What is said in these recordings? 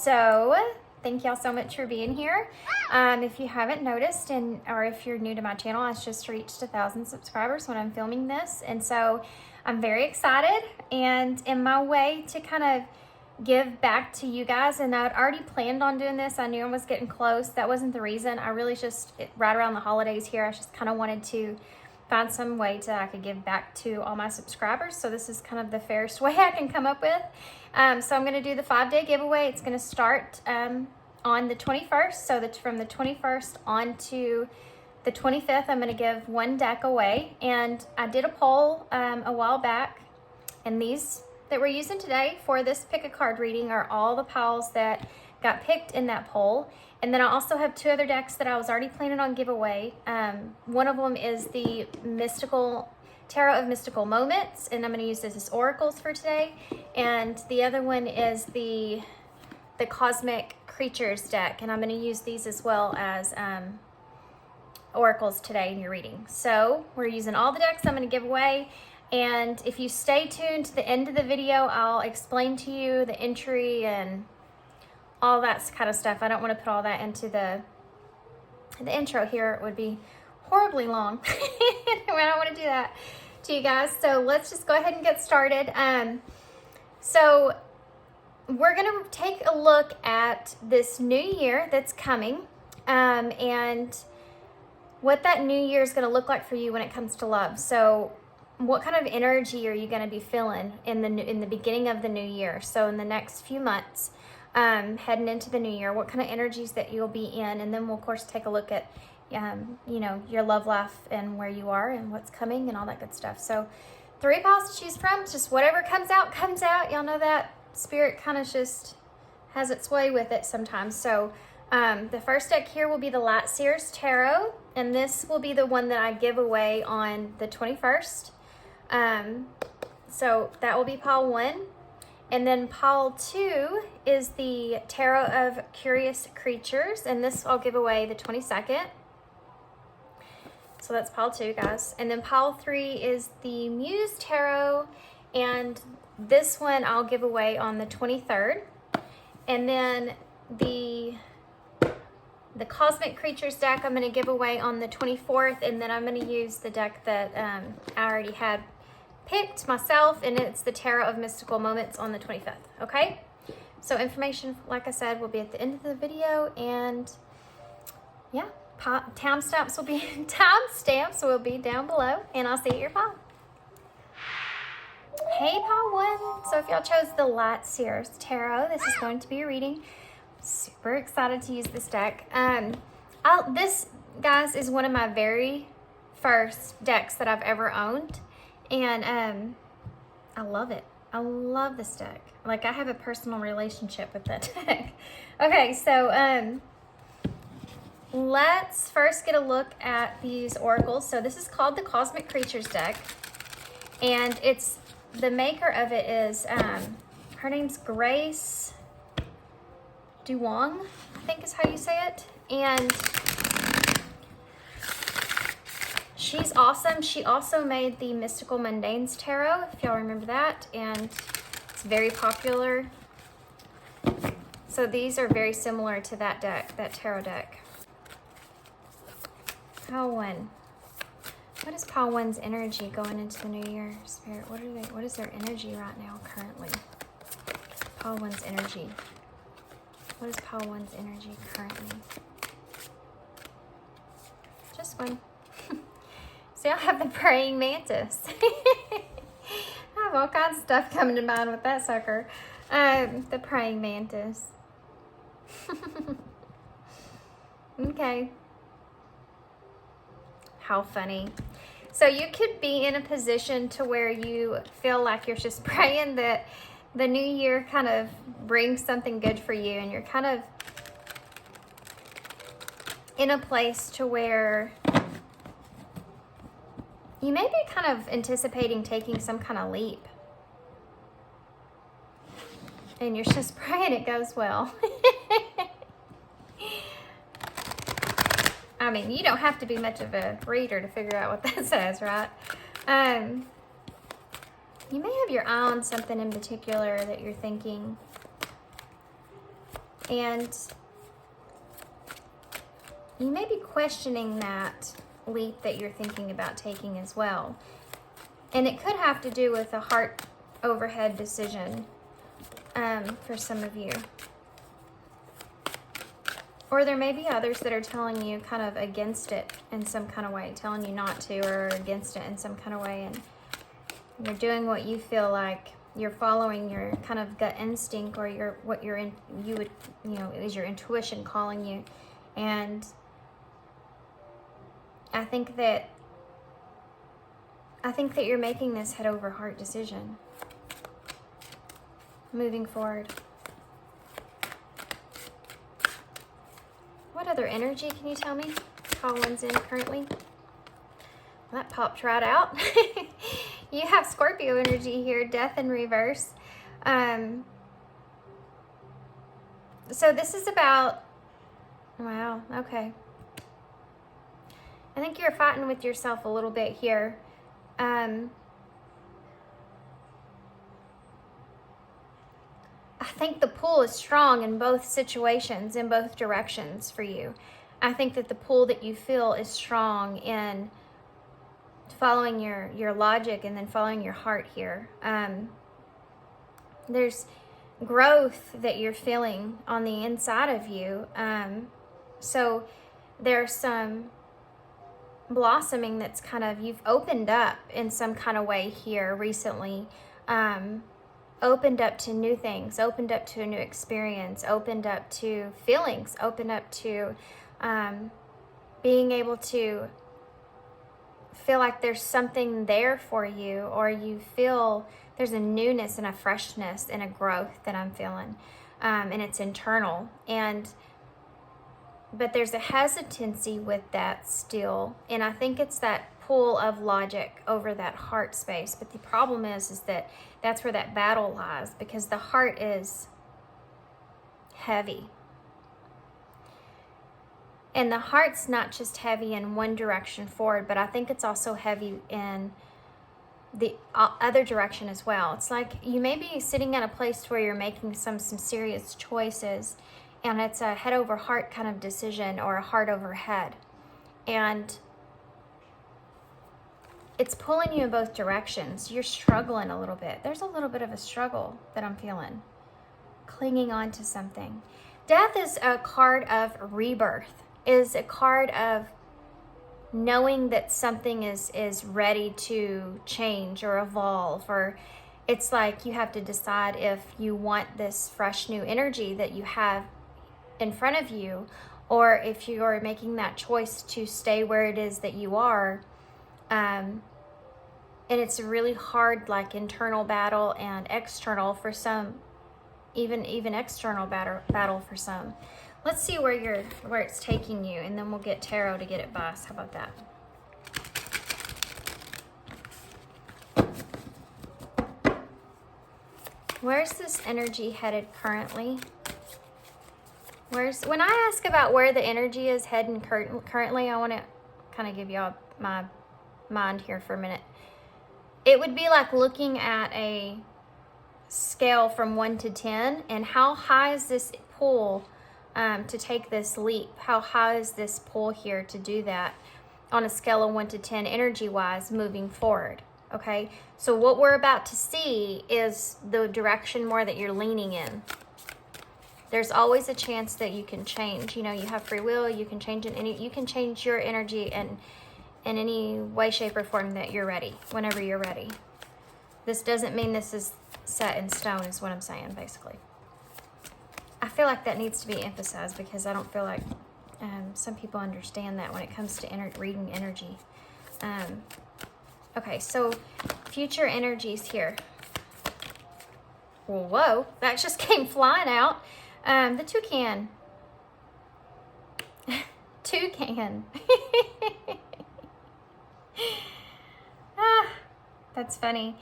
So thank y'all so much for being here. If you haven't noticed, or if you're new to my channel, I just reached 1,000 subscribers when I'm filming this, and so I'm very excited, and in my way to kind of give back to you guys, and I'd already planned on doing this. I knew I was getting close. That wasn't the reason. I really just, right around the holidays here, I just kind of wanted to find some way that I could give back to all my subscribers. So this is kind of the fairest way I can come up with. So I'm going to do the 5-day giveaway. It's going to start on the 21st. So that's from the 21st on to the 25th. I'm going to give one deck away. And I did a poll a while back, and these that we're using today for this pick a card reading are all the piles that got picked in that poll. And then I also have 2 other decks that I was already planning on giveaway. One of them is the Tarot of Mystical Moments, and I'm going to use this as oracles for today. And the other one is the Cosmic Creatures deck, and I'm going to use these as well as oracles today in your reading. So we're using all the decks I'm going to give away. And if you stay tuned to the end of the video, I'll explain to you the entry and all that kind of stuff. I don't want to put all that into the intro here. It would be horribly long. I don't want to do that to you guys. So let's just go ahead and get started. So we're going to take a look at this new year that's coming, and what that new year is going to look like for you when it comes to love. So what kind of energy are you going to be feeling in the beginning of the new year? So in the next few months, heading into the new year, what kind of energies that you'll be in, and then we'll of course take a look at your love life and where you are and what's coming and all that good stuff. So 3 piles to choose from. Just whatever comes out. Y'all know that spirit kind of just has its way with it sometimes. So the first deck here will be the Light Seer's Tarot, and this will be the one that I give away on the 21st. So that will be pile 1. And then pile 2 is the Tarot of Curious Creatures, and this I'll give away the 22nd. So that's pile 2, guys. And then pile 3 is the Muse Tarot, and this one I'll give away on the 23rd. And then the Cosmic Creatures deck I'm going to give away on the 24th, and then I'm going to use the deck that I already had picked myself, and it's the Tarot of Mystical Moments on the 25th. Okay, so information, like I said, will be at the end of the video, and yeah, timestamps will be down below, and I'll see you at your pile. Hey, pile 1. So if y'all chose the Light Seer's Tarot, this is going to be a reading. Super excited to use this deck. This, guys, is one of my very first decks that I've ever owned. And I love it. I love this deck. Like, I have a personal relationship with that deck. Okay, so let's first get a look at these oracles. So this is called the Cosmic Creatures deck, and it's the maker of it is her name's Grace Duong, I think is how you say it, and she's awesome. She also made the Mystical Mundanes Tarot, if y'all remember that, and it's very popular. So these are very similar to that deck, that tarot deck. Pile 1. What is pile 1's energy going into the new year? Spirit, what is their energy right now currently? Pile 1's energy. What is pile 1's energy currently? Just one. So I have the Praying Mantis. I have all kinds of stuff coming to mind with that sucker. The Praying Mantis. Okay. How funny. So you could be in a position to where you feel like you're just praying that the new year kind of brings something good for you, and you're kind of in a place to where you may be kind of anticipating taking some kind of leap, and you're just praying it goes well. I mean, you don't have to be much of a reader to figure out what that says, right? You may have your eye on something in particular that you're thinking, And you may be questioning that leap that you're thinking about taking as well. And it could have to do with a heart overhead decision for some of you. Or there may be others that are telling you kind of against it in some kind of way, telling you not to, or against it in some kind of way. And you're doing what you feel like. You're following your kind of gut instinct, or is your intuition calling you. And I think that you're making this head over heart decision moving forward. What other energy can you tell me? Call one's in currently. Well, that popped right out. You have Scorpio energy here, death in reverse. So this is about, wow, okay. I think you're fighting with yourself a little bit here. I think the pull is strong in both situations, in both directions for you. I think that the pull that you feel is strong in following your logic and then following your heart here. There's growth that you're feeling on the inside of you. So there's some blossoming that's kind of, you've opened up in some kind of way here recently. Opened up to new things, opened up to a new experience, opened up to feelings, opened up to being able to feel like there's something there for you, or you feel there's a newness and a freshness and a growth that I'm feeling, and it's internal. But there's a hesitancy with that still, and I think it's that pull of logic over that heart space. But the problem is that that's where that battle lies, because the heart is heavy. And the heart's not just heavy in one direction forward, but I think it's also heavy in the other direction as well. It's like you may be sitting at a place where you're making some serious choices, and it's a head over heart kind of decision, or a heart over head. And it's pulling you in both directions. You're struggling a little bit. There's a little bit of a struggle that I'm feeling. Clinging on to something. Death is a card of rebirth. Is a card of knowing that something is ready to change or evolve. Or it's like you have to decide if you want this fresh new energy that you have in front of you, or if you're making that choice to stay where it is that you are. And it's a really hard, like, internal battle and external for some, even external battle for some. Let's see where it's taking you, and then we'll get tarot to get advice. How about that? Where's this energy headed currently? When I ask about where the energy is heading currently, I want to kind of give y'all my mind here for a minute. It would be like looking at a scale from 1 to 10, and how high is this pull to take this leap? How high is this pull here to do that on a scale of 1 to 10 energy wise moving forward? Okay, so what we're about to see is the direction more that you're leaning in. There's always a chance that you can change. You know, you have free will. You can change you can change your energy in any way, shape, or form that you're ready, whenever you're ready. This doesn't mean this is set in stone, is what I'm saying, basically. I feel like that needs to be emphasized, because I don't feel like some people understand that when it comes to reading energy. Okay, so future energies here. Whoa, that just came flying out. The toucan. Toucan. That's funny.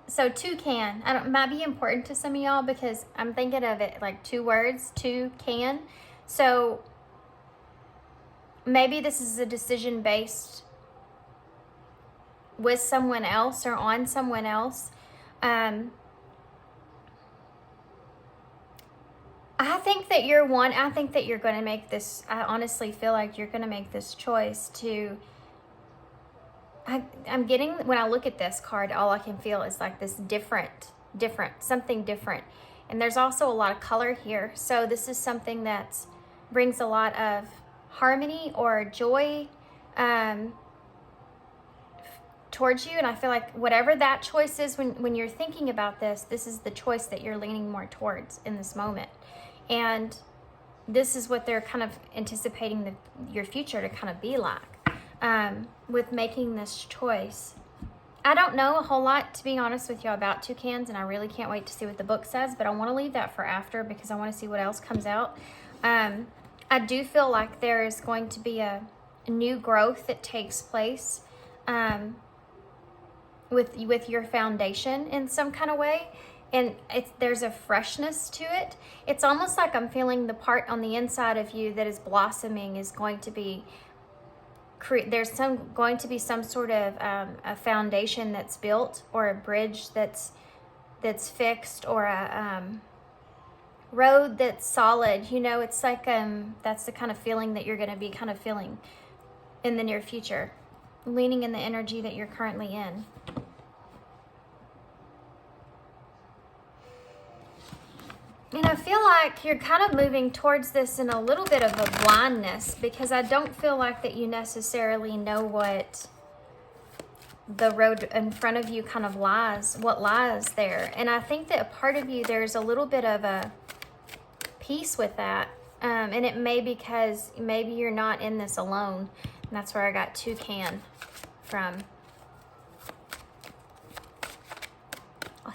So toucan, might be important to some of y'all, because I'm thinking of it like 2 words, toucan. So maybe this is a decision based with someone else or on someone else. think that you're I think that you're going to make this, I honestly feel like you're going to make this choice to, I'm getting, when I look at this card, all I can feel is like this something different. And there's also a lot of color here. So this is something that brings a lot of harmony or joy towards you. And I feel like whatever that choice is, when you're thinking about this is the choice that you're leaning more towards in this moment. And this is what they're kind of anticipating your future to kind of be like with making this choice. I don't know a whole lot, to be honest with you, about toucans, and I really can't wait to see what the book says, but I want to leave that for after because I want to see what else comes out. I do feel like there is going to be a new growth that takes place with your foundation in some kind of way, and there's a freshness to it. It's almost like I'm feeling the part on the inside of you that is blossoming is going to be there's going to be some sort of a foundation that's built, or a bridge that's fixed, or a road that's solid. You know, it's like that's the kind of feeling that you're going to be kind of feeling in the near future, leaning in the energy that you're currently in. And I feel like you're kind of moving towards this in a little bit of a blindness, because I don't feel like that you necessarily know what the road in front of you kind of what lies there. And I think that a part of you, there's a little bit of a peace with that. And it may be because maybe you're not in this alone. And that's where I got toucan from.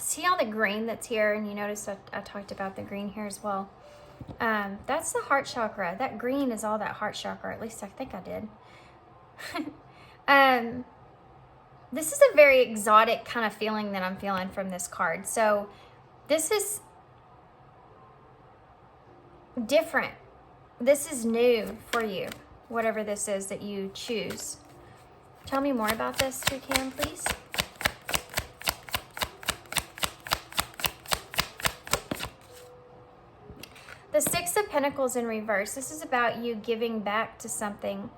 See all the green that's here, and you notice I talked about the green here as well. That's the heart chakra. That green is all that heart chakra, at least I think I did. This is a very exotic kind of feeling that I'm feeling from this card. So this is different. This is new for you, whatever this is that you choose. Tell me more about this, toucan, please. The Six of Pentacles in reverse. This is about you giving back to something.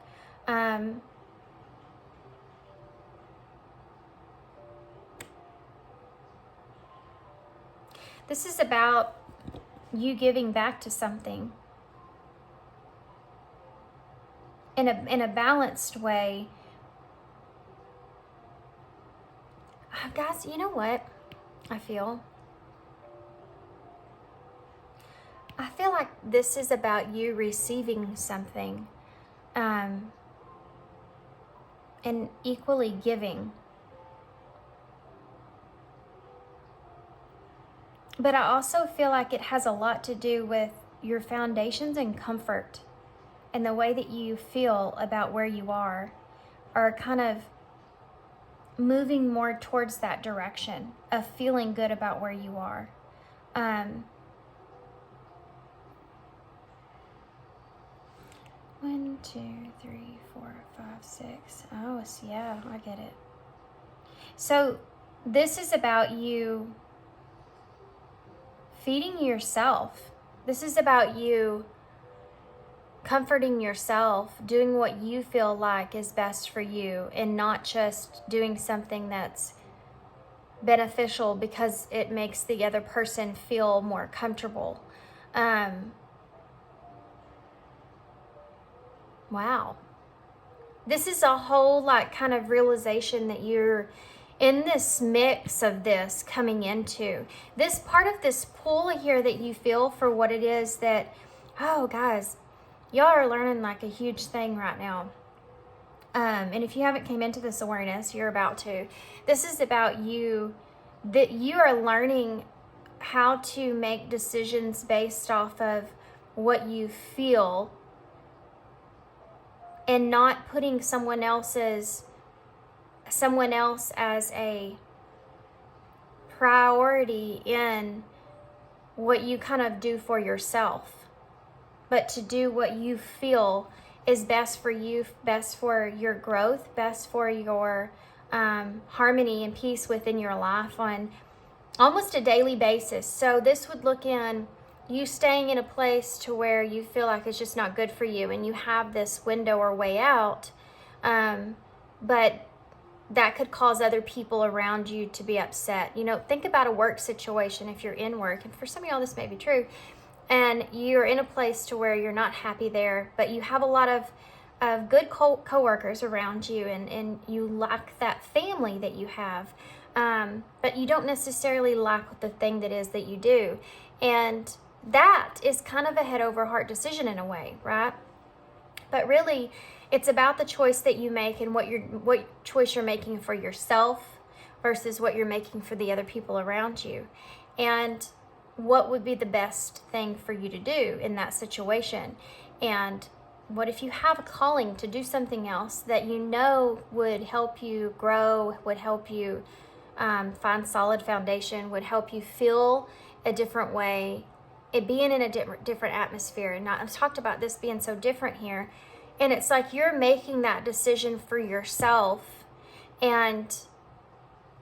This is about you giving back to something in a balanced way. Guys, you know what I feel? I feel like this is about you receiving something and equally giving. But I also feel like it has a lot to do with your foundations and comfort, and the way that you feel about where you are kind of moving more towards that direction of feeling good about where you are. 1, 2, 3, 4, 5, 6. Oh, yeah, I get it. So this is about you feeding yourself. This is about you comforting yourself, doing what you feel like is best for you, and not just doing something that's beneficial because it makes the other person feel more comfortable. Wow. This is a whole kind of realization that you're in this mix of this coming into. This part of this pull here that you feel for what it is that, oh guys, y'all are learning like a huge thing right now. And if you haven't came into this awareness, you're about to. This is about you, that you are learning how to make decisions based off of what you feel, and not putting someone else as a priority in what you kind of do for yourself, but to do what you feel is best for you, best for your growth, best for your harmony and peace within your life on almost a daily basis. So this would look in you staying in a place to where you feel like it's just not good for you and you have this window or way out, but that could cause other people around you to be upset. You know, think about a work situation if you're in work, and for some of y'all this may be true, and you're in a place to where you're not happy there, but you have a lot of good co-workers around you, and you lack that family that you have, but you don't necessarily lack the thing that is that you do. And that is kind of a head over heart decision in a way, right? But really, it's about the choice that you make and what choice you're making for yourself versus what you're making for the other people around you. And what would be the best thing for you to do in that situation? And what if you have a calling to do something else that you know would help you grow, would help you find solid foundation, would help you feel a different way, it being in a different atmosphere. And I've talked about this being so different here. And it's like you're making that decision for yourself and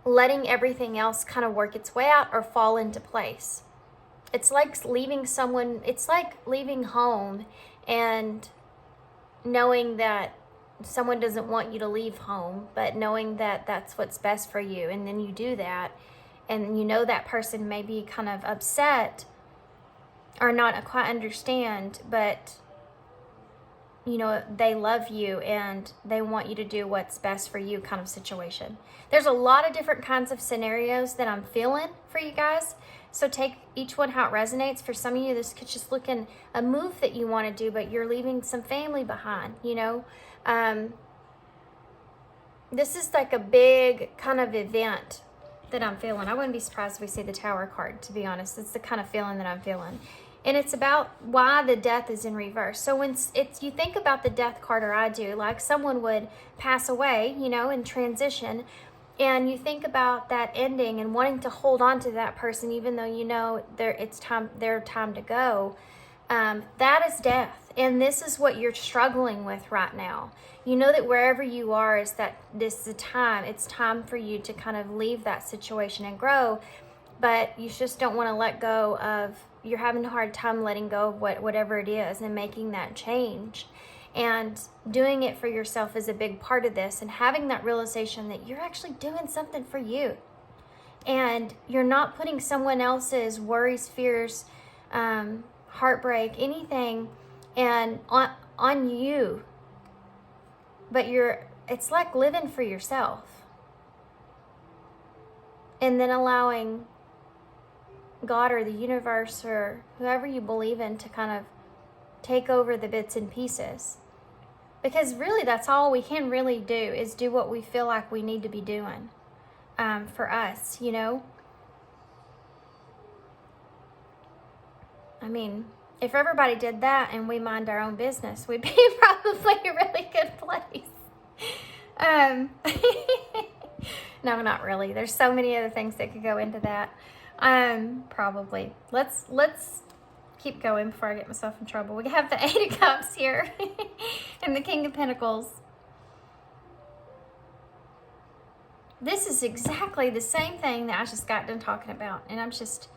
letting everything else kind of work its way out or fall into place. It's like leaving home and knowing that someone doesn't want you to leave home, but knowing that that's what's best for you. And then you do that, and you know that person may be kind of upset or not quite understand, but you know, they love you and they want you to do what's best for you kind of situation. There's a lot of different kinds of scenarios that I'm feeling for you guys. So take each one how it resonates. For some of you, this could just look in a move that you want to do, but you're leaving some family behind, you know. This is like a big kind of event that I'm feeling. I wouldn't be surprised if we see the Tower card, to be honest. It's the kind of feeling that I'm feeling. And it's about why the death is in reverse. So when you think about the death card, or I do, like someone would pass away, you know, and transition, and you think about that ending and wanting to hold on to that person, even though you know their time to go. That is death. And this is what you're struggling with right now. You know that wherever you are is that this is the time. It's time for you to kind of leave that situation and grow. But you just don't want to let go of, you're having a hard time letting go of whatever it is and making that change. And doing it for yourself is a big part of this, and having that realization that you're actually doing something for you. And you're not putting someone else's worries, fears, heartbreak, anything and on you. But it's like living for yourself. And then allowing God or the universe or whoever you believe in to kind of take over the bits and pieces. Because really that's all we can really do is do what we feel like we need to be doing for us, you know. I mean, if everybody did that and we mind our own business, we'd be in probably a really good place. No, not really. There's so many other things that could go into that. Probably. Let's keep going before I get myself in trouble. We have the Eight of Cups here and the King of Pentacles. This is exactly the same thing that I just got done talking about. And I'm just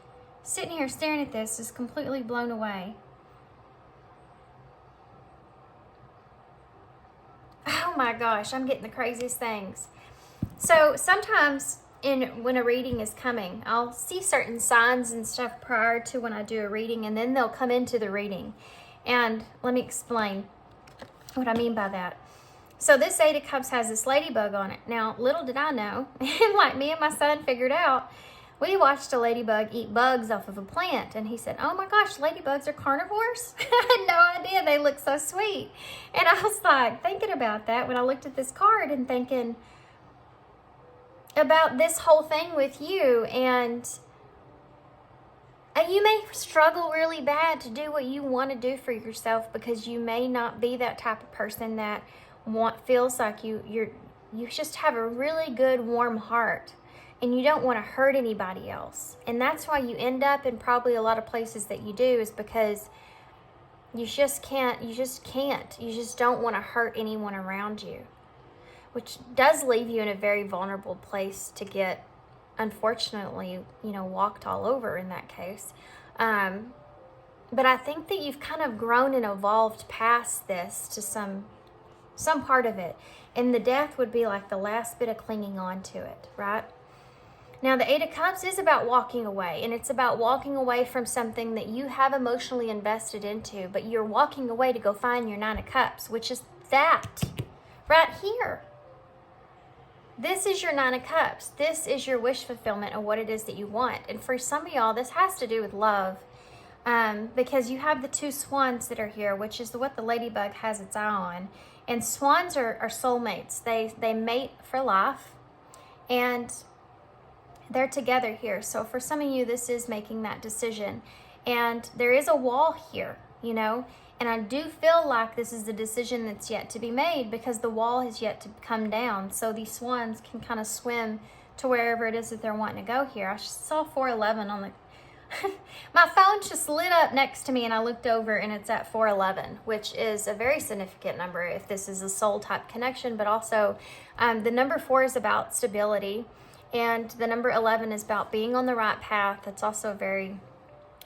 sitting here staring at this, just completely blown away. Oh my gosh, I'm getting the craziest things. So sometimes when a reading is coming, I'll see certain signs and stuff prior to when I do a reading, and then they'll come into the reading. And let me explain what I mean by that. So this Eight of Cups has this ladybug on it. Now, little did I know, and like me and my son figured out, we watched a ladybug eat bugs off of a plant, and he said, oh my gosh, ladybugs are carnivores? I had no idea. They look so sweet. And I was like thinking about that when I looked at this card and thinking about this whole thing with you. And you may struggle really bad to do what you want to do for yourself, because you may not be that type of person that feels like you just have a really good warm heart and you don't want to hurt anybody else. And that's why you end up in probably a lot of places that you do, is because you just don't want to hurt anyone around you, which does leave you in a very vulnerable place to get, unfortunately, walked all over in that case. But I think that you've kind of grown and evolved past this to some part of it. And the death would be like the last bit of clinging on to it, right? Now, the Eight of Cups is about walking away, and it's about walking away from something that you have emotionally invested into, but you're walking away to go find your Nine of Cups, which is that right here. This is your Nine of Cups. This is your wish fulfillment of what it is that you want. And for some of y'all, this has to do with love, because you have the two swans that are here, which is what the ladybug has its eye on. And swans are soulmates. They mate for life, and they're together here. So for some of you, this is making that decision. And there is a wall here, you know, and I do feel like this is the decision that's yet to be made, because the wall has yet to come down. So these swans can kind of swim to wherever it is that they're wanting to go here. I saw 411 on the... My phone just lit up next to me, and I looked over and it's at 411, which is a very significant number if this is a soul type connection. But also the number 4 is about stability, and the number 11 is about being on the right path. It's also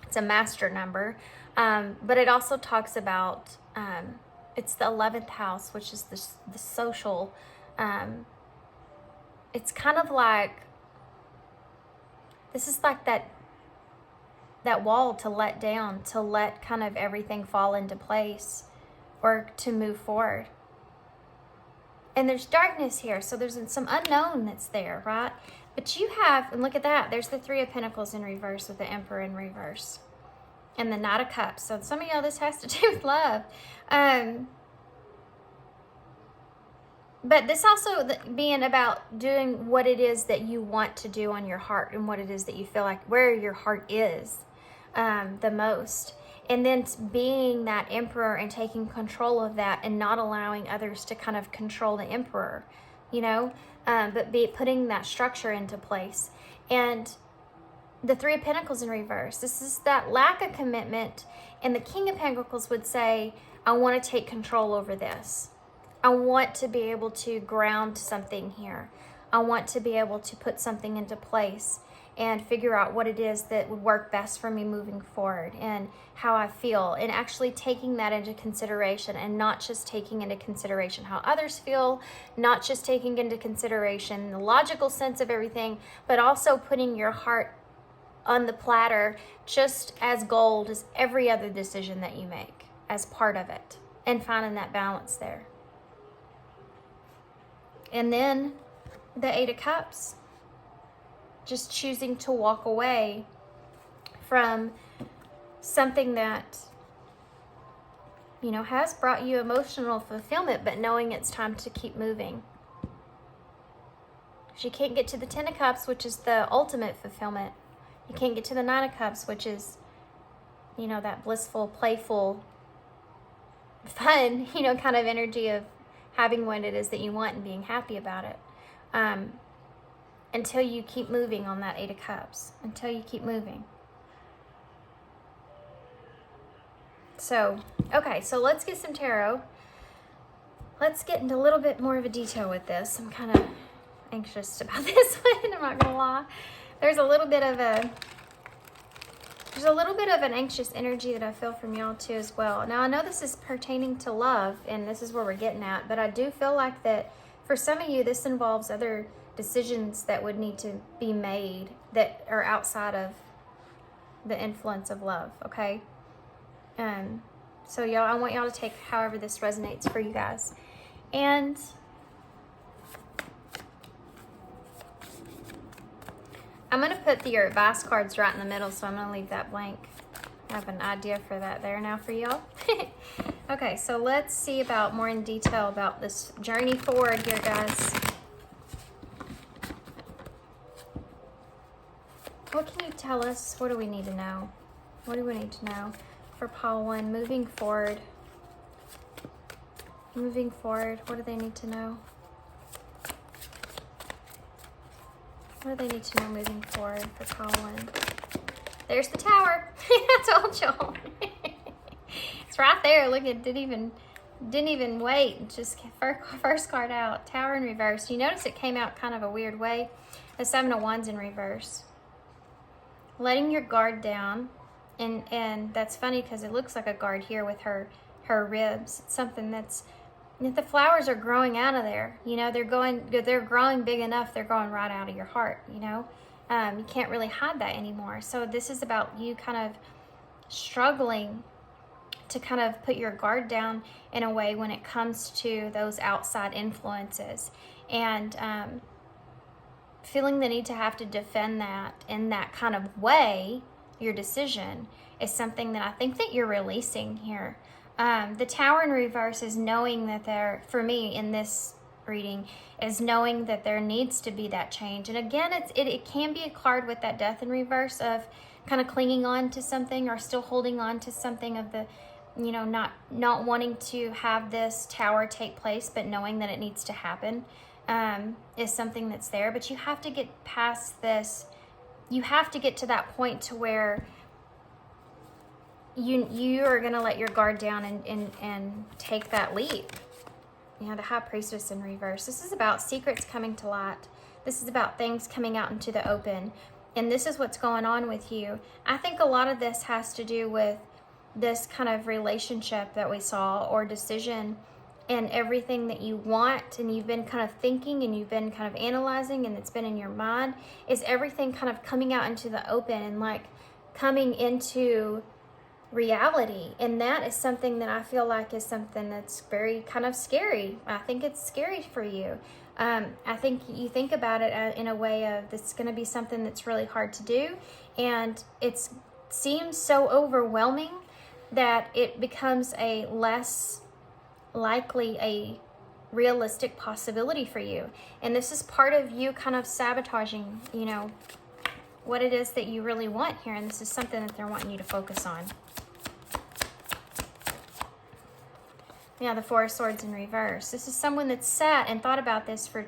it's a master number. But it also talks about, it's the 11th house, which is the social. It's kind of like, this is like that wall to let down, to let kind of everything fall into place, or to move forward. And there's darkness here, so there's some unknown that's there, right? But you have, and look at that, there's the Three of Pentacles in reverse with the Emperor in reverse. And the Knight of Cups. So some of y'all, this has to do with love. But this also being about doing what it is that you want to do on your heart, and what it is that you feel like, where your heart is the most. And then being that Emperor and taking control of that, and not allowing others to kind of control the Emperor, you know, but putting that structure into place. And the Three of Pentacles in reverse, this is that lack of commitment. And the King of Pentacles would say, I want to take control over this. I want to be able to ground something here. I want to be able to put something into place and figure out what it is that would work best for me moving forward, and how I feel, and actually taking that into consideration, and not just taking into consideration how others feel, not just taking into consideration the logical sense of everything, but also putting your heart on the platter just as gold as every other decision that you make, as part of it, and finding that balance there. And then the Eight of Cups, just choosing to walk away from something that, you know, has brought you emotional fulfillment, but knowing it's time to keep moving. You can't get to the Ten of Cups, which is the ultimate fulfillment. You can't get to the Nine of Cups, which is, you know, that blissful, playful, fun, you know, kind of energy of having what it is that you want and being happy about it. Until you keep moving on that Eight of Cups. Until you keep moving. So, okay, so let's get some tarot. Let's get into a little bit more of a detail with this. I'm kind of anxious about this one, I'm not gonna lie. There's a little bit of an anxious energy that I feel from y'all too as well. Now I know this is pertaining to love, and this is where we're getting at, but I do feel like that for some of you, this involves other decisions that would need to be made that are outside of the influence of love, okay? So y'all, I want y'all to take however this resonates for you guys. And I'm going to put your advice cards right in the middle, so I'm going to leave that blank. I have an idea for that there now for y'all. Okay, so let's see about more in detail about this journey forward here, guys. What can you tell us? What do we need to know? What do we need to know for pile 1? Moving forward. Moving forward. What do they need to know? What do they need to know moving forward for pile 1? There's the Tower. I told y'all. It's right there. Look, it didn't even wait. Just first card out. Tower in reverse. You notice it came out kind of a weird way. The Seven of Wands in reverse. Letting your guard down. And that's funny because it looks like a guard here with her ribs. It's something that's, the flowers are growing out of there. You know, they're growing big enough. They're growing right out of your heart. You know, you can't really hide that anymore. So this is about you kind of struggling to kind of put your guard down in a way when it comes to those outside influences, and feeling the need to have to defend that in that kind of way. Your decision is something that I think that you're releasing here. The Tower in reverse is knowing that for me in this reading, is knowing that there needs to be that change. And again, it can be a card with that Death in reverse of kind of clinging on to something or still holding on to something of the, you know, not wanting to have this Tower take place, but knowing that it needs to happen, is something that's there. But you have to get past this. You have to get to that point to where you are going to let your guard down and take that leap. You know, the High Priestess in reverse. This is about secrets coming to light. This is about things coming out into the open. And this is what's going on with you. I think a lot of this has to do with this kind of relationship that we saw, or decision, and everything that you want and you've been kind of thinking and you've been kind of analyzing and it's been in your mind, is everything kind of coming out into the open and like coming into reality. And that is something that I feel like is something that's very kind of scary. I think it's scary for you. I think you think about it in a way of, this is going to be something that's really hard to do, and it seems so overwhelming that it becomes a less likely a realistic possibility for you. And this is part of you kind of sabotaging, you know, what it is that you really want here. And this is something that they're wanting you to focus on. Yeah, the Four of Swords in reverse. This is someone that's sat and thought about this for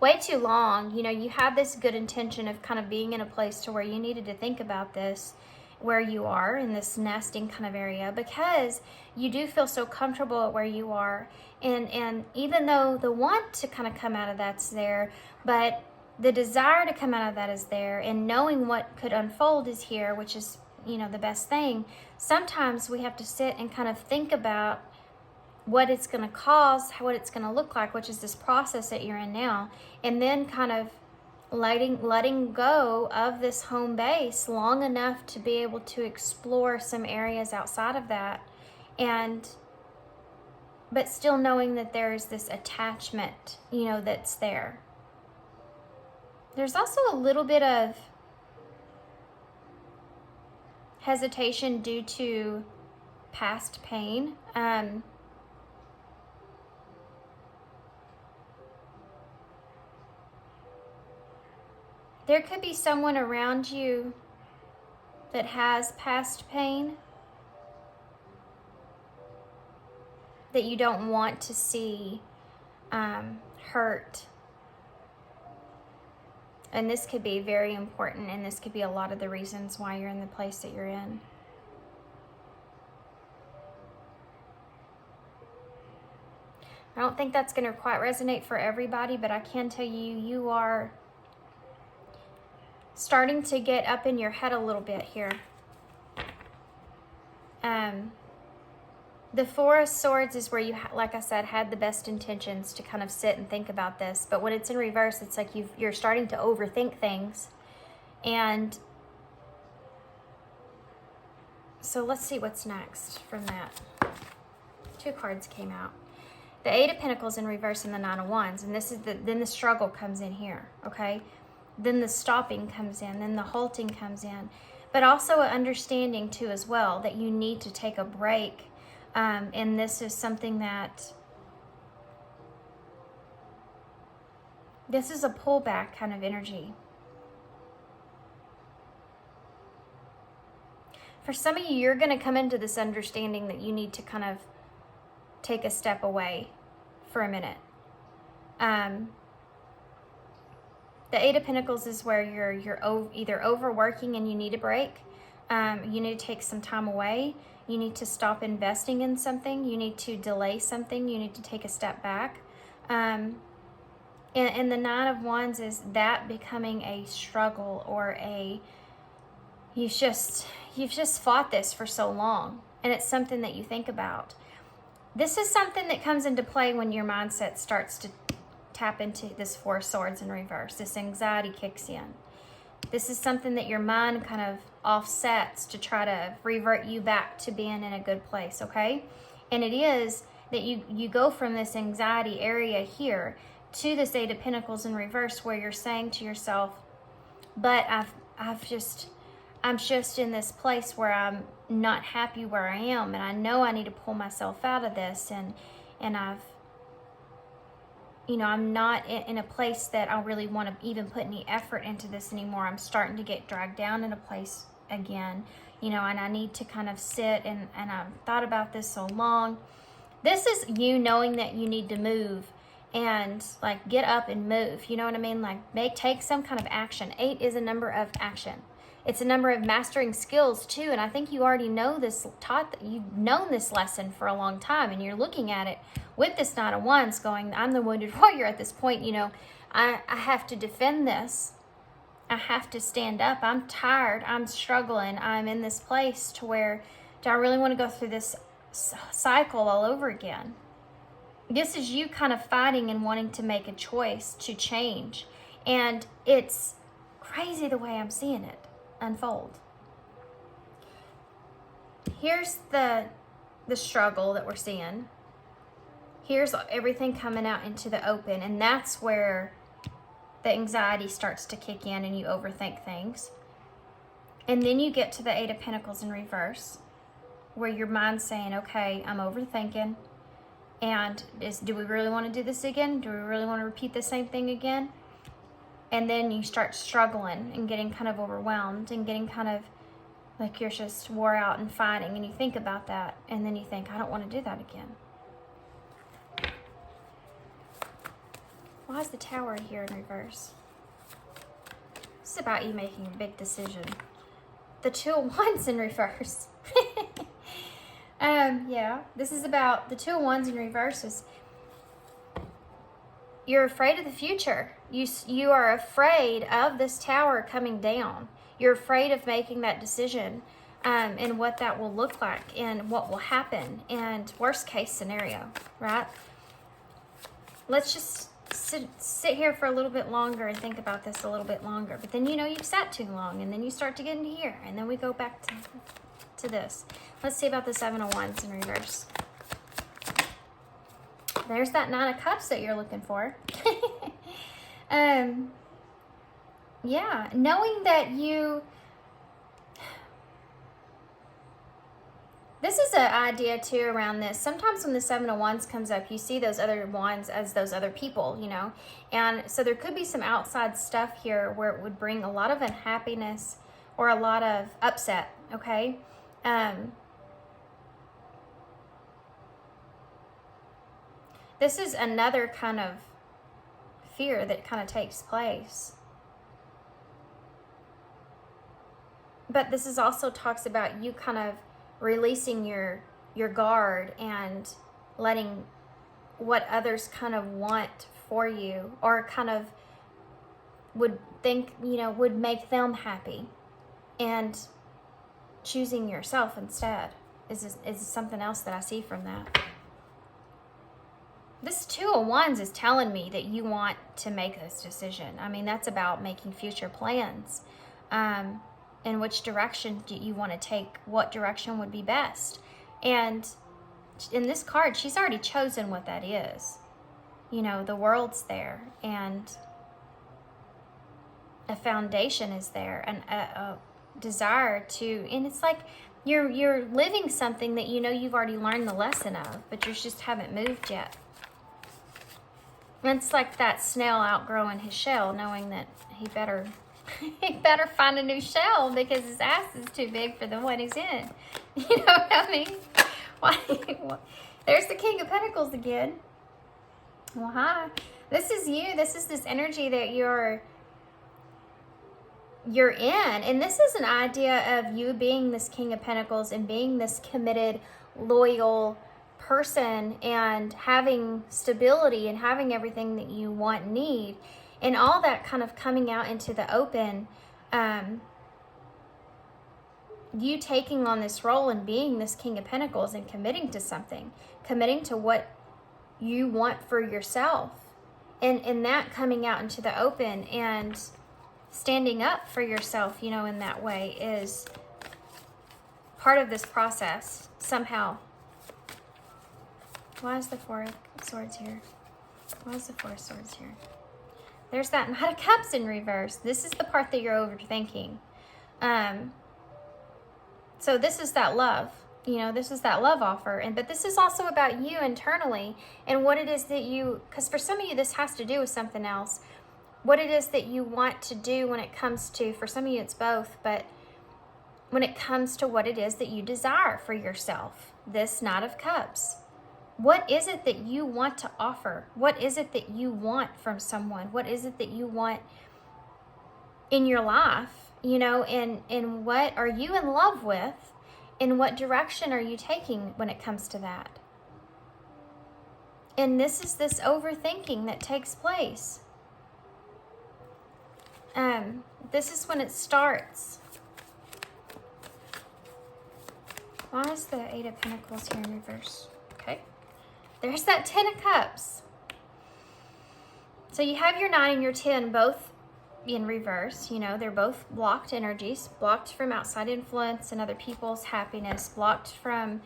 way too long. You know, you had this good intention of kind of being in a place to where you needed to think about this, where you are in this nesting kind of area, because you do feel so comfortable at where you are. And even though the want to kind of come out of that's there, but the desire to come out of that is there, and knowing what could unfold is here, which is, you know, the best thing. Sometimes we have to sit and kind of think about what it's going to cause, what it's going to look like, which is this process that you're in now, and then kind of letting go of this home base long enough to be able to explore some areas outside of that, but still knowing that there is this attachment, you know, that's there. There's also a little bit of hesitation due to past pain. There could be someone around you that has past pain that you don't want to see hurt. And this could be very important, and this could be a lot of the reasons why you're in the place that you're in. I don't think that's going to quite resonate for everybody, but I can tell you, you are starting to get up in your head a little bit here. The Four of Swords is where you, like I said, had the best intentions to kind of sit and think about this. But when it's in reverse, it's like you're starting to overthink things. And so let's see what's next from that. Two cards came out. The Eight of Pentacles in reverse and the Nine of Wands. And this is then the struggle comes in here, okay? Then the stopping comes in, then the halting comes in. But also an understanding too as well that you need to take a break. And this is something that, this is a pullback kind of energy. For some of you, you're going to come into this understanding that you need to kind of take a step away for a minute. The Eight of Pentacles is where you're either overworking and you need a break. You need to take some time away. You need to stop investing in something. You need to delay something. You need to take a step back. And the Nine of Wands is that becoming a struggle or you've just fought this for so long, and it's something that you think about. This is something that comes into play when your mindset starts to tap into this Four of Swords in reverse. This anxiety kicks in. This is something that your mind kind of offsets to try to revert you back to being in a good place, okay? And it is that you go from this anxiety area here to this Eight of Pentacles in reverse, where you're saying to yourself, but I'm just in this place where I'm not happy where I am, and I know I need to pull myself out of this, and I'm not in a place that I really want to even put any effort into this anymore. I'm starting to get dragged down in a place again, and I need to kind of sit, and I've thought about this so long. This is you knowing that you need to move and like get up and move. You know what I mean? Like take some kind of action. 8 is a number of action. It's a number of mastering skills too. And I think you already know this, you've known this lesson for a long time, and you're looking at it with this Knight of Wands going, I'm the wounded warrior at this point. I have to defend this. I have to stand up. I'm tired. I'm struggling. I'm in this place to where, do I really want to go through this cycle all over again? This is you kind of fighting and wanting to make a choice to change. And it's crazy the way I'm seeing it unfold. Here's the struggle that we're seeing. Here's everything coming out into the open, and that's where the anxiety starts to kick in and you overthink things. And then you get to the Eight of Pentacles in reverse, where your mind's saying, okay, I'm overthinking, and do we really want to do this again? Do we really want to repeat the same thing again? And then you start struggling and getting kind of overwhelmed and getting kind of like you're just wore out and fighting, and you think about that, and then you think, I don't want to do that again. Why is the Tower here in reverse? This is about you making a big decision. The Two of Wands in reverse. Yeah, this is about the Two of Wands in reverse. You're afraid of the future. You are afraid of this tower coming down. You're afraid of making that decision, and what that will look like and what will happen, and worst case scenario, right? Let's just sit here for a little bit longer and think about this a little bit longer. But then you've sat too long, and then you start to get into here, and then we go back to this. Let's see about the Seven of Wands in reverse. There's that Nine of Cups that you're looking for. Yeah, knowing that this is an idea too around this. Sometimes when the Seven of Wands comes up, you see those other wands as those other people, and so there could be some outside stuff here where it would bring a lot of unhappiness or a lot of upset, okay? This is another kind of fear that kind of takes place. But this is also talks about you kind of releasing your guard and letting what others kind of want for you, or kind of would think, would make them happy, and choosing yourself instead is something else that I see from that. This Two of Wands is telling me that you want to make this decision. I mean, that's about making future plans. In which direction do you want to take? What direction would be best? And in this card, she's already chosen what that is. The world's there, and a foundation is there, and a desire to, and it's like you're living something that you've already learned the lesson of, but you just haven't moved yet. It's like that snail outgrowing his shell, knowing that he better find a new shell because his ass is too big for the one he's in. You know what I mean? Why? There's the King of Pentacles again. Well, hi. This is you. This is this energy that you're in. And this is an idea of you being this King of Pentacles and being this committed, loyal person, and having stability and having everything that you want and need, and all that kind of coming out into the open. you taking on this role and being this King of Pentacles and committing to something, committing to what you want for yourself, and that coming out into the open and standing up for yourself, you know, in that way is part of this process somehow. Why is the Four of Swords here? Why is the Four of Swords here? There's that Knight of Cups in reverse. This is the part that you're overthinking. So this is that love. You know, this is that love offer. But this is also about you internally and what it is that you, because for some of you this has to do with something else. What it is that you want to do when it comes to, for some of you it's both, but when it comes to what it is that you desire for yourself. This Knight of Cups. What is it that you want to offer? What is it that you want from someone? What is it that you want in your life? You know, and what are you in love with? In what direction are you taking when it comes to that? And this is this overthinking that takes place. This is when it starts. Why is the Eight of Pentacles here in reverse? Okay. There's that Ten of Cups. So you have your 9 and your 10 both in reverse. You know, they're both blocked energies, blocked from outside influence and other people's happiness, blocked from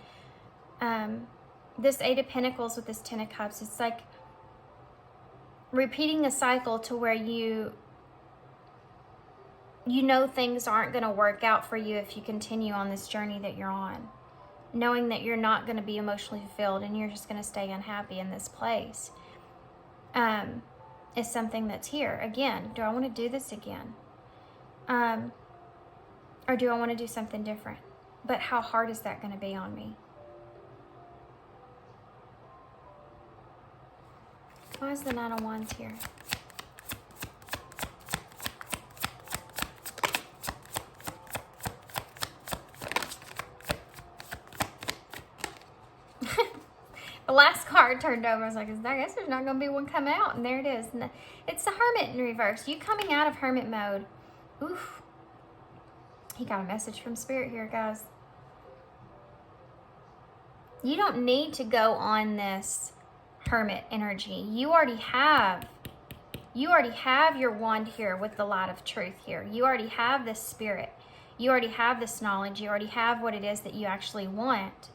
this Eight of Pentacles with this Ten of Cups. It's like repeating a cycle to where you know things aren't going to work out for you if you continue on this journey that you're on. Knowing that you're not going to be emotionally fulfilled and you're just going to stay unhappy in this place is something that's here. Again, do I want to do this again? Or do I want to do something different? But how hard is that going to be on me? Why is the Nine of Wands here? The last card turned over. I was like, I guess there's not going to be one come out. And there it is. And it's the Hermit in reverse. You coming out of Hermit mode. Oof. He got a message from Spirit here, guys. You don't need to go on this Hermit energy. You already have your wand here with the light of truth here. You already have this spirit. You already have this knowledge. You already have what it is that you actually want.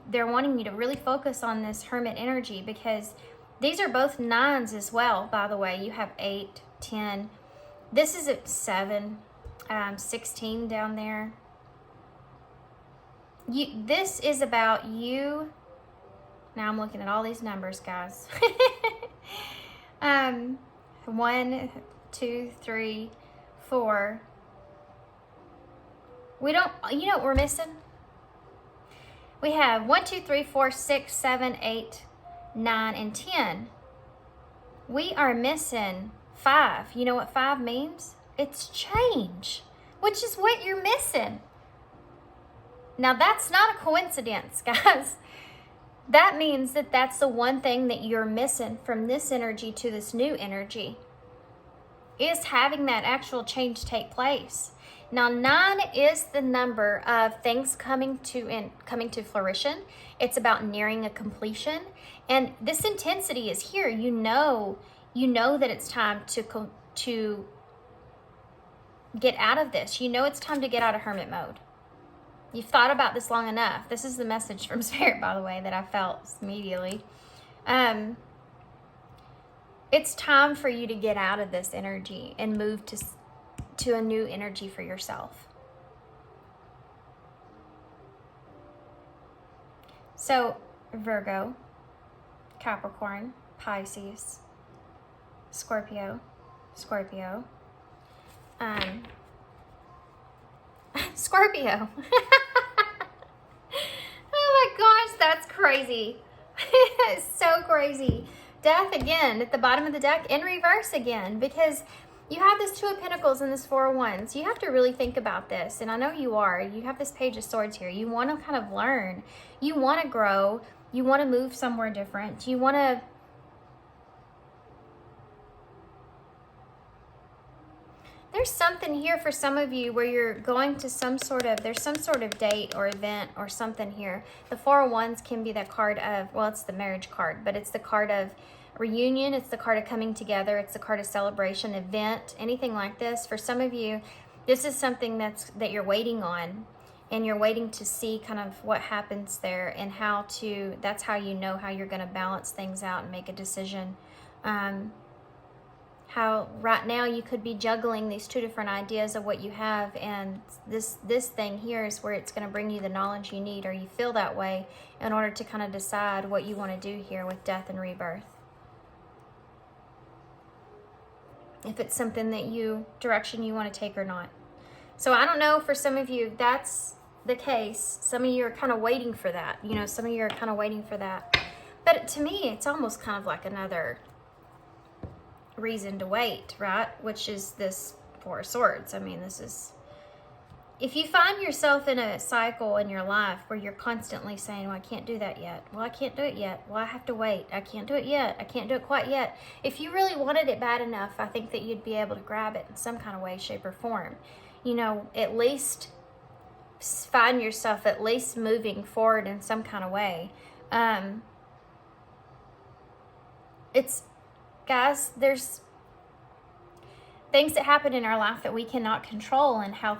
They're wanting you to really focus on this Hermit energy because these are both 9s as well, by the way. You have 8, 10. This is at 7, 16 down there. This is about you. Now I'm looking at all these numbers, guys. 1, 2, 3, 4. We don't, you know what we're missing? We have 1, 2, 3, 4, 6, 7, 8, 9, and 10. We are missing 5. You know what 5 means? It's change, which is what you're missing. Now that's not a coincidence, guys. That means that that's the one thing that you're missing from this energy to this new energy, is having that actual change take place. Now 9 is the number of things coming to fruition. It's about nearing a completion, and this intensity is here. You know that it's time to get out of this. You know it's time to get out of Hermit mode. You've thought about this long enough. This is the message from Spirit, by the way, that I felt immediately. It's time for you to get out of this energy and move to a new energy for yourself. So, Virgo, Capricorn, Pisces, Scorpio, Scorpio. Oh my gosh, that's crazy. It's so crazy. Death again at the bottom of the deck in reverse again, because you have this Two of Pentacles and this Four of Wands. You have to really think about this, and I know you are. You have this Page of Swords here. You want to kind of learn. You want to grow. You want to move somewhere different. You want to... There's something here for some of you where you're going to there's some sort of date or event or something here. The Four of Wands can be the card of, well, it's the marriage card, but it's the card of reunion. It's the card of coming together. It's the card of celebration, event, anything like this. For some of you, this is something that you're waiting on, and you're waiting to see kind of what happens there and that's how you know how you're going to balance things out and make a decision. How right now you could be juggling these two different ideas of what you have, and this thing here is where it's going to bring you the knowledge you need, or you feel that way, in order to kind of decide what you want to do here with death and rebirth. If it's something direction you want to take or not. So I don't know, for some of you that's the case. Some of you are kind of waiting for that. Some of you are kind of waiting for that. But to me, it's almost kind of like another reason to wait, right? Which is this Four of Swords. I mean, this is, if you find yourself in a cycle in your life where you're constantly saying, well, I can't do that yet. Well, I can't do it yet. Well, I have to wait. I can't do it yet. I can't do it quite yet. If you really wanted it bad enough, I think that you'd be able to grab it in some kind of way, shape, or form. At least find yourself at least moving forward in some kind of way. Guys, there's things that happen in our life that we cannot control, and how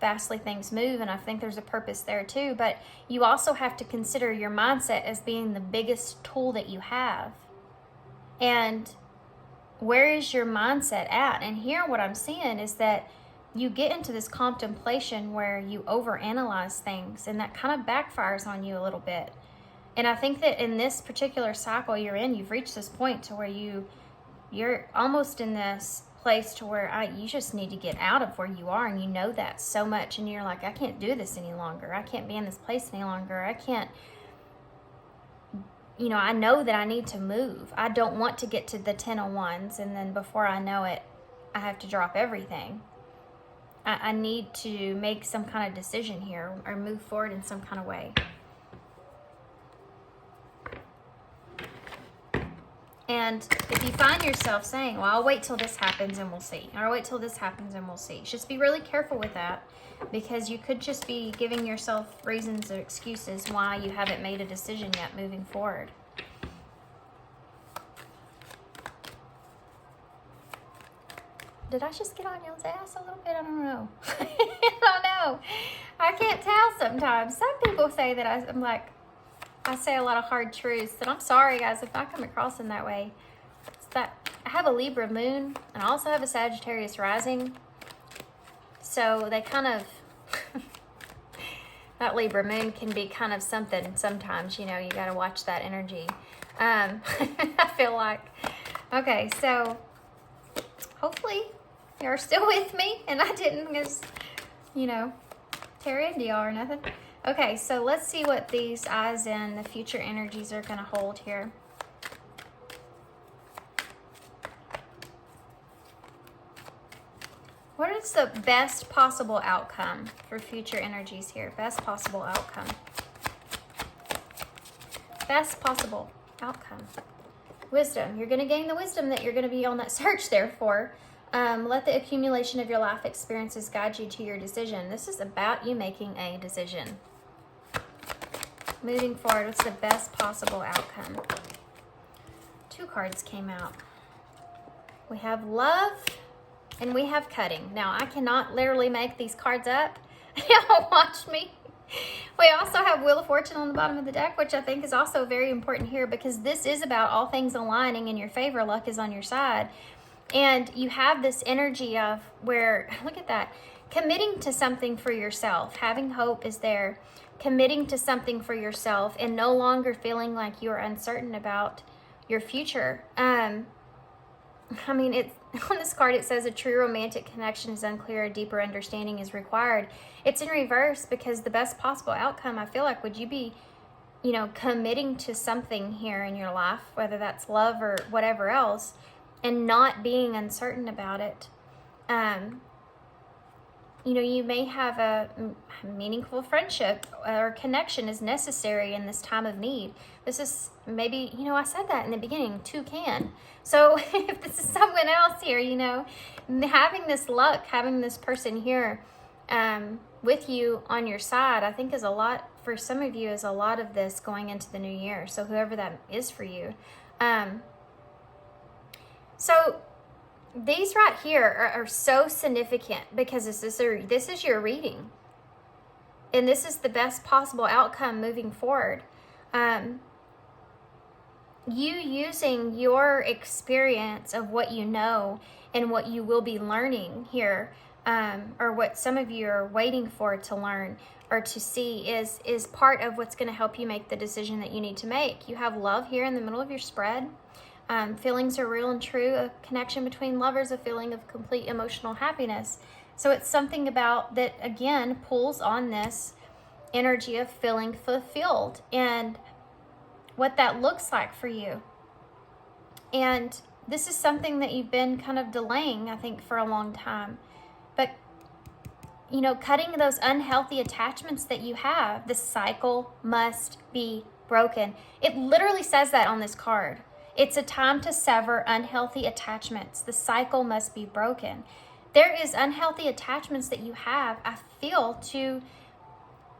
fastly things move, and I think there's a purpose there too. But you also have to consider your mindset as being the biggest tool that you have. And where is your mindset at? And here what I'm seeing is that you get into this contemplation where you overanalyze things, and that kind of backfires on you a little bit. And I think that in this particular cycle you're in, you've reached this point to where you're almost in this place to where you just need to get out of where you are, and you know that so much, and you're like, I can't do this any longer. I can't be in this place any longer. I can't, I know that I need to move. I don't want to get to the 10 of Wands, and then before I know it, I have to drop everything. I need to make some kind of decision here, or move forward in some kind of way. And if you find yourself saying, well, I'll wait till this happens and we'll see, or I'll wait till this happens and we'll see, just be really careful with that, because you could just be giving yourself reasons or excuses why you haven't made a decision yet moving forward. Did I just get on y'all's ass a little bit? I don't know. I don't know. I can't tell sometimes. Some people say that I'm like, I say a lot of hard truths, and I'm sorry, guys, if I come across in that way. It's that I have a Libra moon, and I also have a Sagittarius rising. So they kind of, that Libra moon can be kind of something sometimes, you got to watch that energy. I feel like, okay, so hopefully you're still with me, and I didn't just, tear into y'all or nothing. Okay, so let's see what these eyes and the future energies are going to hold here. What is the best possible outcome for future energies here? Best possible outcome. Best possible outcome. Wisdom. You're going to gain the wisdom that you're going to be on that search there for. Let the accumulation of your life experiences guide you to your decision. This is about you making a decision. Moving forward, what's the best possible outcome? 2 cards came out. We have love and we have cutting. Now, I cannot literally make these cards up. Y'all watch me. We also have Wheel of Fortune on the bottom of the deck, which I think is also very important here, because this is about all things aligning in your favor. Luck is on your side. And you have this energy of where, look at that, committing to something for yourself. Having hope is there. Committing to something for yourself and no longer feeling like you're uncertain about your future. I mean, on this card it says a true romantic connection is unclear, a deeper understanding is required. It's in reverse, because the best possible outcome, I feel like, would you be, committing to something here in your life, whether that's love or whatever else, and not being uncertain about it. you know, you may have a meaningful friendship or connection is necessary in this time of need. This is maybe, you know, I said that in the beginning, two can. So if this is someone else here, you know, having this luck, having this person here with you on your side, I think is a lot, for some of you, is a lot of this going into the new year. So whoever that is for you. So these right here are so significant because this is your reading. And this is the best possible outcome moving forward. You using your experience of what you know and what you will be learning here, or what some of you are waiting for to learn or to see is part of what's going to help you make the decision that you need to make. You have love here in the middle of your spread. Feelings are real and true. A connection between lovers, a feeling of complete emotional happiness. So it's something about that, again, pulls on this energy of feeling fulfilled and what that looks like for you. And this is something that you've been kind of delaying, I think, for a long time. But, you know, cutting those unhealthy attachments that you have, the cycle must be broken. It literally says that on this card. It's a time to sever unhealthy attachments. The cycle must be broken. There is unhealthy attachments that you have, I feel, to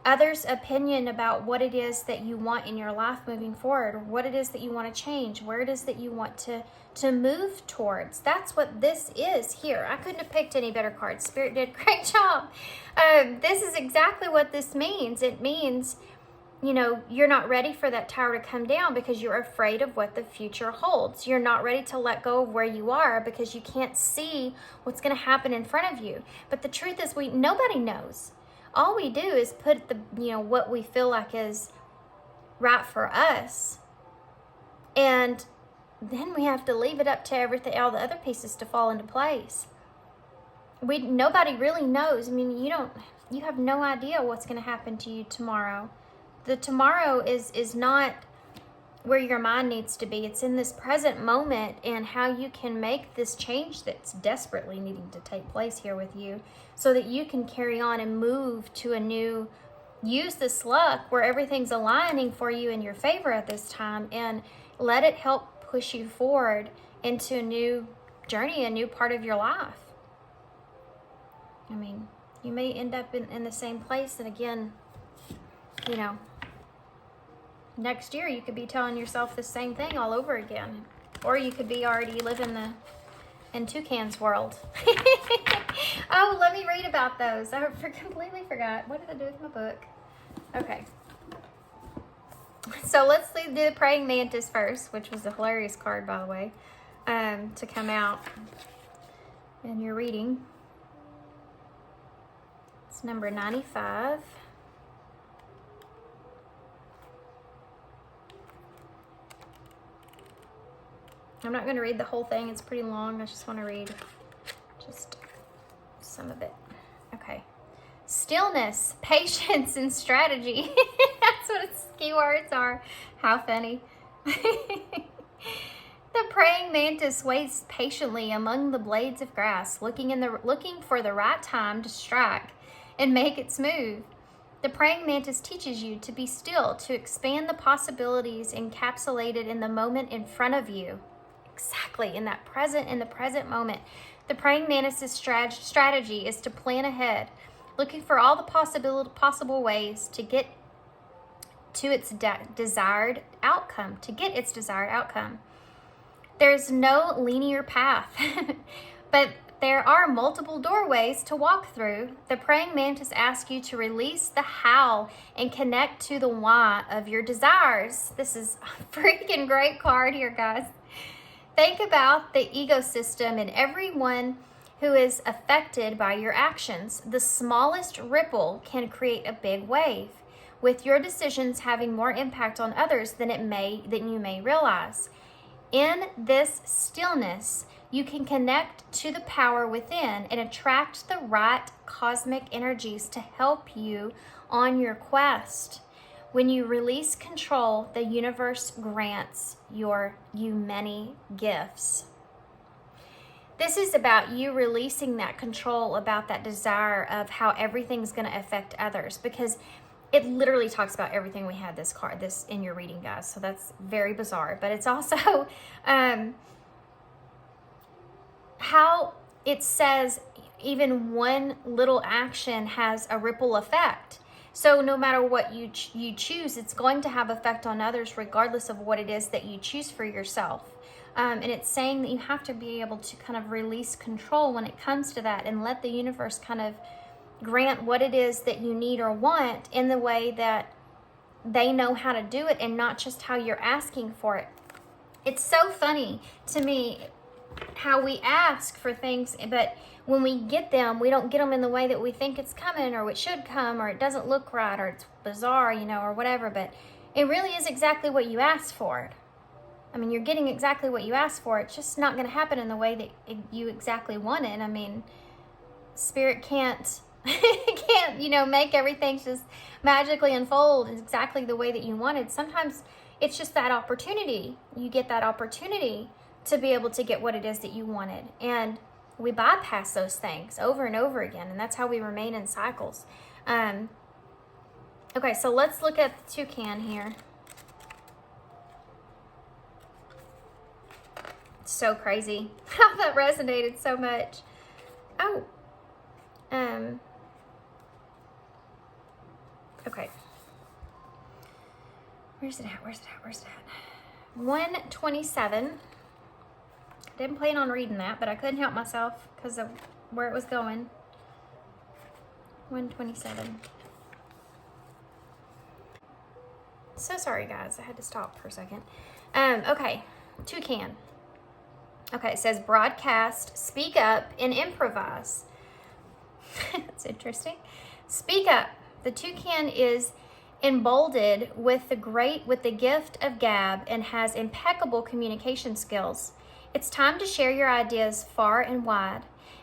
others' opinion about what it is that you want in your life moving forward, or what it is that you want to change, where it is that you want to move towards. That's what this is here. I couldn't have picked any better cards. Spirit did a great job. This is exactly what this means. It means, you know, you're not ready for that tower to come down because you're afraid of what the future holds. You're not ready to let go of where you are because you can't see what's going to happen in front of you. But the truth is, nobody knows. All we do is put the, you know, what we feel like is right for us. And then we have to leave it up to everything, all the other pieces to fall into place. Nobody really knows. I mean, you have no idea what's going to happen to you tomorrow. The tomorrow is not where your mind needs to be. It's in this present moment and how you can make this change that's desperately needing to take place here with you so that you can carry on and move to use this luck where everything's aligning for you in your favor at this time, and let it help push you forward into a new journey, a new part of your life. I mean, you may end up in the same place, and again, you know, next year you could be telling yourself the same thing all over again. Or you could be already living in Toucan's world. Oh, let me read about those. I completely forgot. What did I do with my book? Okay. So let's do the Praying Mantis first, which was a hilarious card, by the way, to come out in your reading. It's number 95. I'm not going to read the whole thing. It's pretty long. I just want to read just some of it. Okay. Stillness, patience, and strategy. That's what its keywords are. How funny. The praying mantis waits patiently among the blades of grass, looking for the right time to strike and make its move. The praying mantis teaches you to be still, to expand the possibilities encapsulated in the moment in front of you. Exactly, in the present moment. The praying mantis' strategy is to plan ahead, looking for all the possible ways to get to its desired outcome, There's no linear path, but there are multiple doorways to walk through. The praying mantis asks you to release the how and connect to the why of your desires. This is a freaking great card here, guys. Think about the ecosystem and everyone who is affected by your actions. The smallest ripple can create a big wave, with your decisions having more impact on others than you may realize. In this stillness, you can connect to the power within and attract the right cosmic energies to help you on your quest. When you release control, the universe grants you many gifts. This is about you releasing that control about that desire of how everything's going to affect others, because it literally talks about everything we had this in your reading, guys. So that's very bizarre, but it's also how it says even one little action has a ripple effect. So no matter what you choose, it's going to have effect on others regardless of what it is that you choose for yourself. And it's saying that you have to be able to kind of release control when it comes to that and let the universe kind of grant what it is that you need or want in the way that they know how to do it and not just how you're asking for it. It's so funny to me how we ask for things, but when we get them, we don't get them in the way that we think it's coming or it should come, or it doesn't look right, or it's bizarre, you know, or whatever. But it really is exactly what you asked for. I mean, you're getting exactly what you asked for. It's just not going to happen in the way that you exactly want it. I mean, Spirit can't you know, make everything just magically unfold exactly the way that you wanted. Sometimes it's just that opportunity. You get that opportunity to be able to get what it is that you wanted. And we bypass those things over and over again. And that's how we remain in cycles. Okay, so let's look at the toucan here. It's so crazy how that resonated so much. Oh, okay. Where's it at? 127. Didn't plan on reading that, but I couldn't help myself because of where it was going. 127. So sorry, guys. I had to stop for a second. Okay. Toucan. Okay, it says broadcast, speak up, and improvise. That's interesting. Speak up. The toucan is emboldened with the gift of gab and has impeccable communication skills. It's time to share your ideas far and wide.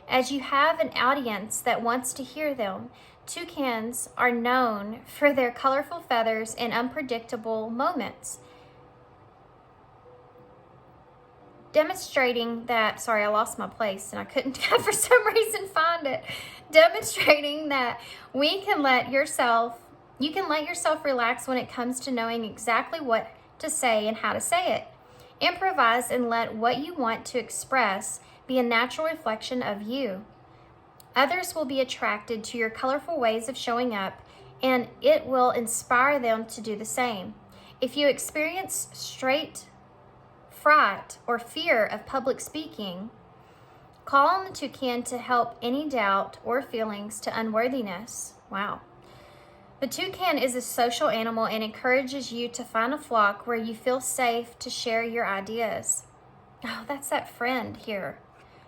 As you have an audience that wants to hear them, toucans are known for their colorful feathers and unpredictable moments. Demonstrating that, sorry, I lost my place and I couldn't for some reason find it. Demonstrating that you can let yourself relax when it comes to knowing exactly what to say and how to say it. Improvise and let what you want to express be a natural reflection of you. Others will be attracted to your colorful ways of showing up, and it will inspire them to do the same. If you experience straight fright or fear of public speaking, call on the toucan to help any doubt or feelings to unworthiness. Wow. The toucan is a social animal and encourages you to find a flock where you feel safe to share your ideas. Oh, that's that friend here.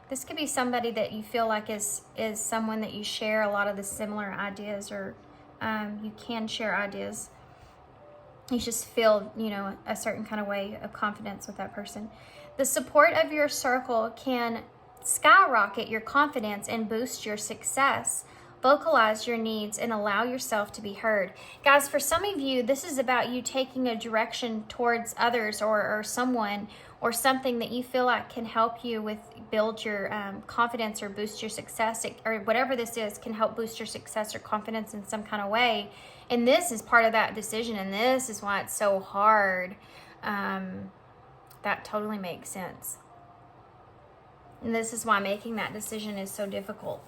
This could be somebody that you feel like is someone that you share a lot of the similar ideas, or you can share ideas. You just feel, you know, a certain kind of way of confidence with that person. The support of your circle can skyrocket your confidence and boost your success. Vocalize your needs and allow yourself to be heard. Guys, for some of you, this is about you taking a direction towards others or someone or something that you feel like can help you with build your confidence or boost your success, or whatever this is can help boost your success or confidence in some kind of way. And this is part of that decision, and this is why it's so hard. That totally makes sense. And this is why making that decision is so difficult,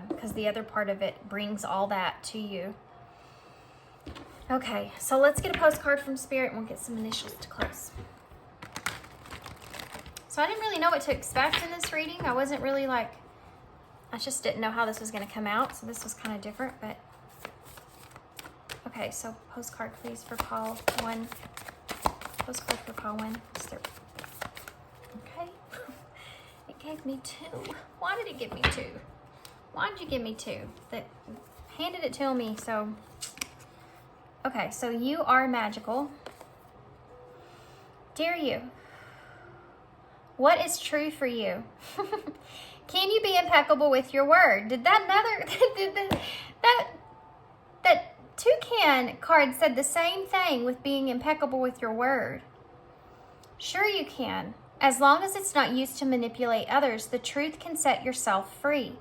because the other part of it brings all that to you. Okay, so let's get a postcard from Spirit and we'll get some initials to close. So I didn't really know what to expect in this reading. I wasn't really I just didn't know how this was going to come out. So this was kind of different, but okay. So postcard, please, for call 1. Postcard for call 1. Okay. It gave me 2. Why did it give me 2? Why did you give me 2? That handed it to me. So, okay. So you are magical. Dear you, what is true for you? Can you be impeccable with your word? Did that toucan card said the same thing with being impeccable with your word? Sure you can. As long as it's not used to manipulate others, the truth can set yourself free.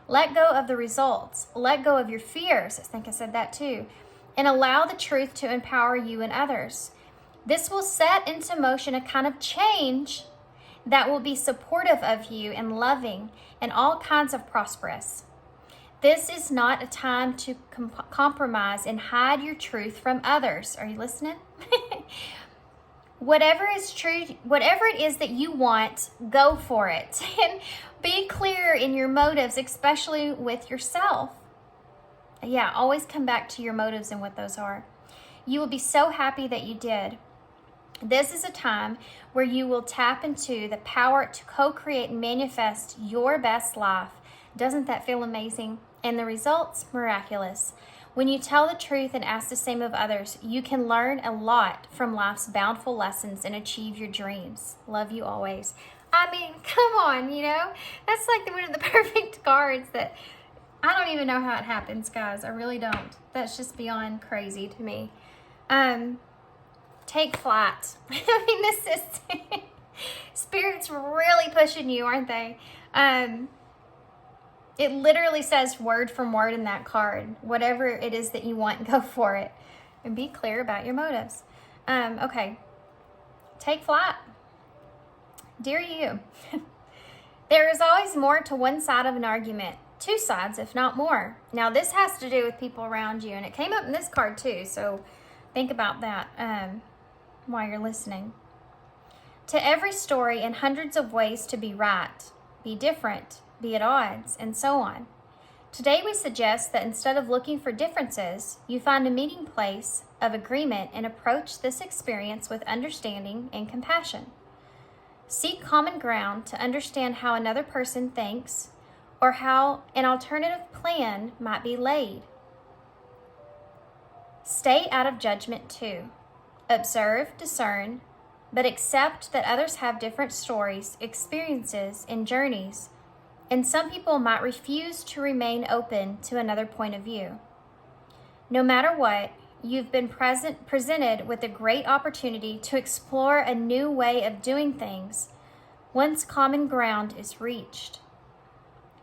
Let go of the results. Let go of your fears. I think I said that too. And allow the truth to empower you and others. This will set into motion a kind of change that will be supportive of you and loving and all kinds of prosperous. This is not a time to compromise and hide your truth from others. Are you listening? Whatever is true, whatever it is that you want, go for it. And be clear in your motives, especially with yourself. Yeah, always come back to your motives and what those are. You will be so happy that you did. This is a time where you will tap into the power to co-create and manifest your best life. Doesn't that feel amazing? And the results, miraculous. When you tell the truth and ask the same of others, you can learn a lot from life's bountiful lessons and achieve your dreams. Love you always. I mean, come on, you know? That's like one of the perfect cards that I don't even know how it happens, guys. I really don't. That's just beyond crazy to me. Take flight. I mean, this is... Spirit's really pushing you, aren't they? It literally says word from word in that card. Whatever it is that you want, go for it. And be clear about your motives. Okay. Take flight. Dear you, there is always more to one side of an argument. Two sides, if not more. Now, this has to do with people around you. And it came up in this card, too. So think about that while you're listening. To every story and hundreds of ways to be right, be different, be at odds, and so on. Today we suggest that instead of looking for differences, you find a meeting place of agreement and approach this experience with understanding and compassion. Seek common ground to understand how another person thinks or how an alternative plan might be laid. Stay out of judgment too. Observe, discern, but accept that others have different stories, experiences, and journeys, and some people might refuse to remain open to another point of view. No matter what, you've been presented with a great opportunity to explore a new way of doing things once common ground is reached.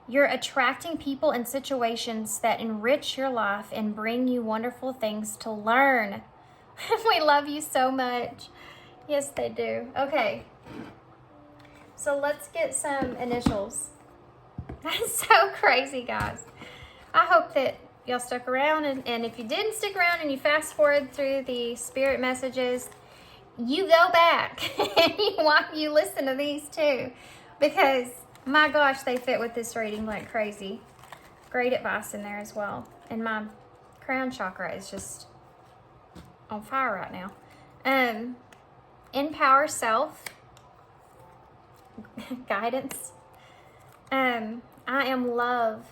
You're attracting people and situations that enrich your life and bring you wonderful things to learn. We love you so much. Yes, they do. Okay. So let's get some initials. That's so crazy, guys. I hope that y'all stuck around. And if you didn't stick around and you fast forward through the spirit messages, you go back and you listen to these too. Because, my gosh, they fit with this reading like crazy. Great advice in there as well. And my crown chakra is just on fire right now. Empower self. Guidance. I am love.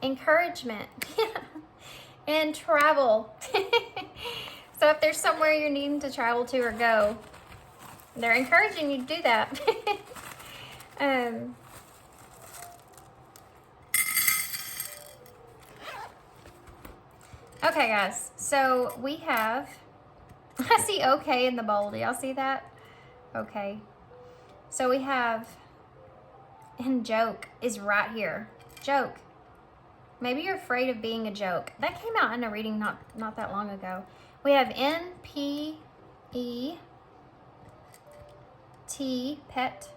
Encouragement. And travel. So if there's somewhere you're needing to travel to or go, they're encouraging you to do that. Okay, guys. So we have... I see okay in the bowl. Do y'all see that? Okay. So we have... And joke is right here. Joke. Maybe you're afraid of being a joke. That came out in a reading not that long ago. We have NPET, pet,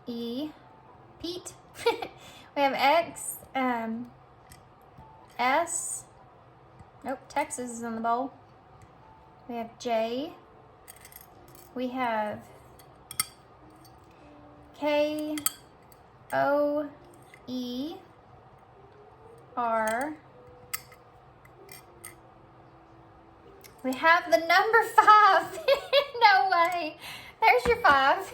E, Pete. We have X, S. Nope, Texas is in the bowl. We have J. We have K, O, E, R. We have the number 5. No way. There's your 5.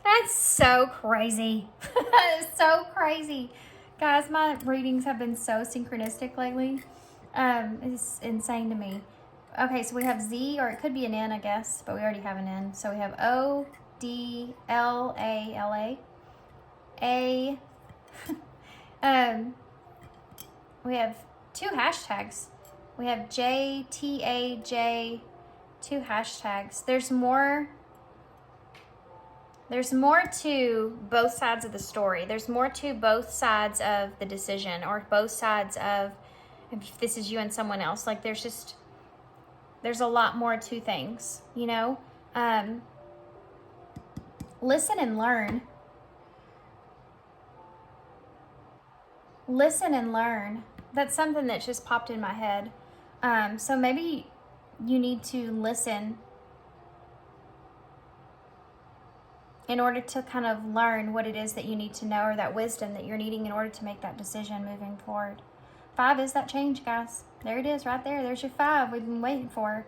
That's so crazy. That is so crazy. Guys, my readings have been so synchronistic lately. It's insane to me. Okay, so we have Z, or it could be an N, I guess, but we already have an N. So we have O, D, L, A, L, A. A. We have 2 hashtags. We have J, T, A, J, 2 hashtags. There's more There's more to both sides of the story. There's more to both sides of the decision, or both sides of, if this is you and someone else, like there's a lot more to things, you know? Listen and learn. Listen and learn. That's something that just popped in my head. So maybe you need to listen in order to kind of learn what it is that you need to know, or that wisdom that you're needing in order to make that decision moving forward. 5 is that change, guys. There it is right there. There's your 5 we've been waiting for.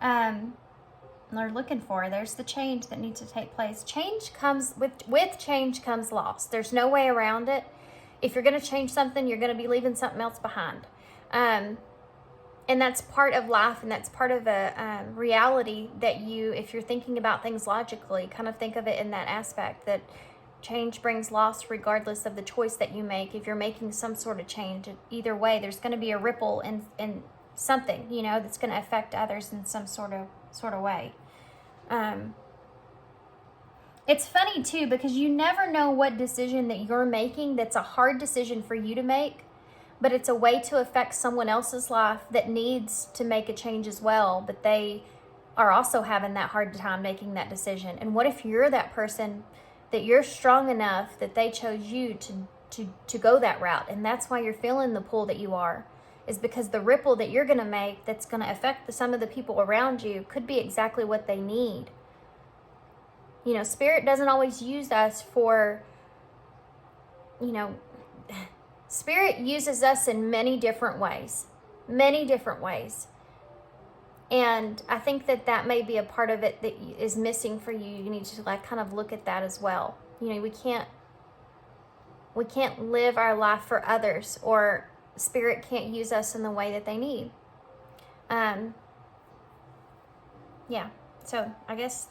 Or looking for. There's the change that needs to take place. Change comes, with change comes loss. There's no way around it. If you're going to change something, you're going to be leaving something else behind. And that's part of life, and that's part of a reality that if you're thinking about things logically, kind of think of it in that aspect, that change brings loss regardless of the choice that you make. If you're making some sort of change, either way, there's going to be a ripple in something, you know, that's going to affect others in some sort of way. It's funny too, because you never know what decision that you're making that's a hard decision for you to make, but it's a way to affect someone else's life that needs to make a change as well, but they are also having that hard time making that decision. And what if you're that person, that you're strong enough that they chose you to go that route, and that's why you're feeling the pull that you are, is because the ripple that you're going to make that's going to affect some of the people around you could be exactly what they need. You know, Spirit doesn't always use us for, you know, Spirit uses us in many different ways. Many different ways. And I think that may be a part of it that is missing for you. You need to like kind of look at that as well. You know, we can't live our life for others, or Spirit can't use us in the way that they need. Yeah, so I guess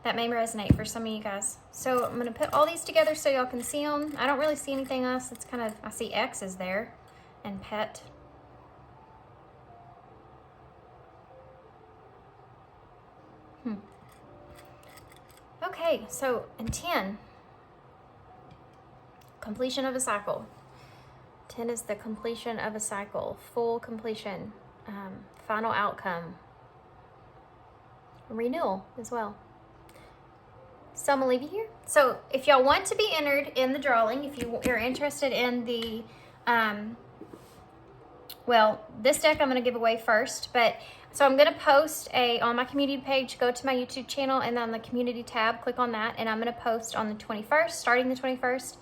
that may resonate for some of you guys. So I'm going to put all these together so y'all can see them. I don't really see anything else. It's kind of, I see X's there and pet. Okay, so in 10, completion of a cycle. 10 is the completion of a cycle, full completion, final outcome, renewal as well. So I'm gonna leave you here. So if y'all want to be entered in the drawing, if you're interested in the, well, this deck I'm gonna give away first, but so I'm gonna post on my community page, go to my YouTube channel, and on the community tab, click on that, and I'm gonna post on the 21st, starting the 21st,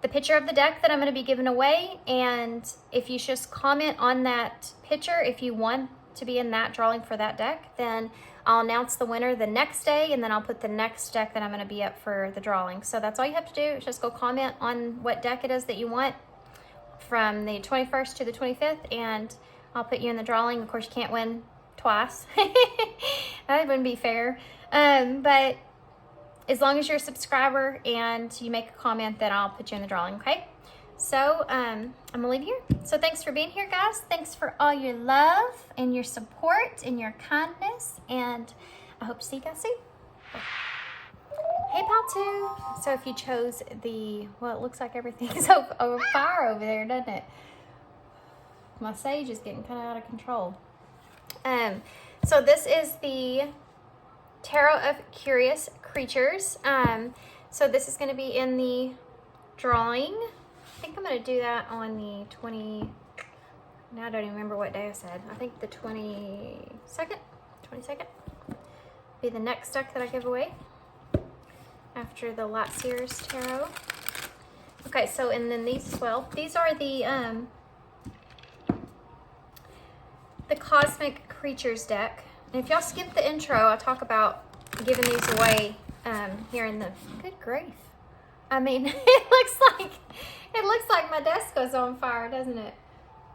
the picture of the deck that I'm going to be giving away. And if you just comment on that picture, if you want to be in that drawing for that deck, then I'll announce the winner the next day, and then I'll put the next deck that I'm going to be up for the drawing. So that's all you have to do, is just go comment on what deck it is that you want from the 21st to the 25th, and I'll put you in the drawing. Of course, you can't win twice. That wouldn't be fair. But as long as you're a subscriber and you make a comment, then I'll put you in the drawing, okay? So I'm gonna leave you here. So thanks for being here, guys. Thanks for all your love and your support and your kindness, and I hope to see you guys soon. Hey, pal too. So if you chose the, well, it looks like everything's over fire over there, doesn't it? My sage is getting kind of out of control. So this is the Tarot of Curious Creatures. So this is going to be in the drawing. I think I'm going to do that on the 20, now I don't even remember what day I said. I think the 22nd be the next deck that I give away after the Light Seers Tarot. Okay, so and then these as well. These are the Cosmic Creatures deck. And if y'all skip the intro, I talk about giving these away here in the, good grief. I mean, it looks like my desk goes on fire, doesn't it?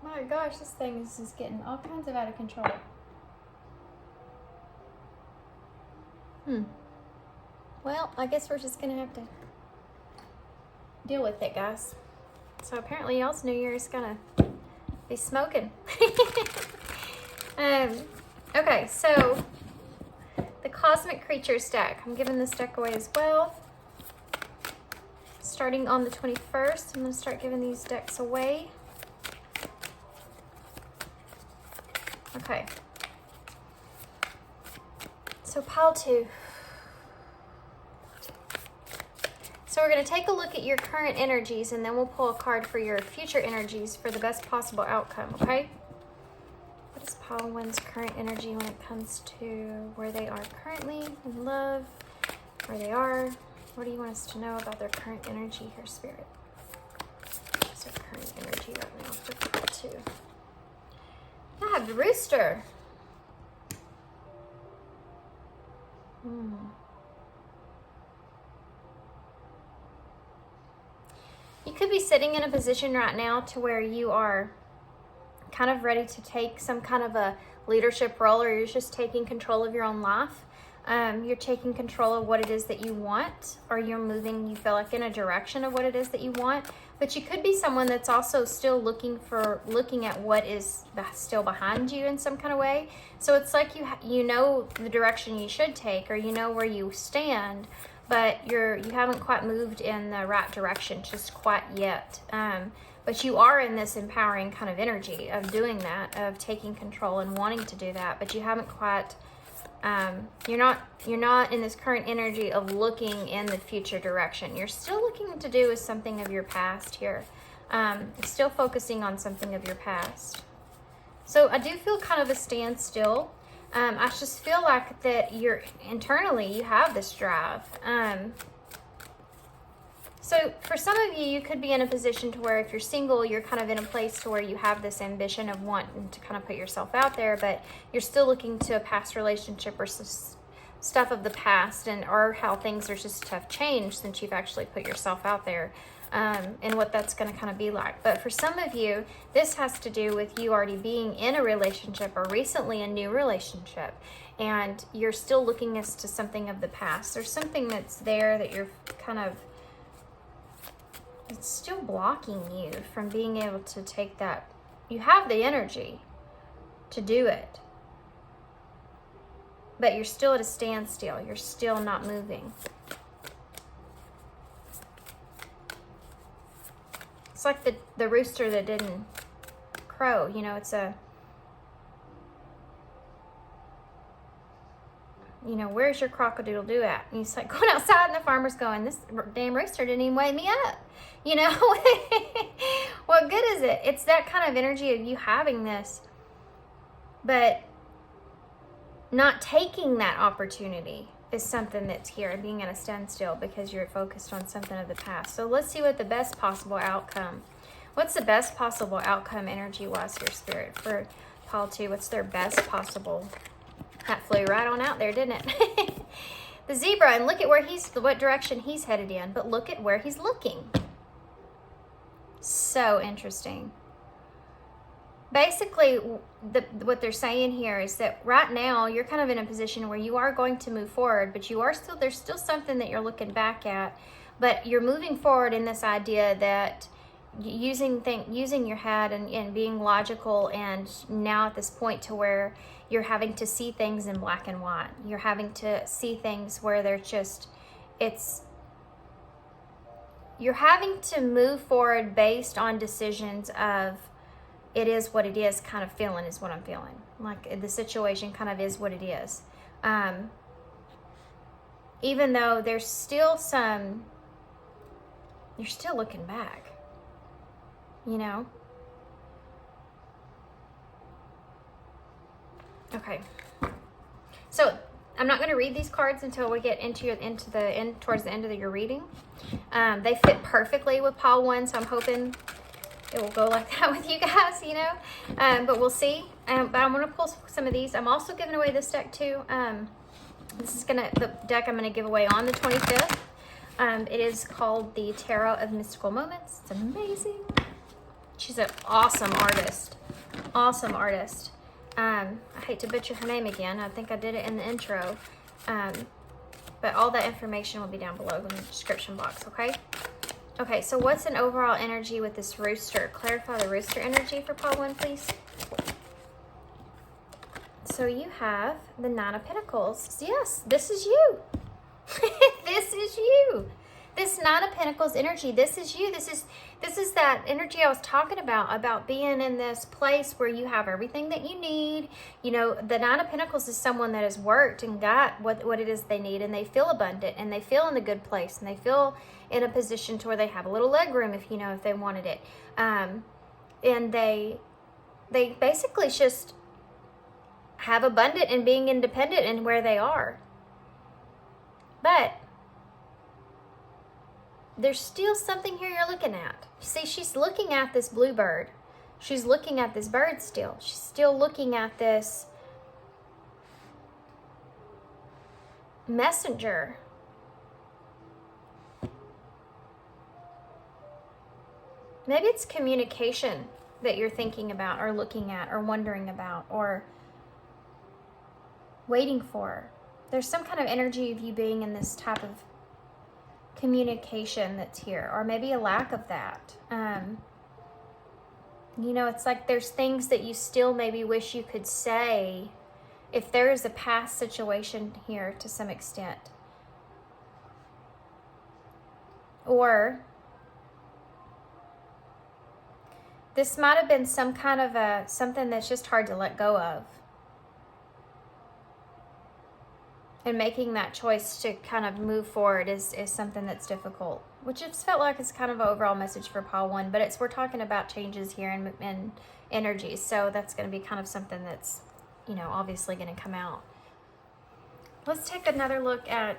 My gosh, this thing is just getting all kinds of out of control. Well, I guess we're just gonna have to deal with it, guys. So apparently y'all's New Year is gonna be smoking. Okay, so the Cosmic Creatures deck. I'm giving this deck away as well. Starting on the 21st, I'm going to start giving these decks away. Okay. So pile 2. So we're going to take a look at your current energies, and then we'll pull a card for your future energies for the best possible outcome, okay? What is pile 1's current energy when it comes to where they are currently in love, where they are? What do you want us to know about their current energy here, Spirit? What's their current energy right now for pile 2? I have the Rooster. You could be sitting in a position right now to where you are kind of ready to take some kind of a leadership role, or you're just taking control of your own life. You're taking control of what it is that you want, or you're moving, you feel like, in a direction of what it is that you want. But you could be someone that's also still looking at what is still behind you in some kind of way. So it's like you know the direction you should take, or you know where you stand, but you haven't quite moved in the right direction just quite yet. But you are in this empowering kind of energy of doing that, of taking control and wanting to do that, but you haven't quite. You're not in this current energy of looking in the future direction. You're still looking to do with something of your past here. Still focusing on something of your past. So I do feel kind of a standstill. I just feel like that internally you have this drive. So for some of you, you could be in a position to where if you're single, you're kind of in a place to where you have this ambition of wanting to kind of put yourself out there, but you're still looking to a past relationship or stuff of the past, or how things are just have changed since you've actually put yourself out there, and what that's going to kind of be like. But for some of you, this has to do with you already being in a relationship or recently a new relationship, and you're still looking as to something of the past. There's something that's there that you're kind of, it's still blocking you from being able to take that. You have the energy to do it, but you're still at a standstill. You're still not moving. It's like the rooster that didn't crow. You know, it's a, you know, where's your crocodile-doo at? And he's like going outside, and the farmer's going, this damn rooster didn't even wake me up. You know, what good is it? It's that kind of energy of you having this, but not taking that opportunity is something that's here, being at a standstill because you're focused on something of the past. So let's see what the best possible outcome. What's the best possible outcome energy-wise here, Spirit, for pile 2? What's their best possible? That flew right on out there, didn't it? The zebra, and look at what direction he's headed in, but look at where he's looking. So interesting. Basically, what they're saying here is that right now you're kind of in a position where you are going to move forward, but there's still something that you're looking back at, but you're moving forward in this idea that using your head and being logical, and now at this point to where you're having to see things in black and white. You're having to see things where they're just, you're having to move forward based on decisions of, it is what it is kind of feeling is what I'm feeling. Like the situation kind of is what it is. Even though there's still you're still looking back, you know? Okay. So I'm not going to read these cards until we get towards the end of your reading. They fit perfectly with pile 1, so I'm hoping it will go like that with you guys, you know. But we'll see. But I'm going to pull some of these. I'm also giving away this deck too. This is the deck I'm going to give away on the 25th. It is called the Tarot of Mystical Moments. It's amazing. She's an awesome artist. Awesome artist. I hate to butcher her name again. I think I did it in the intro. But all that information will be down below in the description box, okay? Okay, so what's an overall energy with this rooster? Clarify the rooster energy for pile 1, please. So you have the Nine of Pentacles. Yes, this is you. This is you. This Nine of Pentacles energy, this is you. This is that energy I was talking about being in this place where you have everything that you need. You know, the Nine of Pentacles is someone that has worked and got what it is they need, and they feel abundant, and they feel in a good place, and they feel in a position to where they have a little leg room if they wanted it. And they basically just have abundant and being independent in where they are. But there's still something here you're looking at. See, she's looking at this bluebird. She's looking at this bird still. She's still looking at this messenger. Maybe it's communication that you're thinking about or looking at or wondering about or waiting for. There's some kind of energy of you being in this type of communication that's here, or maybe a lack of that. You know, it's like there's things that you still maybe wish you could say if there is a past situation here to some extent. Or this might have been some kind of something that's just hard to let go of. And making that choice to kind of move forward is something that's difficult, which it's felt like it's kind of an overall message for pile 1, but we're talking about changes here in energy, so that's going to be kind of something that's, you know, obviously going to come out. Let's take another look at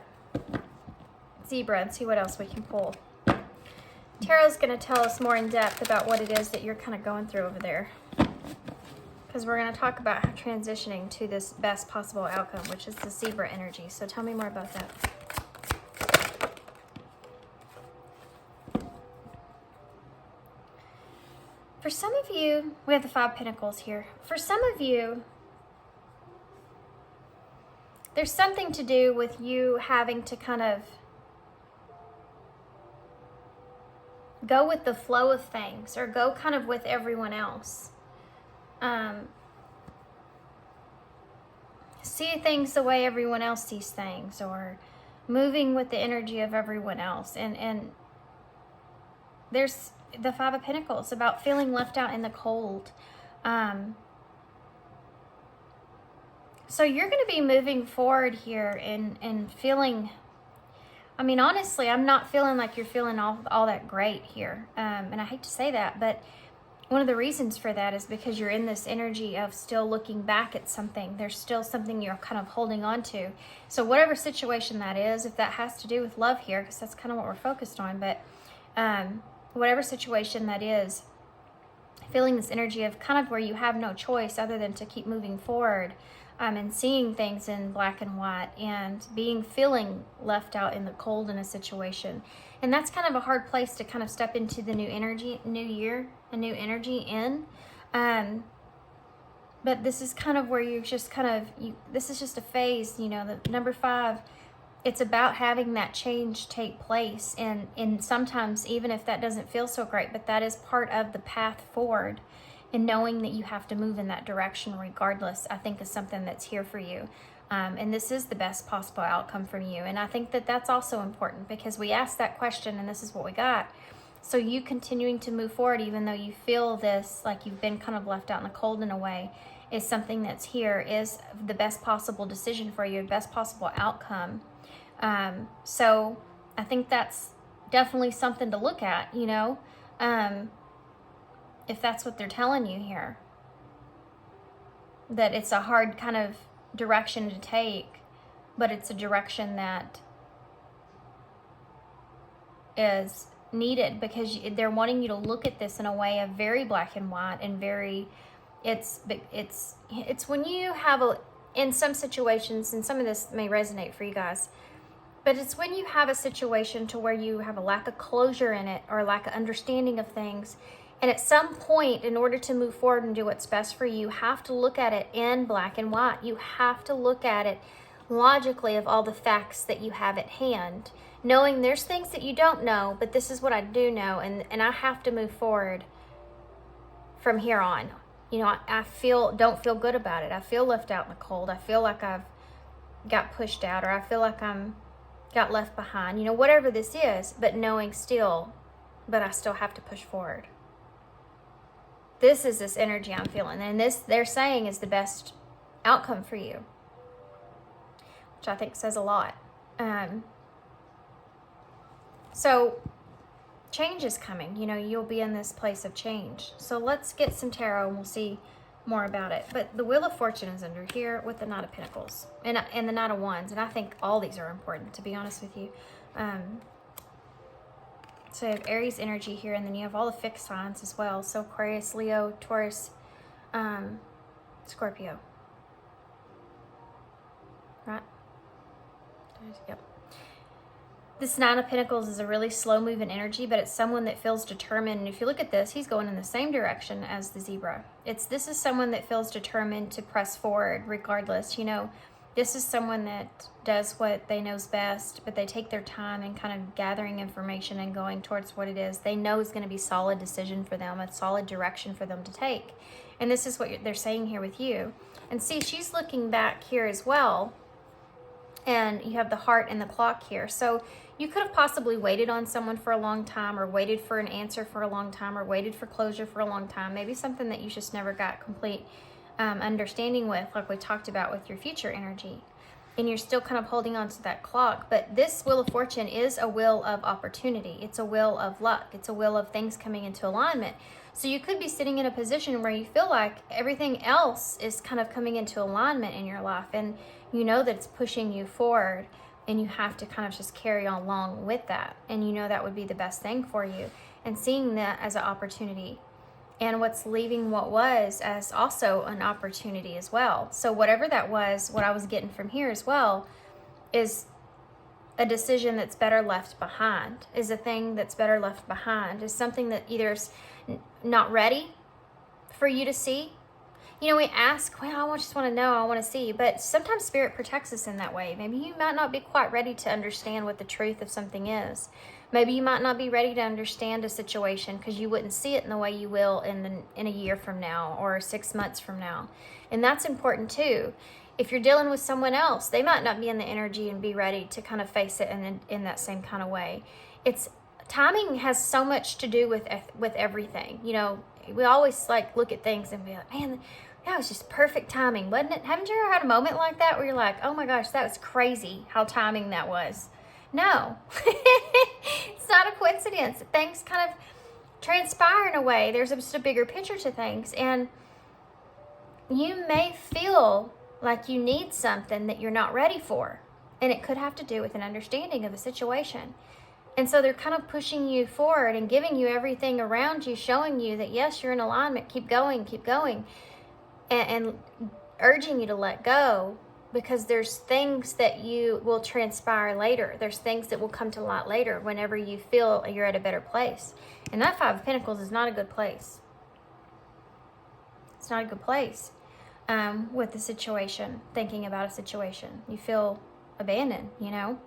Zebra and see what else we can pull. Tarot's going to tell us more in depth about what it is that you're kind of going through over there, because we're going to talk about transitioning to this best possible outcome, which is the Zebra energy. So tell me more about that. For some of you, we have the Five of Pentacles here. For some of you, there's something to do with you having to kind of go with the flow of things, or go kind of with everyone else. See things the way everyone else sees things, or moving with the energy of everyone else. And there's the Five of Pentacles about feeling left out in the cold. So you're going to be moving forward here and feeling, I mean, honestly, I'm not feeling like you're feeling all that great here. And I hate to say that, but one of the reasons for that is because you're in this energy of still looking back at something. There's still something you're kind of holding on to. So whatever situation that is, if that has to do with love here, because that's kind of what we're focused on, but whatever situation that is, feeling this energy of kind of where you have no choice other than to keep moving forward, and seeing things in black and white, and feeling left out in the cold in a situation. And that's kind of a hard place to kind of step into the new energy, new year, a new energy in. But this is kind of where you're just kind of, this is just a phase, you know, the number 5, it's about having that change take place. And sometimes, even if that doesn't feel so great, but that is part of the path forward. And knowing that you have to move in that direction regardless, I think is something that's here for you. And this is the best possible outcome from you. And I think that that's also important, because we asked that question and this is what we got. So you continuing to move forward, even though you feel this, like you've been kind of left out in the cold in a way, is something that's here, is the best possible decision for you, best possible outcome. So I think that's definitely something to look at, you know, if that's what they're telling you here, that it's a hard kind of direction to take, but it's a direction that is needed, because they're wanting you to look at this in a way of very black and white, and very, it's when you have in some situations, and some of this may resonate for you guys, but it's when you have a situation to where you have a lack of closure in it, or lack of understanding of things. And at some point, in order to move forward and do what's best for you, you have to look at it in black and white. You have to look at it logically of all the facts that you have at hand, knowing there's things that you don't know, but this is what I do know, and I have to move forward from here on. you know, I don't feel good about it. I feel left out in the cold. I feel like I've got pushed out, or I feel like got left behind, you know, whatever this is, but knowing still, but I still have to push forward. This is this energy I'm feeling, and this, they're saying, is the best outcome for you, which I think says a lot. So change is coming, you know, you'll be in this place of change. So let's get some tarot and we'll see more about it. But the Wheel of Fortune is under here with the Knight of Pentacles and the Knight of Wands, and I think all these are important, to be honest with you. So you have Aries energy here, and then you have all the fixed signs as well. So Aquarius, Leo, Taurus, Scorpio. Right? Yep. This Nine of Pentacles is a really slow-moving energy, but it's someone that feels determined. And if you look at this, he's going in the same direction as the zebra. This is someone that feels determined to press forward regardless. You know, this is someone that does what they know is best, but they take their time and kind of gathering information and going towards what it is they know is going to be a solid decision for them, a solid direction for them to take. And this is what they're saying here with you. And see, she's looking back here as well. And you have the heart and the clock here. So you could have possibly waited on someone for a long time, or waited for an answer for a long time, or waited for closure for a long time. Maybe something that you just never got complete understanding with, like we talked about with your future energy. And you're still kind of holding on to that clock. But this Wheel of Fortune is a wheel of opportunity. It's a wheel of luck. It's a wheel of things coming into alignment. So you could be sitting in a position where you feel like everything else is kind of coming into alignment in your life. And you know that it's pushing you forward, and you have to kind of just carry on along with that. And you know that would be the best thing for you. And seeing that as an opportunity. And what's leaving what was as also an opportunity as well. So whatever that was, what I was getting from here as well, is a decision that's better left behind, is a thing that's better left behind, is something that either is not ready for you to see. You know, we ask, well, I just want to know, I want to see, but sometimes Spirit protects us in that way. Maybe you might not be quite ready to understand what the truth of something is. Maybe you might not be ready to understand a situation because you wouldn't see it in the way you will in a year from now or 6 months from now. And that's important too. If you're dealing with someone else, they might not be in the energy and be ready to kind of face it in that same kind of way. Timing has so much to do with everything. You know, we always like look at things and be like, man, that was just perfect timing, wasn't it? Haven't you ever had a moment like that where you're like, oh my gosh, that was crazy how timing that was? No, it's not a coincidence. Things kind of transpire in a way. There's just a bigger picture to things. And you may feel like you need something that you're not ready for. And it could have to do with an understanding of a situation. And so they're kind of pushing you forward and giving you everything around you, showing you that, yes, you're in alignment. Keep going, and urging you to let go. Because there's things that you will transpire later. There's things that will come to light later whenever you feel you're at a better place. And that Five of Pentacles is not a good place. It's not a good place with the situation, thinking about a situation. You feel abandoned, you know?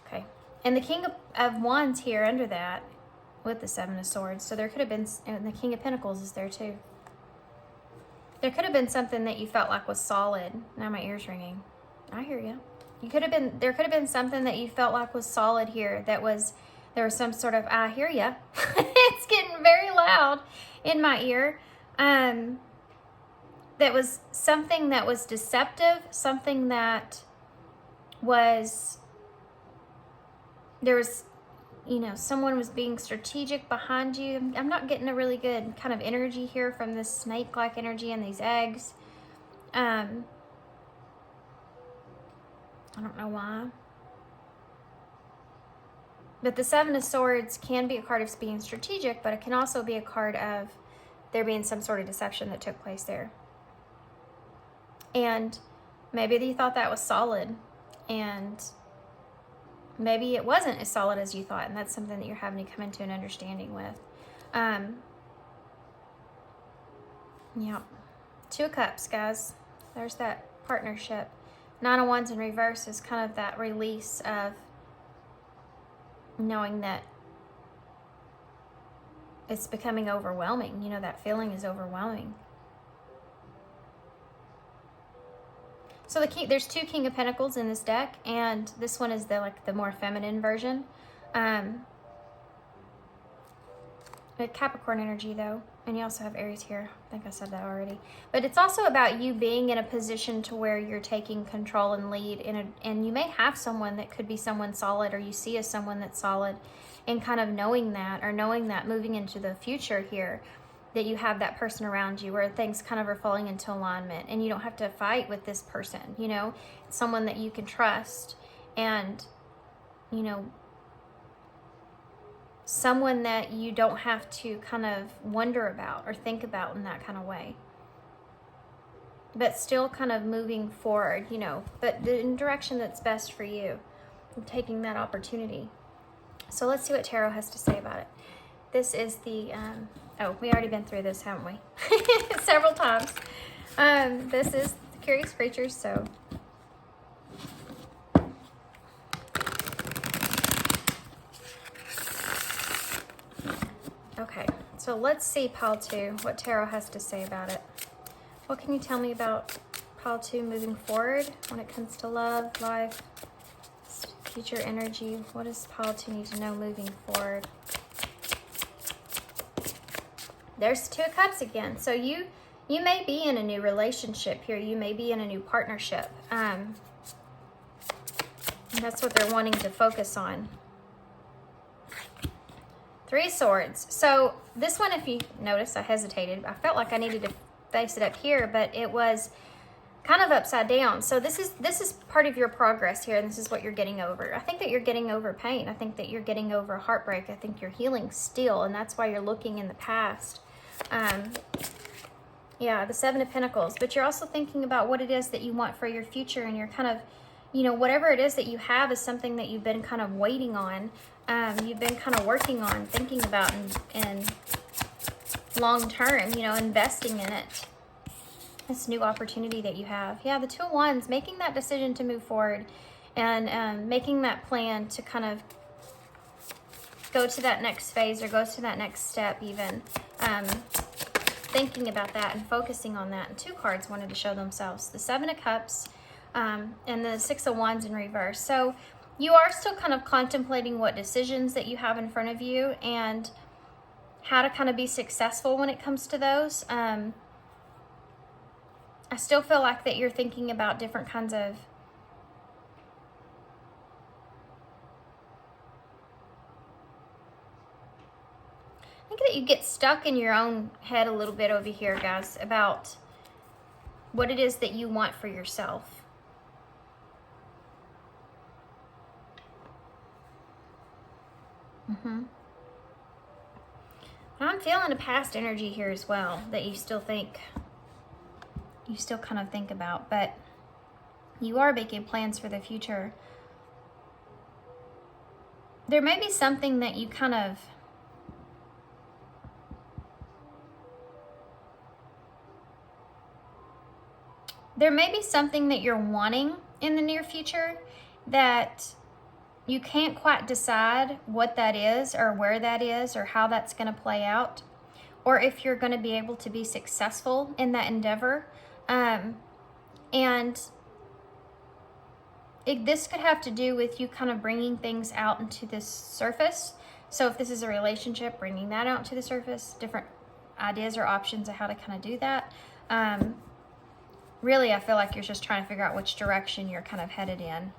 Okay. And the King of Wands here under that with the Seven of Swords. So there could have been, and the King of Pentacles is there too. There could have been something that you felt like was solid. Now my ear's ringing. I hear you. There could have been something that you felt like was solid here. There was some sort of, I hear you. It's getting very loud in my ear. That was something that was deceptive, something that was, there was, you know, someone was being strategic behind you. I'm not getting a really good kind of energy here from this snake-like energy and these eggs. I don't know why. But the Seven of Swords can be a card of being strategic, but it can also be a card of there being some sort of deception that took place there. And maybe you thought that was solid, and maybe it wasn't as solid as you thought, and that's something that you're having to come into an understanding with. Yeah. Two of Cups, guys. There's that partnership. Nine of Wands in reverse is kind of that release of knowing that it's becoming overwhelming. You know, that feeling is overwhelming. So there's 2 King of Pentacles in this deck, and this one is the more feminine version. Capricorn energy though, and you also have Aries here. I think I said that already. But it's also about you being in a position to where you're taking control and lead, and you may have someone that could be someone solid, or you see as someone that's solid, and kind of knowing that moving into the future here, that you have that person around you where things kind of are falling into alignment, and you don't have to fight with this person. You know, it's someone that you can trust, and, you know, someone that you don't have to kind of wonder about or think about in that kind of way, but still kind of moving forward, you know, but in direction that's best for you, and taking that opportunity. So let's see what Tarot has to say about it. This is the, oh, we already been through this, haven't we? Several times. This is the Curious Creatures, so. Okay, so let's see pile 2, what Tarot has to say about it. What can you tell me about pile 2 moving forward when it comes to love, life, future energy? What does pile 2 need to know moving forward? There's 2 of Cups again. So you may be in a new relationship here. You may be in a new partnership. And that's what they're wanting to focus on. 3 of Swords. So this one, if you notice, I hesitated. I felt like I needed to face it up here, but it was kind of upside down. So this is part of your progress here, and this is what you're getting over. I think that you're getting over pain. I think that you're getting over heartbreak. I think you're healing still, and that's why you're looking in the past. Yeah, the 7 of Pentacles. But you're also thinking about what it is that you want for your future, and you're kind of, you know, whatever it is that you have is something that you've been kind of waiting on. You've been kind of working on, thinking about, and long term, you know, investing in it. This new opportunity that you have. Yeah, the 2 of Wands, making that decision to move forward, and making that plan to kind of go to that next phase, or go to that next step even. Thinking about that and focusing on that. And 2 cards wanted to show themselves. The 7 of Cups and the 6 of Wands in reverse. So you are still kind of contemplating what decisions that you have in front of you, and how to kind of be successful when it comes to those. I still feel like that you're thinking about different kinds of I think that you get stuck in your own head a little bit over here, guys, about what it is that you want for yourself. I'm feeling a past energy here as well that you still kind of think about, but you are making plans for the future. There may be something that you kind of there may be something that you're wanting in the near future that you can't quite decide what that is, or where that is, or how that's going to play out, or if you're going to be able to be successful in that endeavor. This could have to do with you kind of bringing things out into this surface. So if this is a relationship, bringing that out to the surface, different ideas or options of how to kind of do that. Really, I feel like you're just trying to figure out which direction you're kind of headed in.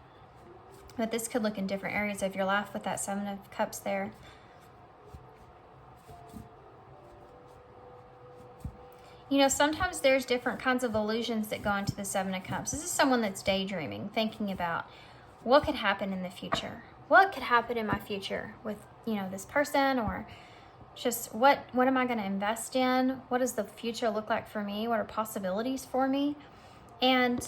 But this could look in different areas of your life with that 7 of Cups there. You know, sometimes there's different kinds of illusions that go into the 7 of Cups. This is someone that's daydreaming, thinking about what could happen in the future. What could happen in my future with, you know, this person, or just what am I going to invest in? What does the future look like for me? What are possibilities for me? And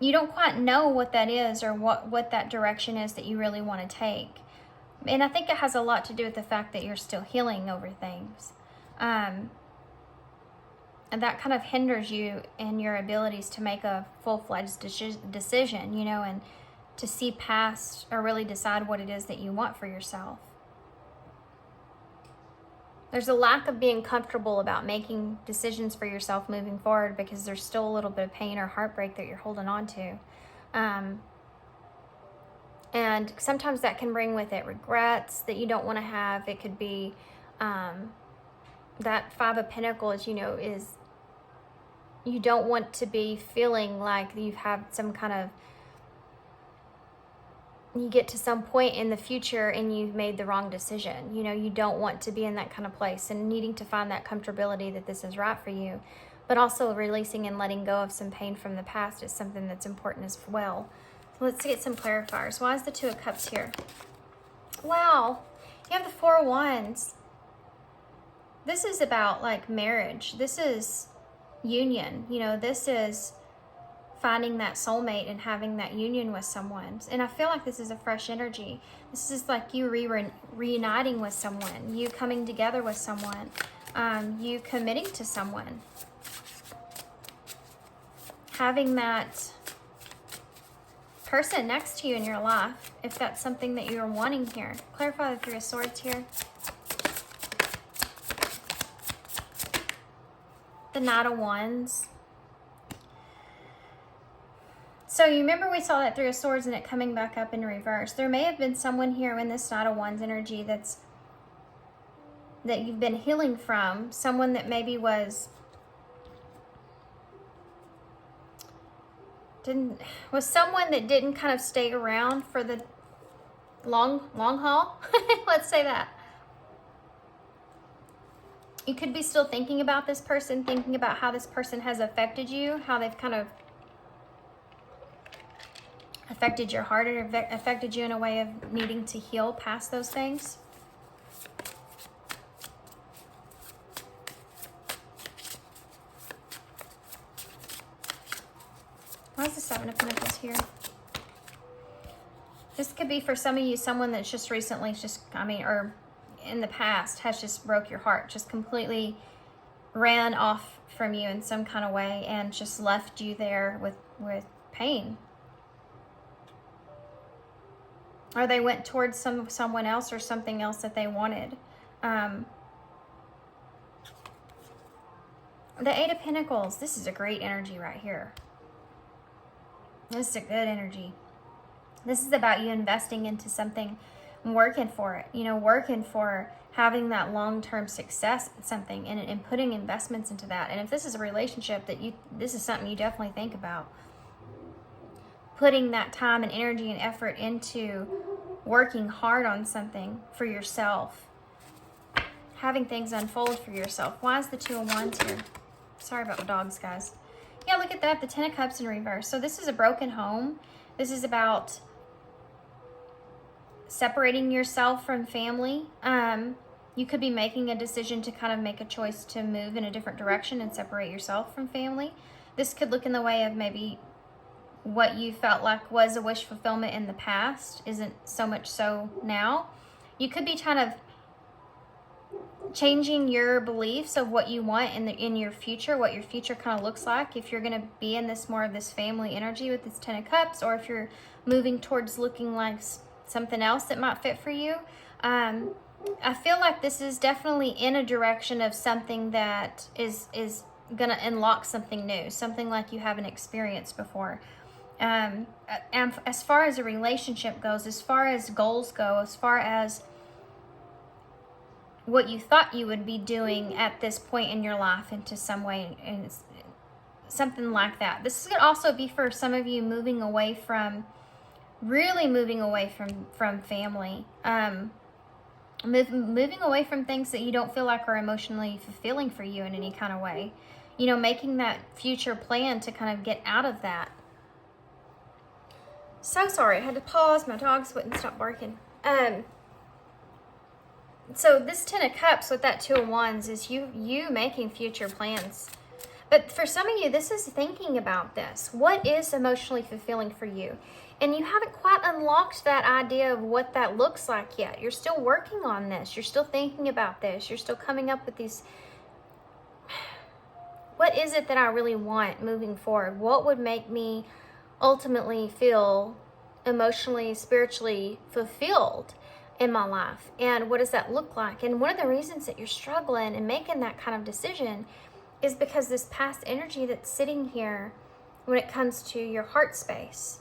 you don't quite know what that is, or what that direction is that you really want to take. And I think it has a lot to do with the fact that you're still healing over things. And that kind of hinders you in your abilities to make a full-fledged decision, you know, and to see past, or really decide what it is that you want for yourself. There's a lack of being comfortable about making decisions for yourself moving forward because there's still a little bit of pain or heartbreak that you're holding on to. And sometimes that can bring with it regrets that you don't want to have. It could be that Five of Pentacles, you know, is you don't want to be feeling like you've had some kind of, you get to some point in the future and you've made the wrong decision. You know, you don't want to be in that kind of place and needing to find that comfortability that this is right for you. But also releasing and letting go of some pain from the past is something that's important as well. So let's get some clarifiers. Why is the Two of Cups here? Wow, you have the Four of Wands. This is about like marriage. This is union. You know, this is finding that soulmate and having that union with someone. And I feel like this is a fresh energy. This is like you reuniting with someone, you coming together with someone, you committing to someone. Having that person next to you in your life, if that's something that you're wanting here. Clarify the Three of Swords here. The Knight of Wands. So you remember we saw that Three of Swords and it coming back up in reverse. There may have been someone here in this Knight of Wands energy that you've been healing from. Someone that maybe was someone that didn't kind of stay around for the long haul. Let's say that. You could be still thinking about this person, thinking about how this person has affected you, how they've kind of affected your heart or affected you in a way of needing to heal past those things. Why is the Seven of Pentacles here? This could be for some of you, someone that's just recently or in the past has just broke your heart, just completely ran off from you in some kind of way and just left you there with pain. Or they went towards someone else or something else that they wanted. The Eight of Pentacles. This is a great energy right here. This is a good energy. This is about you investing into something, working for it. You know, working for having that long-term success in something and putting investments into that. And if this is a relationship this is something you definitely think about. Putting that time and energy and effort into working hard on something for yourself. Having things unfold for yourself. Why is the Two of Wands here? Sorry about the dogs, guys. Yeah, look at that. The Ten of Cups in reverse. So this is a broken home. This is about separating yourself from family. You could be making a decision to kind of make a choice to move in a different direction and separate yourself from family. This could look in the way of maybe what you felt like was a wish fulfillment in the past isn't so much so now. You could be kind of changing your beliefs of what you want in your future, what your future kind of looks like. If you're going to be in this more of this family energy with this Ten of Cups, or if you're moving towards looking like something else that might fit for you. I feel like this is definitely in a direction of something that is going to unlock something new, something like you haven't experienced before. And as far as a relationship goes, as far as goals go, as far as what you thought you would be doing at this point in your life into some way, and something like that. This could also be for some of you moving away from family, moving away from things that you don't feel like are emotionally fulfilling for you in any kind of way. You know, making that future plan to kind of get out of that. So sorry, I had to pause. My dogs wouldn't stop barking. So this Ten of Cups with that Two of Wands is you making future plans. But for some of you, this is thinking about this. What is emotionally fulfilling for you? And you haven't quite unlocked that idea of what that looks like yet. You're still working on this. You're still thinking about this. You're still coming up with these. What is it that I really want moving forward? What would make me ultimately feel emotionally, spiritually fulfilled? in my life? And what does that look like? And one of the reasons that you're struggling and making that kind of decision is because this past energy that's sitting here when it comes to your heart space.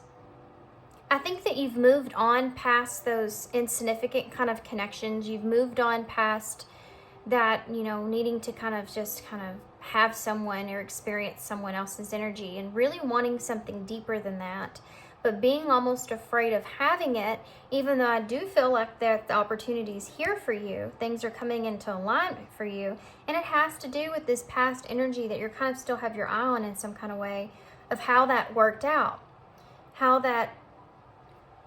I think that you've moved on past those insignificant kind of connections. You've moved on past that, needing to kind of have someone or experience someone else's energy and really wanting something deeper than that, but being almost afraid of having it, even though I do feel like that the opportunity is here for you. Things are coming into alignment for you, and it has to do with this past energy that you're kind of still have your eye on in some kind of way of how that worked out, how that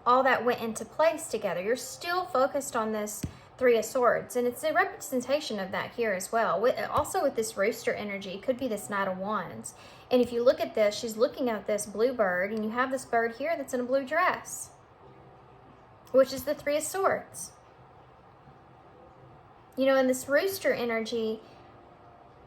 all that went into place together. You're still focused on this Three of Swords, and it's a representation of that here as well. Also with this rooster energy, it could be this Knight of Wands. And if you look at this, she's looking at this blue bird, and you have this bird here that's in a blue dress, which is the Three of Swords. And this rooster energy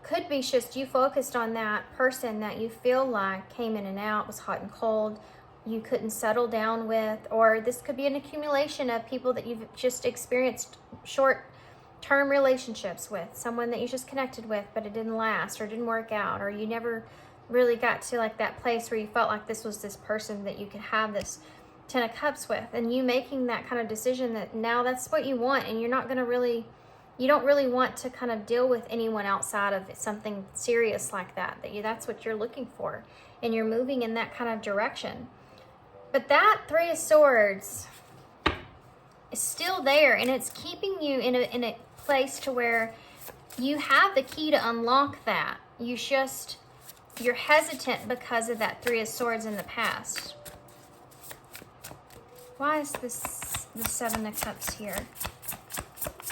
could be just you focused on that person that you feel like came in and out, was hot and cold, you couldn't settle down with, or this could be an accumulation of people that you've just experienced short-term relationships with, someone that you just connected with, but it didn't last or didn't work out, or you never really got to like that place where you felt like this was this person that you could have this Ten of Cups with, and you making that kind of decision that now that's what you want, and you're not going to really, you don't really want to kind of deal with anyone outside of something serious like that, that's what you're looking for, and you're moving in that kind of direction. But that Three of Swords is still there, and it's keeping you in a place to where you have the key to unlock that. You're hesitant because of that Three of Swords in the past. Why is this the Seven of Cups here?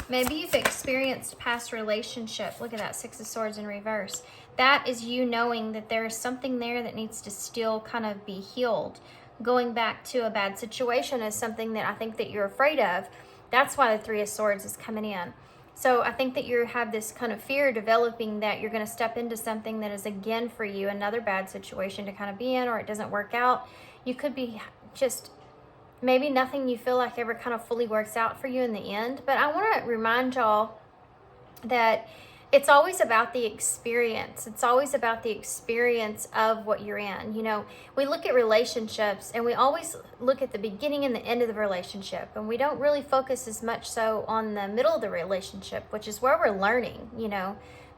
Maybe you've experienced past relationship. Look at that Six of Swords in reverse. That is you knowing that there is something there that needs to still kind of be healed. Going back to a bad situation is something that I think that you're afraid of. That's why the Three of Swords is coming in. So I think that you have this kind of fear developing that you're going to step into something that is again for you another bad situation to kind of be in, or it doesn't work out. You could be just maybe nothing you feel like ever kind of fully works out for you in the end. But I want to remind y'all that it's always about the experience. It's always about the experience of what you're in. We look at relationships and we always look at the beginning and the end of the relationship. And we don't really focus as much so on the middle of the relationship, which is where we're learning,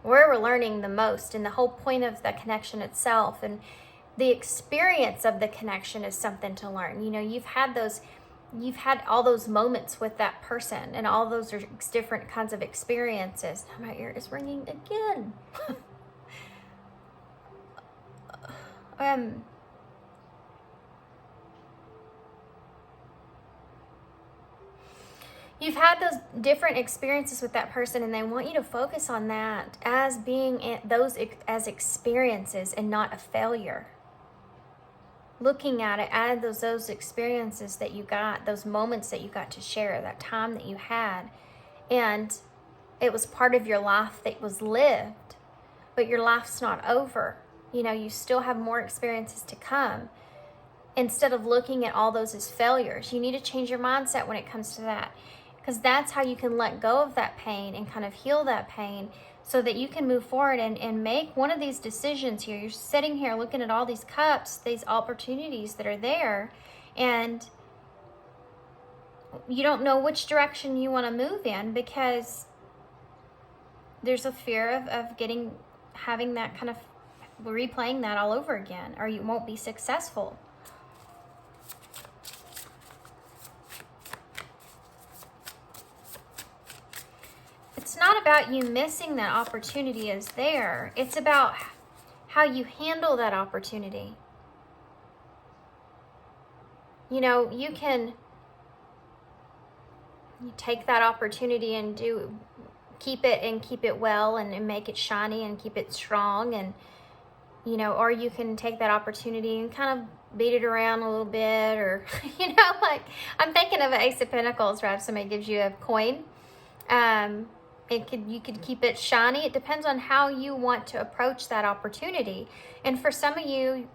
where we're learning the most, and the whole point of the connection itself. And the experience of the connection is something to learn. You've had all those moments with that person, and all those are different kinds of experiences. Now my ear is ringing again. You've had those different experiences with that person, and they want you to focus on that as being those as experiences and not a failure. Looking at it as those experiences that you got, those moments that you got to share, that time that you had, and it was part of your life that was lived, but your life's not over. You still have more experiences to come. Instead of looking at all those as failures, you need to change your mindset when it comes to that, because that's how you can let go of that pain and kind of heal that pain, so that you can move forward and make one of these decisions here. You're sitting here looking at all these cups, these opportunities that are there, and you don't know which direction you want to move in, because there's a fear of having that kind of replaying that all over again, or you won't be successful. It's not about you missing that opportunity is there. It's about how you handle that opportunity. You can take that opportunity and keep it well and make it shiny and keep it strong, and or you can take that opportunity and kind of beat it around a little bit, or like I'm thinking of an Ace of Pentacles, right? If somebody gives you a coin, you could keep it shiny. It depends on how you want to approach that opportunity. And for some of you,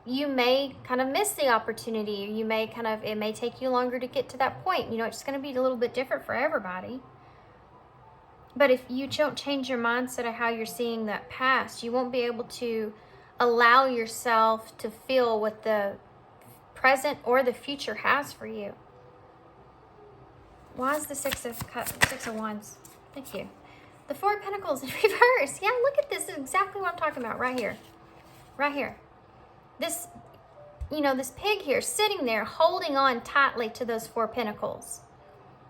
you may kind of miss the opportunity, or you may it may take you longer to get to that point. You know, it's going to be a little bit different for everybody. But if you don't change your mindset of how you're seeing that past, you won't be able to allow yourself to feel what the present or the future has for you. Why is the Six of Wands? Thank you. The Four of Pentacles in reverse. Yeah, look at this. This is exactly what I'm talking about right here. Right here. This, you know, this pig here sitting there holding on tightly to those Four Pentacles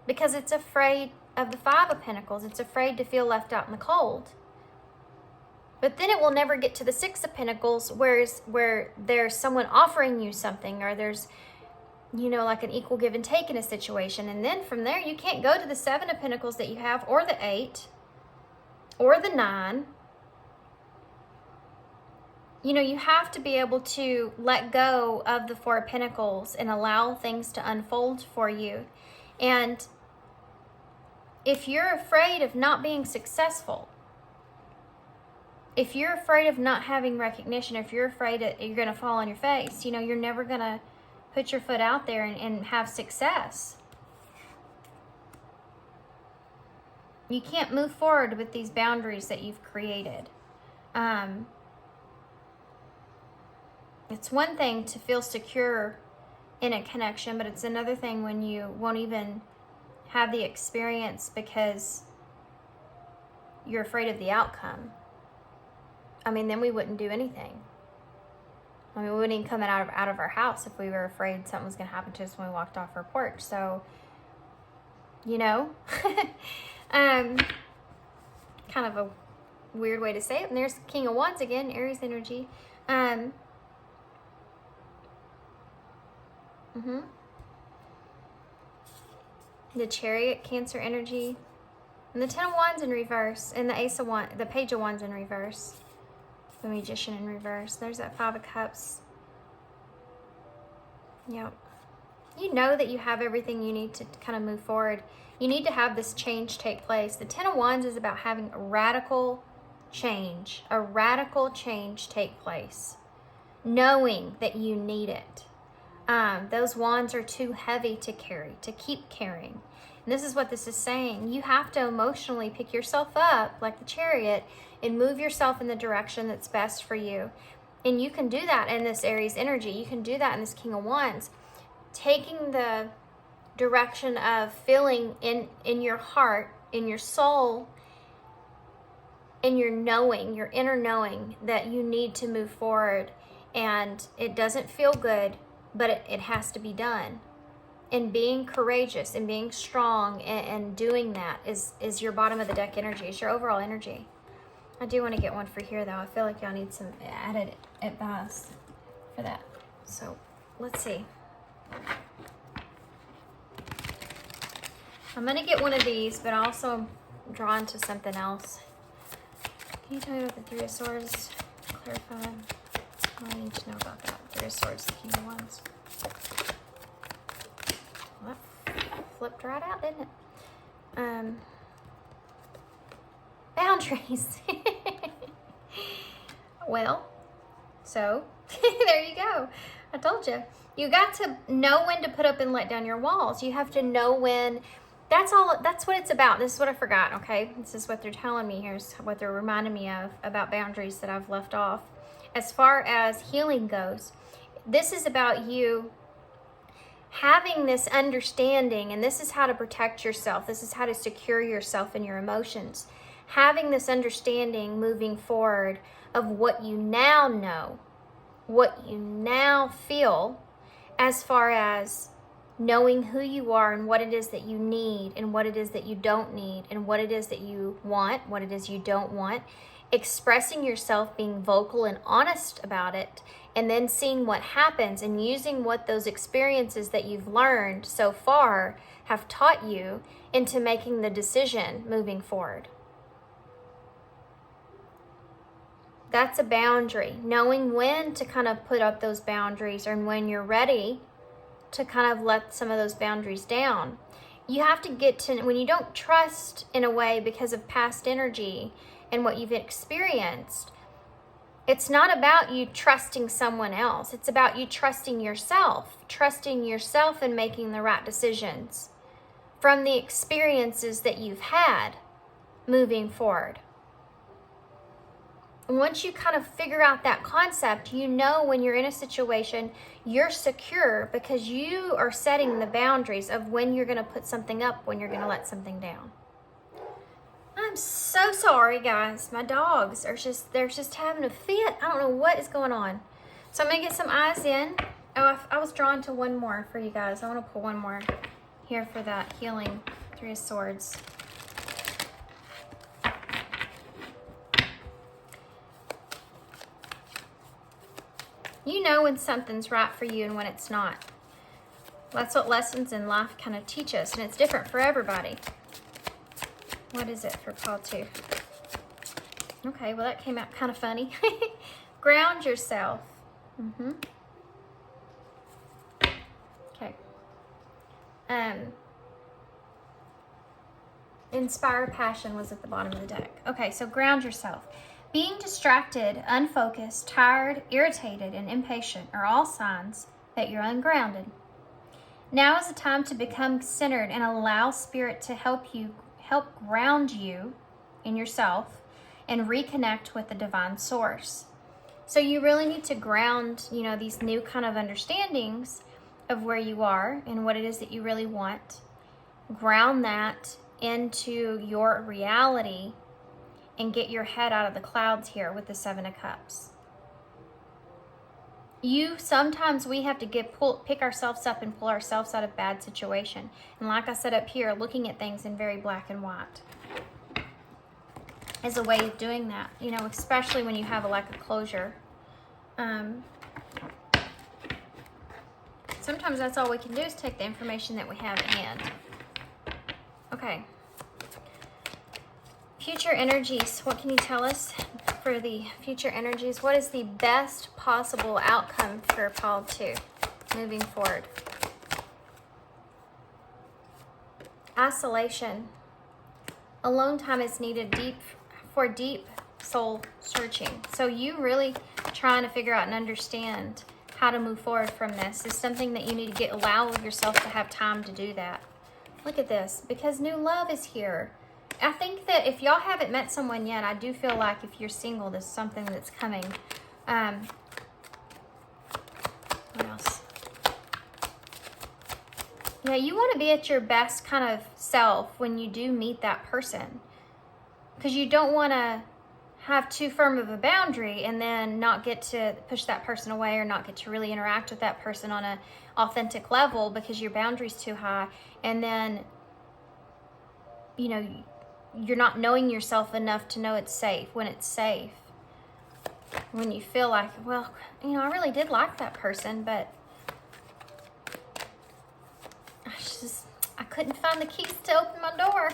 because it's afraid of the Five of Pentacles. It's afraid to feel left out in the cold. But then it will never get to the Six of Pentacles where there's someone offering you something, or there's, you know, like an equal give and take in a situation. And then from there, you can't go to the Seven of Pentacles that you have, or the Eight, or the Nine. You know, you have to be able to let go of the Four of Pentacles and allow things to unfold for you. And if you're afraid of not being successful, if you're afraid of not having recognition, if you're afraid that you're going to fall on your face, you know, you're never going to put your foot out there and have success. You can't move forward with these boundaries that you've created. It's one thing to feel secure in a connection, but it's another thing when you won't even have the experience because you're afraid of the outcome. I mean, then we wouldn't do anything. I mean, we wouldn't even come out of our house if we were afraid something was going to happen to us when we walked off our porch. So, you know, kind of a weird way to say it. And there's King of Wands again, Aries energy. The Chariot, Cancer energy. And the Ten of Wands in reverse. And the Page of Wands in reverse. The Magician in reverse. There's that Five of Cups. Yep. You know that you have everything you need to kind of move forward. You need to have this change take place. The Ten of Wands is about having a radical change. A radical change take place. Knowing that you need it. Those wands are too heavy to carry, to keep carrying. And this is what this is saying. You have to emotionally pick yourself up like the Chariot and move yourself in the direction that's best for you. And you can do that in this Aries energy. You can do that in this King of Wands. Taking the direction of feeling in your heart, in your soul, in your knowing, your inner knowing that you need to move forward. And it doesn't feel good, but it has to be done. And being courageous and being strong and doing that is your bottom of the deck energy. It's your overall energy. I do want to get one for here, though. I feel like y'all need some added advice for that. So, let's see. I'm going to get one of these, but I also am drawn to something else. Can you tell me about the Three of Swords? Clarify. I need to know about that. Three of Swords, the King of Wands. Well, that flipped right out, didn't it? Boundaries. Well, so there you go. I told you. You got to know when to put up and let down your walls. You have to know when. That's what it's about. This is what I forgot, okay? This is what they're telling me. Here's what they're reminding me of about boundaries that I've left off. As far as healing goes, this is about you having this understanding, and this is how to protect yourself. This is how to secure yourself and your emotions. Having this understanding moving forward of what you now know, what you now feel, as far as knowing who you are and what it is that you need and what it is that you don't need and what it is that you want, what it is you don't want. Expressing yourself, being vocal and honest about it, and then seeing what happens and using what those experiences that you've learned so far have taught you into making the decision moving forward. That's a boundary. Knowing when to kind of put up those boundaries and when you're ready to kind of let some of those boundaries down. You have to get to, when you don't trust in a way because of past energy and what you've experienced, It's not about you trusting someone else. It's about you trusting yourself and making the right decisions from the experiences that you've had moving forward. And once you kind of figure out that concept, you know when you're in a situation, you're secure because you are setting the boundaries of when you're going to put something up, when you're going to let something down. I'm so sorry, guys. My dogs are they're just having a fit. I don't know what is going on. So I'm going to get some eyes in. Oh, I was drawn to one more for you guys. I want to pull one more here for that healing Three of Swords. You know when something's right for you and when it's not. That's what lessons in life kind of teach us, and it's different for everybody. What is it for pile 2? Okay, well that came out kind of funny. Ground yourself. Okay. Inspire passion was at the bottom of the deck. Okay, so ground yourself. Being distracted, unfocused, tired, irritated, and impatient are all signs that you're ungrounded. Now is the time to become centered and allow Spirit to help ground you in yourself and reconnect with the divine source. So you really need to ground, these new kind of understandings of where you are and what it is that you really want. Ground that into your reality and get your head out of the clouds here with the Seven of Cups. Sometimes we have to pick ourselves up and pull ourselves out of bad situation. And like I said up here, looking at things in very black and white is a way of doing that, especially when you have a lack of closure. Sometimes that's all we can do is take the information that we have at hand. Okay. Future energies, what can you tell us for the future energies? What is the best possible outcome for pile 2 moving forward? Isolation. Alone time is needed for deep soul searching. So you really trying to figure out and understand how to move forward from this is something that you need to allow yourself to have time to do that. Look at this, because new love is here. I think that if y'all haven't met someone yet, I do feel like if you're single, there's something that's coming. What else? Yeah, you want to be at your best kind of self when you do meet that person. Because you don't want to have too firm of a boundary and then not get to push that person away or not get to really interact with that person on an authentic level because your boundary's too high. And then, you're not knowing yourself enough to know it's safe. When it's safe, when you feel like, well, I really did like that person, but I couldn't find the keys to open my door.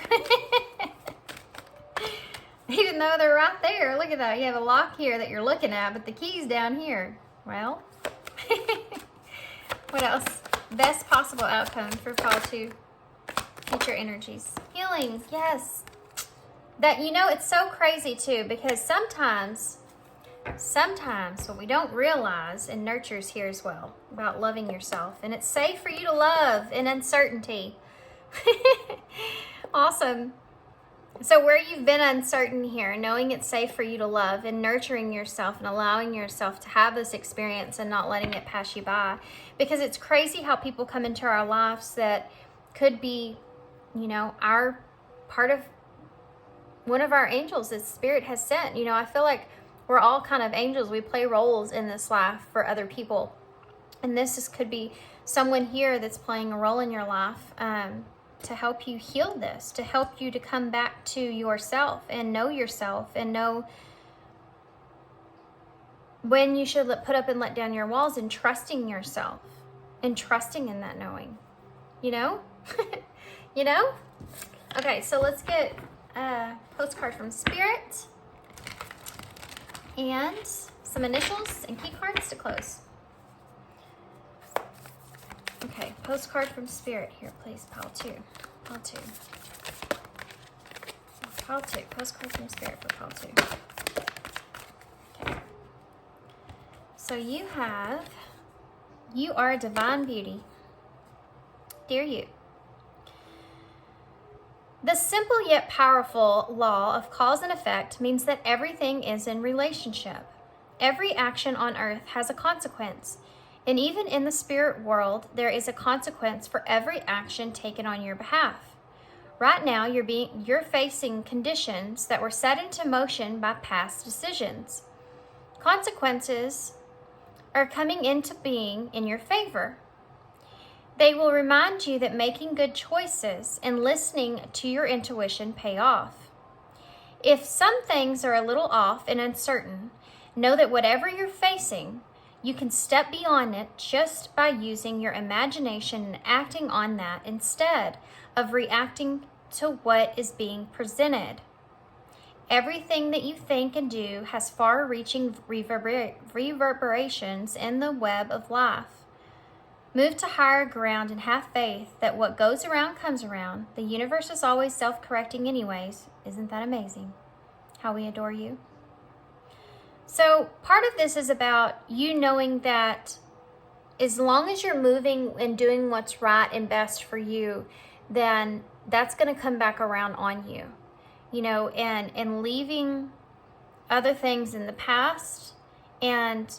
Even though they're right there. Look at that. You have a lock here that you're looking at, but the key's down here. Well, what else? Best possible outcome for pile 2. Future energies. Healing, yes. That, it's so crazy too, because sometimes what we don't realize, and nurture's here as well, about loving yourself. And it's safe for you to love in uncertainty. Awesome. So where you've been uncertain here, knowing it's safe for you to love and nurturing yourself and allowing yourself to have this experience and not letting it pass you by. Because it's crazy how people come into our lives that could be, our part of one of our angels that Spirit has sent. I feel like we're all kind of angels. We play roles in this life for other people. And this could be someone here that's playing a role in your life to help you heal this, to help you to come back to yourself and know when you should put up and let down your walls and trusting yourself and trusting in that knowing. Okay, so let's get a postcard from Spirit and some initials and key cards to close. Okay, postcard from Spirit here, please. Pile 2. Pile 2. Pile 2. Postcard from Spirit for pile 2. Okay. So you are a divine beauty. Dear you. The simple yet powerful law of cause and effect means that everything is in relationship. Every action on earth has a consequence. And even in the spirit world, there is a consequence for every action taken on your behalf. Right now, you're facing conditions that were set into motion by past decisions. Consequences are coming into being in your favor. They will remind you that making good choices and listening to your intuition pay off. If some things are a little off and uncertain, know that whatever you're facing, you can step beyond it just by using your imagination and acting on that instead of reacting to what is being presented. Everything that you think and do has far-reaching reverberations in the web of life. Move to higher ground and have faith that what goes around comes around. The universe is always self-correcting anyways. Isn't that amazing? How we adore you. So part of this is about you knowing that as long as you're moving and doing what's right and best for you, then that's going to come back around on you. You know, and leaving other things in the past and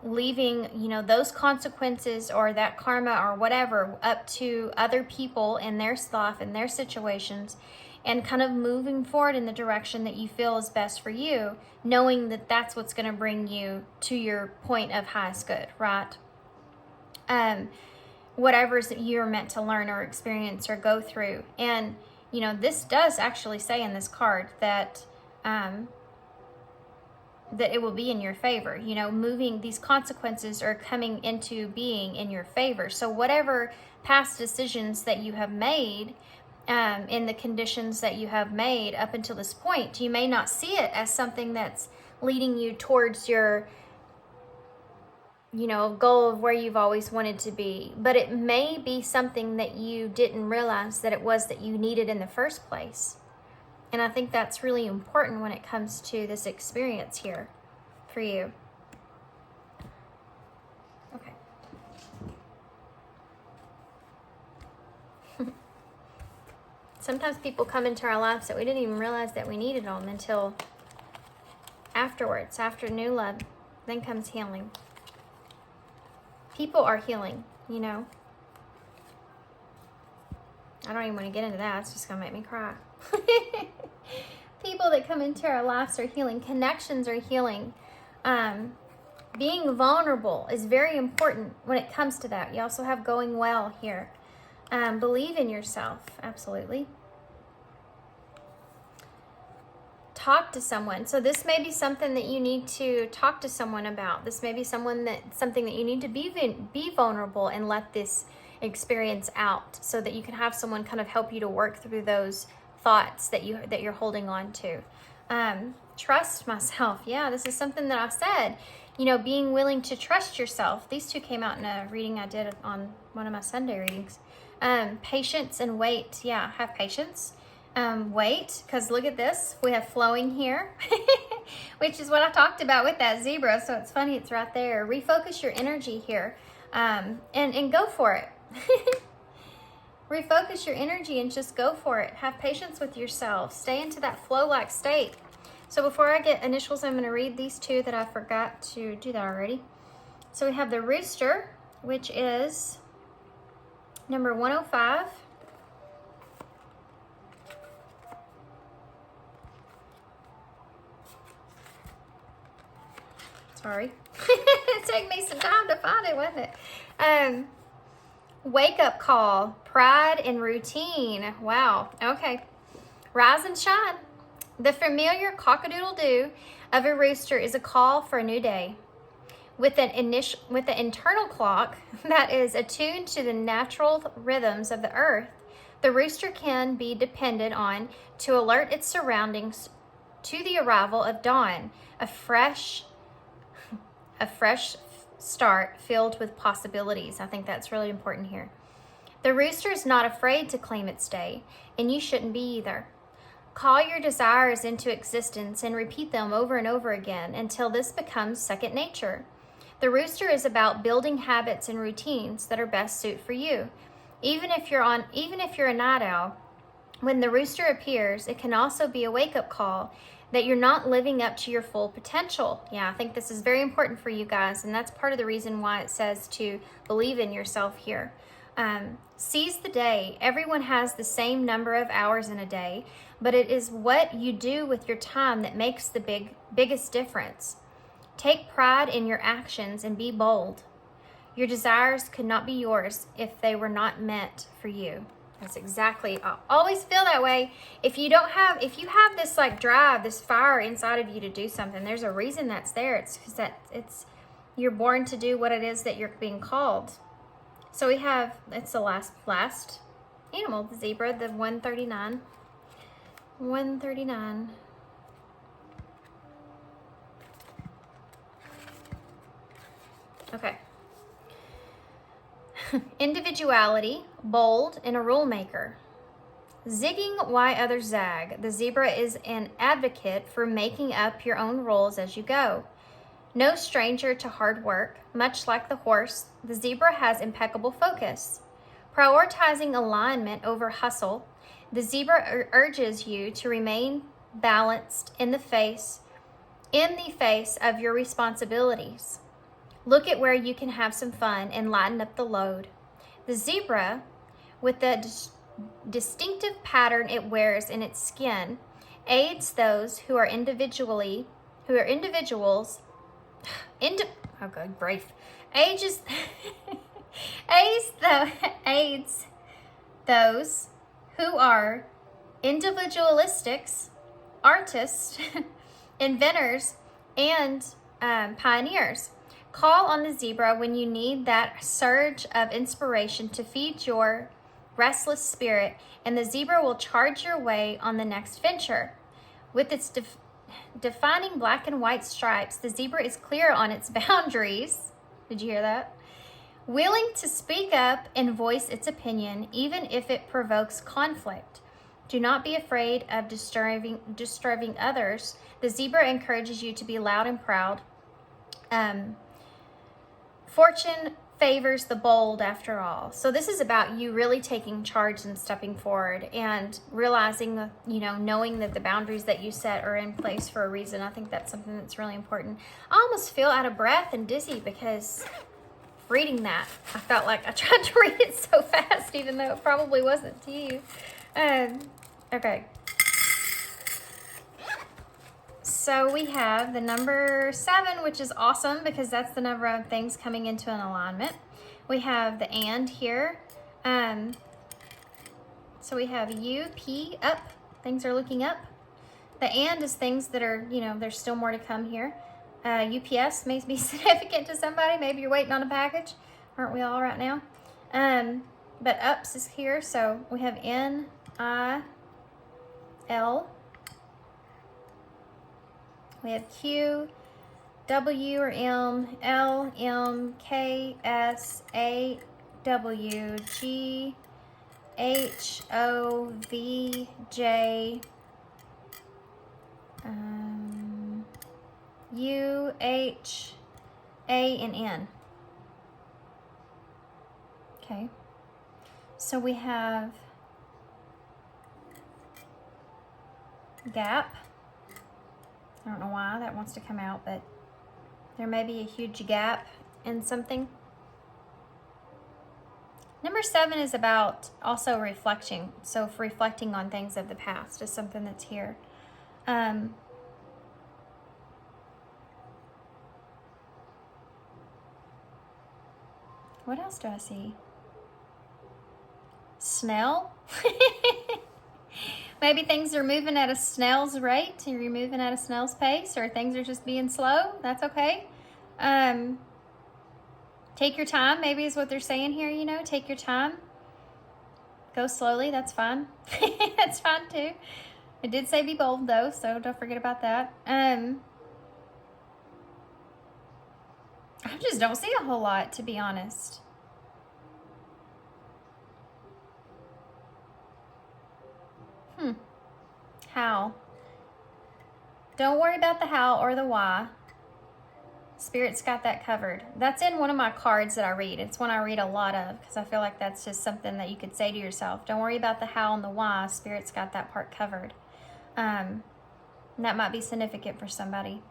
leaving, you know, those consequences or that karma or whatever up to other people and their stuff and their situations, and kind of moving forward in the direction that you feel is best for you, knowing that that's what's going to bring you to your point of highest good, right? Whatever's that you're meant to learn or experience or go through. And, you know, this does actually say in this card that that it will be in your favor. You know, moving, these consequences are coming into being in your favor. So whatever past decisions that you have made, in the conditions that you have made up until this point, you may not see it as something that's leading you towards your, you know, goal of where you've always wanted to be. But it may be something that you didn't realize that it was that you needed in the first place. And I think that's really important when it comes to this experience here for you. Okay. Sometimes people come into our lives that we didn't even realize that we needed them until afterwards. After new love, then comes healing. People are healing, you know. I don't even want to get into that. It's just going to make me cry. People that come into our lives are healing. Connections are healing. Being vulnerable is very important when it comes to that. You also have going well here. Believe in yourself. Absolutely. Talk to someone. So this may be something that you need to talk to someone about. This may be something that you need to be vulnerable and let this experience out, so that you can have someone kind of help you to work through those thoughts that you're holding on to. Trust myself. Yeah, this is something that I said. You know, being willing to trust yourself. These two came out in a reading I did on one of my Sunday readings. Patience and wait. Yeah, have patience. Wait, because look at this. We have flowing here, which is what I talked about with that zebra. So it's funny, it's right there. Refocus your energy here, and go for it. Refocus your energy and just go for it. Have patience with yourself. Stay into that flow-like state. So before I get initials, I'm going to read these two that I forgot to do that already. So we have the rooster, which is number 105. Sorry. It took me some time to find it, wasn't it? Wake-up call, pride and routine. Wow. Okay. Rise and shine. The familiar cock-a-doodle-doo of a rooster is a call for a new day. With an internal clock that is attuned to the natural rhythms of the earth, the rooster can be depended on to alert its surroundings to the arrival of dawn, a fresh start filled with possibilities. I think that's really important here. The rooster is not afraid to claim its day, and you shouldn't be either. Call your desires into existence and repeat them over and over again until this becomes second nature. The rooster is about building habits and routines that are best suited for you. Even if you're a night owl, when the rooster appears, it can also be a wake-up call that you're not living up to your full potential. Yeah, I think this is very important for you guys, and that's part of the reason why it says to believe in yourself here. Seize the day. Everyone has the same number of hours in a day, but it is what you do with your time that makes the biggest difference. Take pride in your actions and be bold. Your desires could not be yours if they were not meant for you. That's exactly, I always feel that way. If you have this like drive, this fire inside of you to do something, there's a reason that's there. It's because you're born to do what it is that you're being called. So we have, it's the last animal, the zebra, the 139. 139. Okay. Individuality, bold, and a rule maker. Zigging why others zag. The zebra is an advocate for making up your own rules as you go. No stranger to hard work. Much like the horse, the zebra has impeccable focus. Prioritizing alignment over hustle, the zebra urges you to remain balanced in the face of your responsibilities. Look at where you can have some fun and lighten up the load. The zebra, with the distinctive pattern it wears in its skin, aids those who are individuals. Oh, good grief! Aids those who are individualistics, artists, inventors, and pioneers. Call on the zebra when you need that surge of inspiration to feed your restless spirit, and the zebra will charge your way on the next venture. With its defining black and white stripes, the zebra is clear on its boundaries. Did you hear that? Willing to speak up and voice its opinion, even if it provokes conflict. Do not be afraid of disturbing others. The zebra encourages you to be loud and proud. Fortune favors the bold after all. So this is about you really taking charge and stepping forward and realizing, knowing that the boundaries that you set are in place for a reason. I think that's something that's really important. I almost feel out of breath and dizzy because reading that, I felt like I tried to read it so fast, even though it probably wasn't to you. Okay. So we have the number 7, which is awesome because that's the number of things coming into an alignment. We have the and here. So we have U, P, up. Things are looking up. The and is things that are, there's still more to come here. UPS may be significant to somebody. Maybe you're waiting on a package. Aren't we all right now? But ups is here. So we have N, I, L. We have Q, W or M, L, M, K, S, A, W, G, H, O, V, J, U, H, A, and N. Okay. So we have gap. I don't know why that wants to come out, but there may be a huge gap in something. Number 7 is about also reflecting. So if reflecting on things of the past is something that's here. What else do I see? Snail. Maybe things are moving at a snail's rate, and you're moving at a snail's pace, or things are just being slow. That's okay. Take your time, maybe is what they're saying here, take your time. Go slowly, that's fine. That's fine too. It did say be bold though, so don't forget about that. I just don't see a whole lot, to be honest. How? Don't worry about the how or the why. Spirit's got that covered. That's in one of my cards that I read. It's one I read a lot of because I feel like that's just something that you could say to yourself. Don't worry about the how and the why. Spirit's got that part covered. And that might be significant for somebody.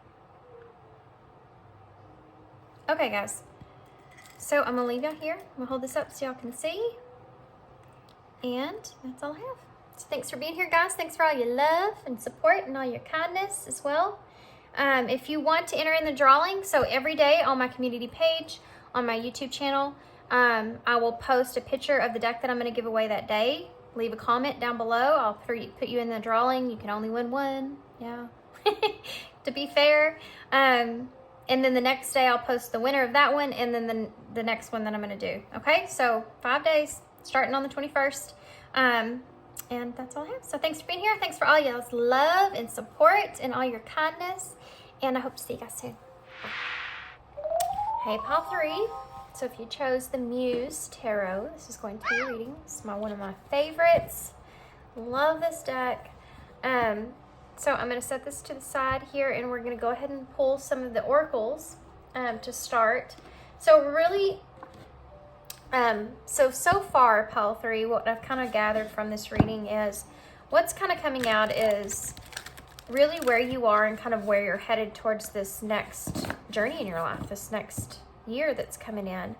Okay, guys. So I'm going to leave y'all here. I'm going to hold this up so y'all can see. And that's all I have. So thanks for being here, guys. Thanks for all your love and support and all your kindness as well. If you want to enter in the drawing, so every day on my community page, on my YouTube channel, I will post a picture of the deck that I'm going to give away that day. Leave a comment down below. I'll put you in the drawing. You can only win one. Yeah. To be fair. And then the next day I'll post the winner of that one and then the next one that I'm going to do. Okay, so 5 days starting on the 21st. And that's all I have. So thanks for being here. Thanks for all y'all's love and support and all your kindness. And I hope to see you guys soon. Bye. Hey, pile 3. So if you chose the Muse Tarot, this is going to be your reading. It's one of my favorites. Love this deck. So I'm going to set this to the side here, and we're going to go ahead and pull some of the oracles to start. So really, so far, pile 3, what I've kind of gathered from this reading is what's kind of coming out is really where you are and kind of where you're headed towards this next journey in your life, this next year that's coming in,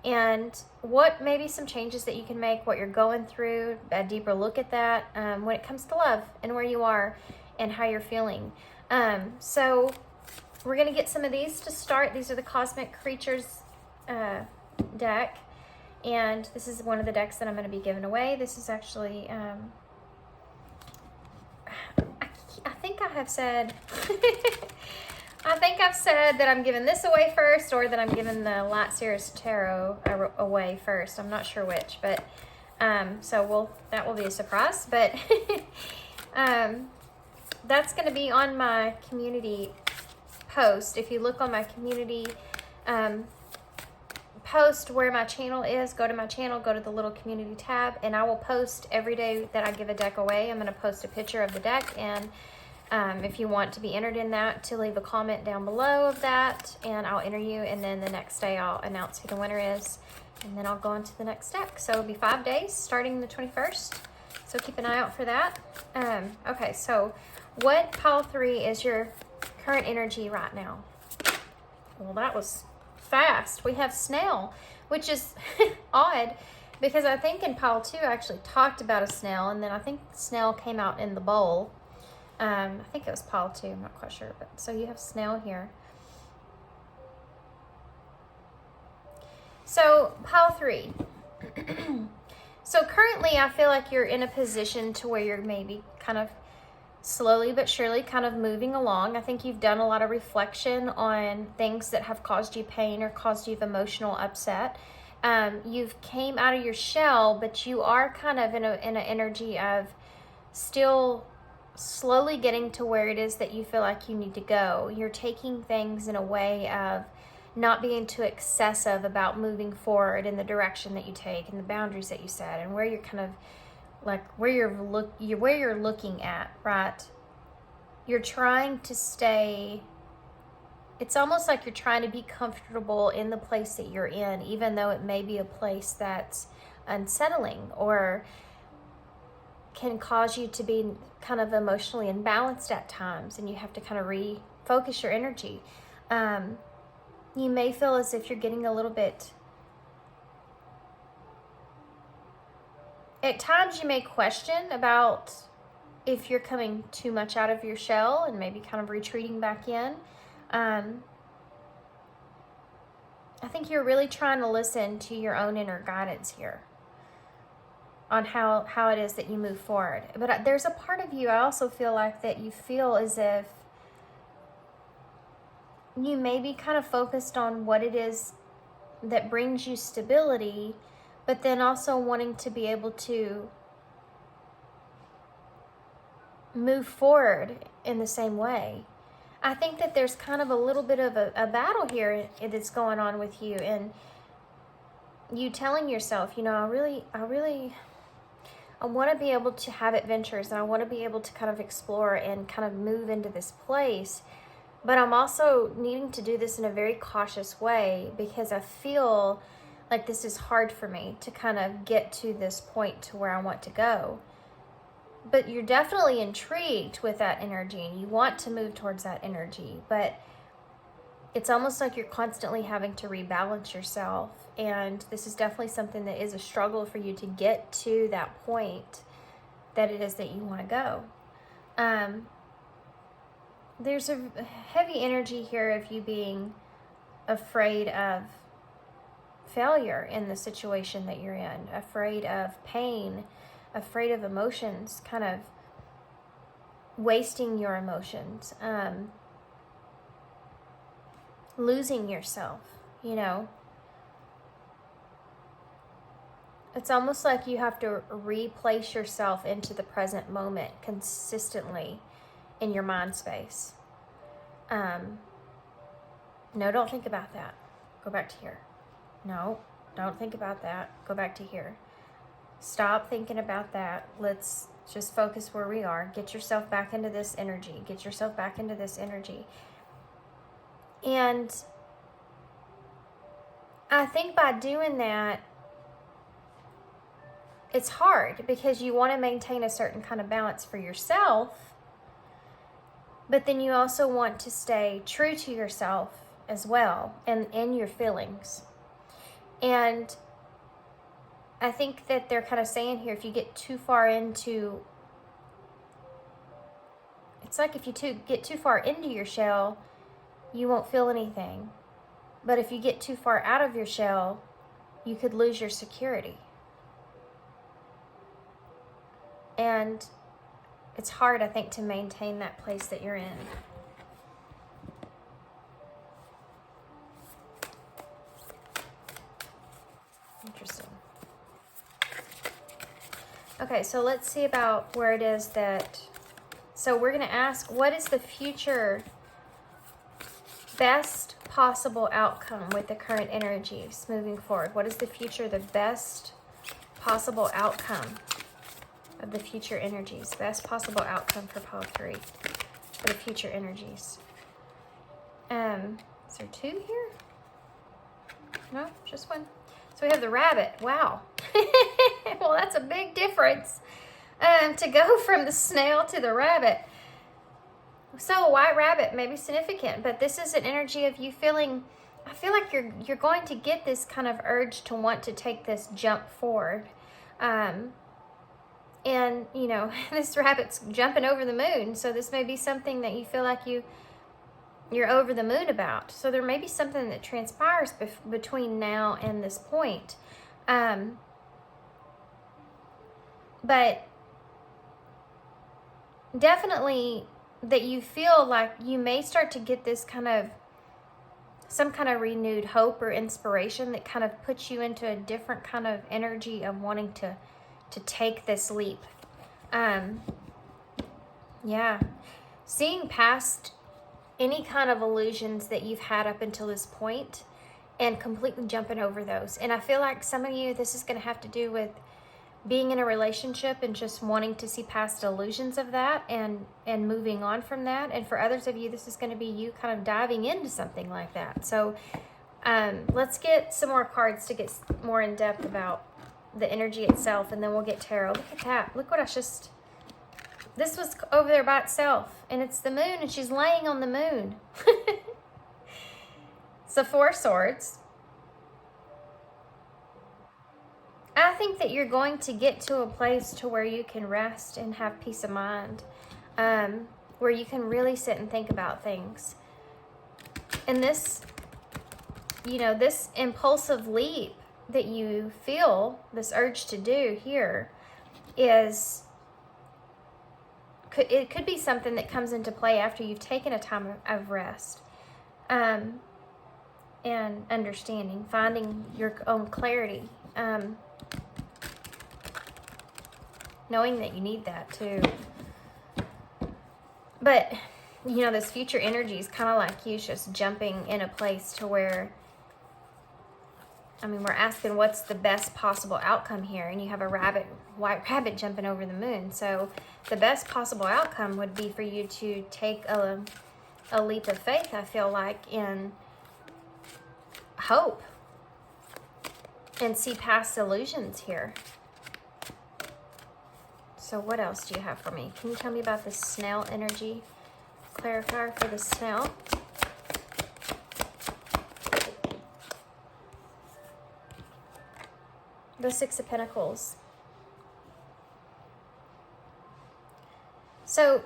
and what maybe some changes that you can make, what you're going through, a deeper look at that when it comes to love and where you are and how you're feeling. So we're going to get some of these to start. These are the Cosmic Creatures deck, and this is one of the decks that I'm going to be giving away. This is actually I think I have said I've said that I'm giving this away first, or that I'm giving the Light Seers Tarot away first. I'm not sure which, but so that will be a surprise. But that's going to be on my community post. If you look on my community post where my channel is, go to my channel, go to the little community tab, and I will post every day that I give a deck away. I'm going to post a picture of the deck, and if you want to be entered in that, to leave a comment down below of that, and I'll enter you, and then the next day I'll announce who the winner is, and then I'll go on to the next deck. So it'll be 5 days starting the 21st, so keep an eye out for that. Okay, so what, pile 3, is your current energy right now? Well, that was fast. We have snail, which is odd, because I think in pile 2 I actually talked about a snail, and then I think snail came out in the bowl. I think it was pile 2, I'm not quite sure, but so you have snail here. So pile 3. So currently I feel like you're in a position to where you're maybe kind of slowly but surely kind of moving along. I think you've done a lot of reflection on things that have caused you pain or caused you emotional upset. You've came out of your shell, but you are kind of in an energy of still slowly getting to where it is that you feel like you need to go. You're taking things in a way of not being too excessive about moving forward in the direction that you take and the boundaries that you set, and where you're kind of like where you're looking at, right? You're trying to stay, it's almost like you're trying to be comfortable in the place that you're in, even though it may be a place that's unsettling or can cause you to be kind of emotionally imbalanced at times, and you have to kind of refocus your energy. You may feel as if you're getting a little bit, at times you may question about if you're coming too much out of your shell and maybe kind of retreating back in. I think you're really trying to listen to your own inner guidance here on how it is that you move forward. But there's a part of you, I also feel like, that you feel as if you may be kind of focused on what it is that brings you stability, but then also wanting to be able to move forward in the same way. I think that there's kind of a little bit of a battle here that's going on with you, and you telling yourself, you know, I want to be able to have adventures, and I want to be able to kind of explore and kind of move into this place, but I'm also needing to do this in a very cautious way because I feel like this is hard for me to kind of get to this point to where I want to go. But you're definitely intrigued with that energy and you want to move towards that energy, but it's almost like you're constantly having to rebalance yourself. And this is definitely something that is a struggle for you to get to that point that it is that you want to go. There's a heavy energy here of you being afraid of failure in the situation that you're in, afraid of pain, afraid of emotions, kind of wasting your emotions, losing yourself, you know. It's almost like you have to replace yourself into the present moment consistently in your mind space. No, don't think about that. Go back to here. No, don't think about that. Go back to here. Stop thinking about that. Let's just focus where we are. Get yourself back into this energy. Get yourself back into this energy. And I think by doing that, it's hard because you want to maintain a certain kind of balance for yourself, but then you also want to stay true to yourself as well and in your feelings. And I think that they're kind of saying here, if you get too far into, it's like if you get too far into your shell, you won't feel anything. But if you get too far out of your shell, you could lose your security. And it's hard, I think, to maintain that place that you're in. Interesting. Okay, so let's see about where it is that... So we're going to ask, what is the future best possible outcome with the current energies moving forward? What is the future, the best possible outcome of the future energies? Best possible outcome for pile 3 for the future energies. Is there 2 here? No, just 1. So we have the rabbit. Wow. Well, that's a big difference to go from the snail to the rabbit. So a white rabbit may be significant, but this is an energy of you feeling, I feel like you're going to get this kind of urge to want to take this jump forward. And, you know, this rabbit's jumping over the moon. So this may be something that you feel like you're over the moon about. So there may be something that transpires between now and this point. But definitely that you feel like you may start to get this kind of, some kind of renewed hope or inspiration that kind of puts you into a different kind of energy of wanting to take this leap. Yeah. Seeing past any kind of illusions that you've had up until this point and completely jumping over those. And I feel like some of you, this is going to have to do with being in a relationship and just wanting to see past illusions of that and moving on from that. And for others of you, this is going to be you kind of diving into something like that. So let's get some more cards to get more in depth about the energy itself, and then we'll get tarot. Look at that. Look what I just... This was over there by itself, and it's the moon, and she's laying on the moon. It's the 4 swords. I think that you're going to get to a place to where you can rest and have peace of mind, where you can really sit and think about things. And this, you know, this impulsive leap that you feel, this urge to do here, is, it could be something that comes into play after you've taken a time of rest and understanding, finding your own clarity, knowing that you need that too. But, you know, this future energy is kind of like you just jumping in a place to where, I mean, we're asking what's the best possible outcome here, and you have a white rabbit jumping over the moon. So the best possible outcome would be for you to take a a leap of faith, I feel like, in hope and see past illusions here. So what else do you have for me? Can you tell me about the snail energy? Clarifier for the snail. The Six of Pentacles. So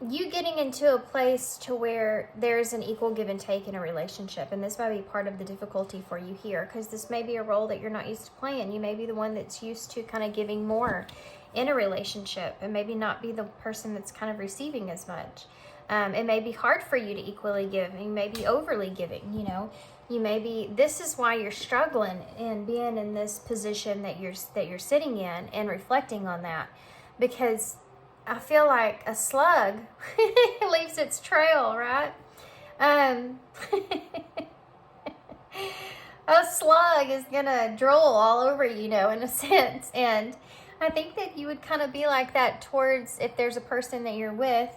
you getting into a place to where there's an equal give and take in a relationship, and this might be part of the difficulty for you here, because this may be a role that you're not used to playing. You may be the one that's used to kind of giving more in a relationship, and maybe not be the person that's kind of receiving as much. It may be hard for you to equally give. You may be overly giving, you know. You may be, this is why you're struggling in being in this position that you're sitting in, and reflecting on that, because I feel like a slug leaves its trail, right? A slug is gonna drool all over you, you know, in a sense. And I think that you would kind of be like that towards, if there's a person that you're with,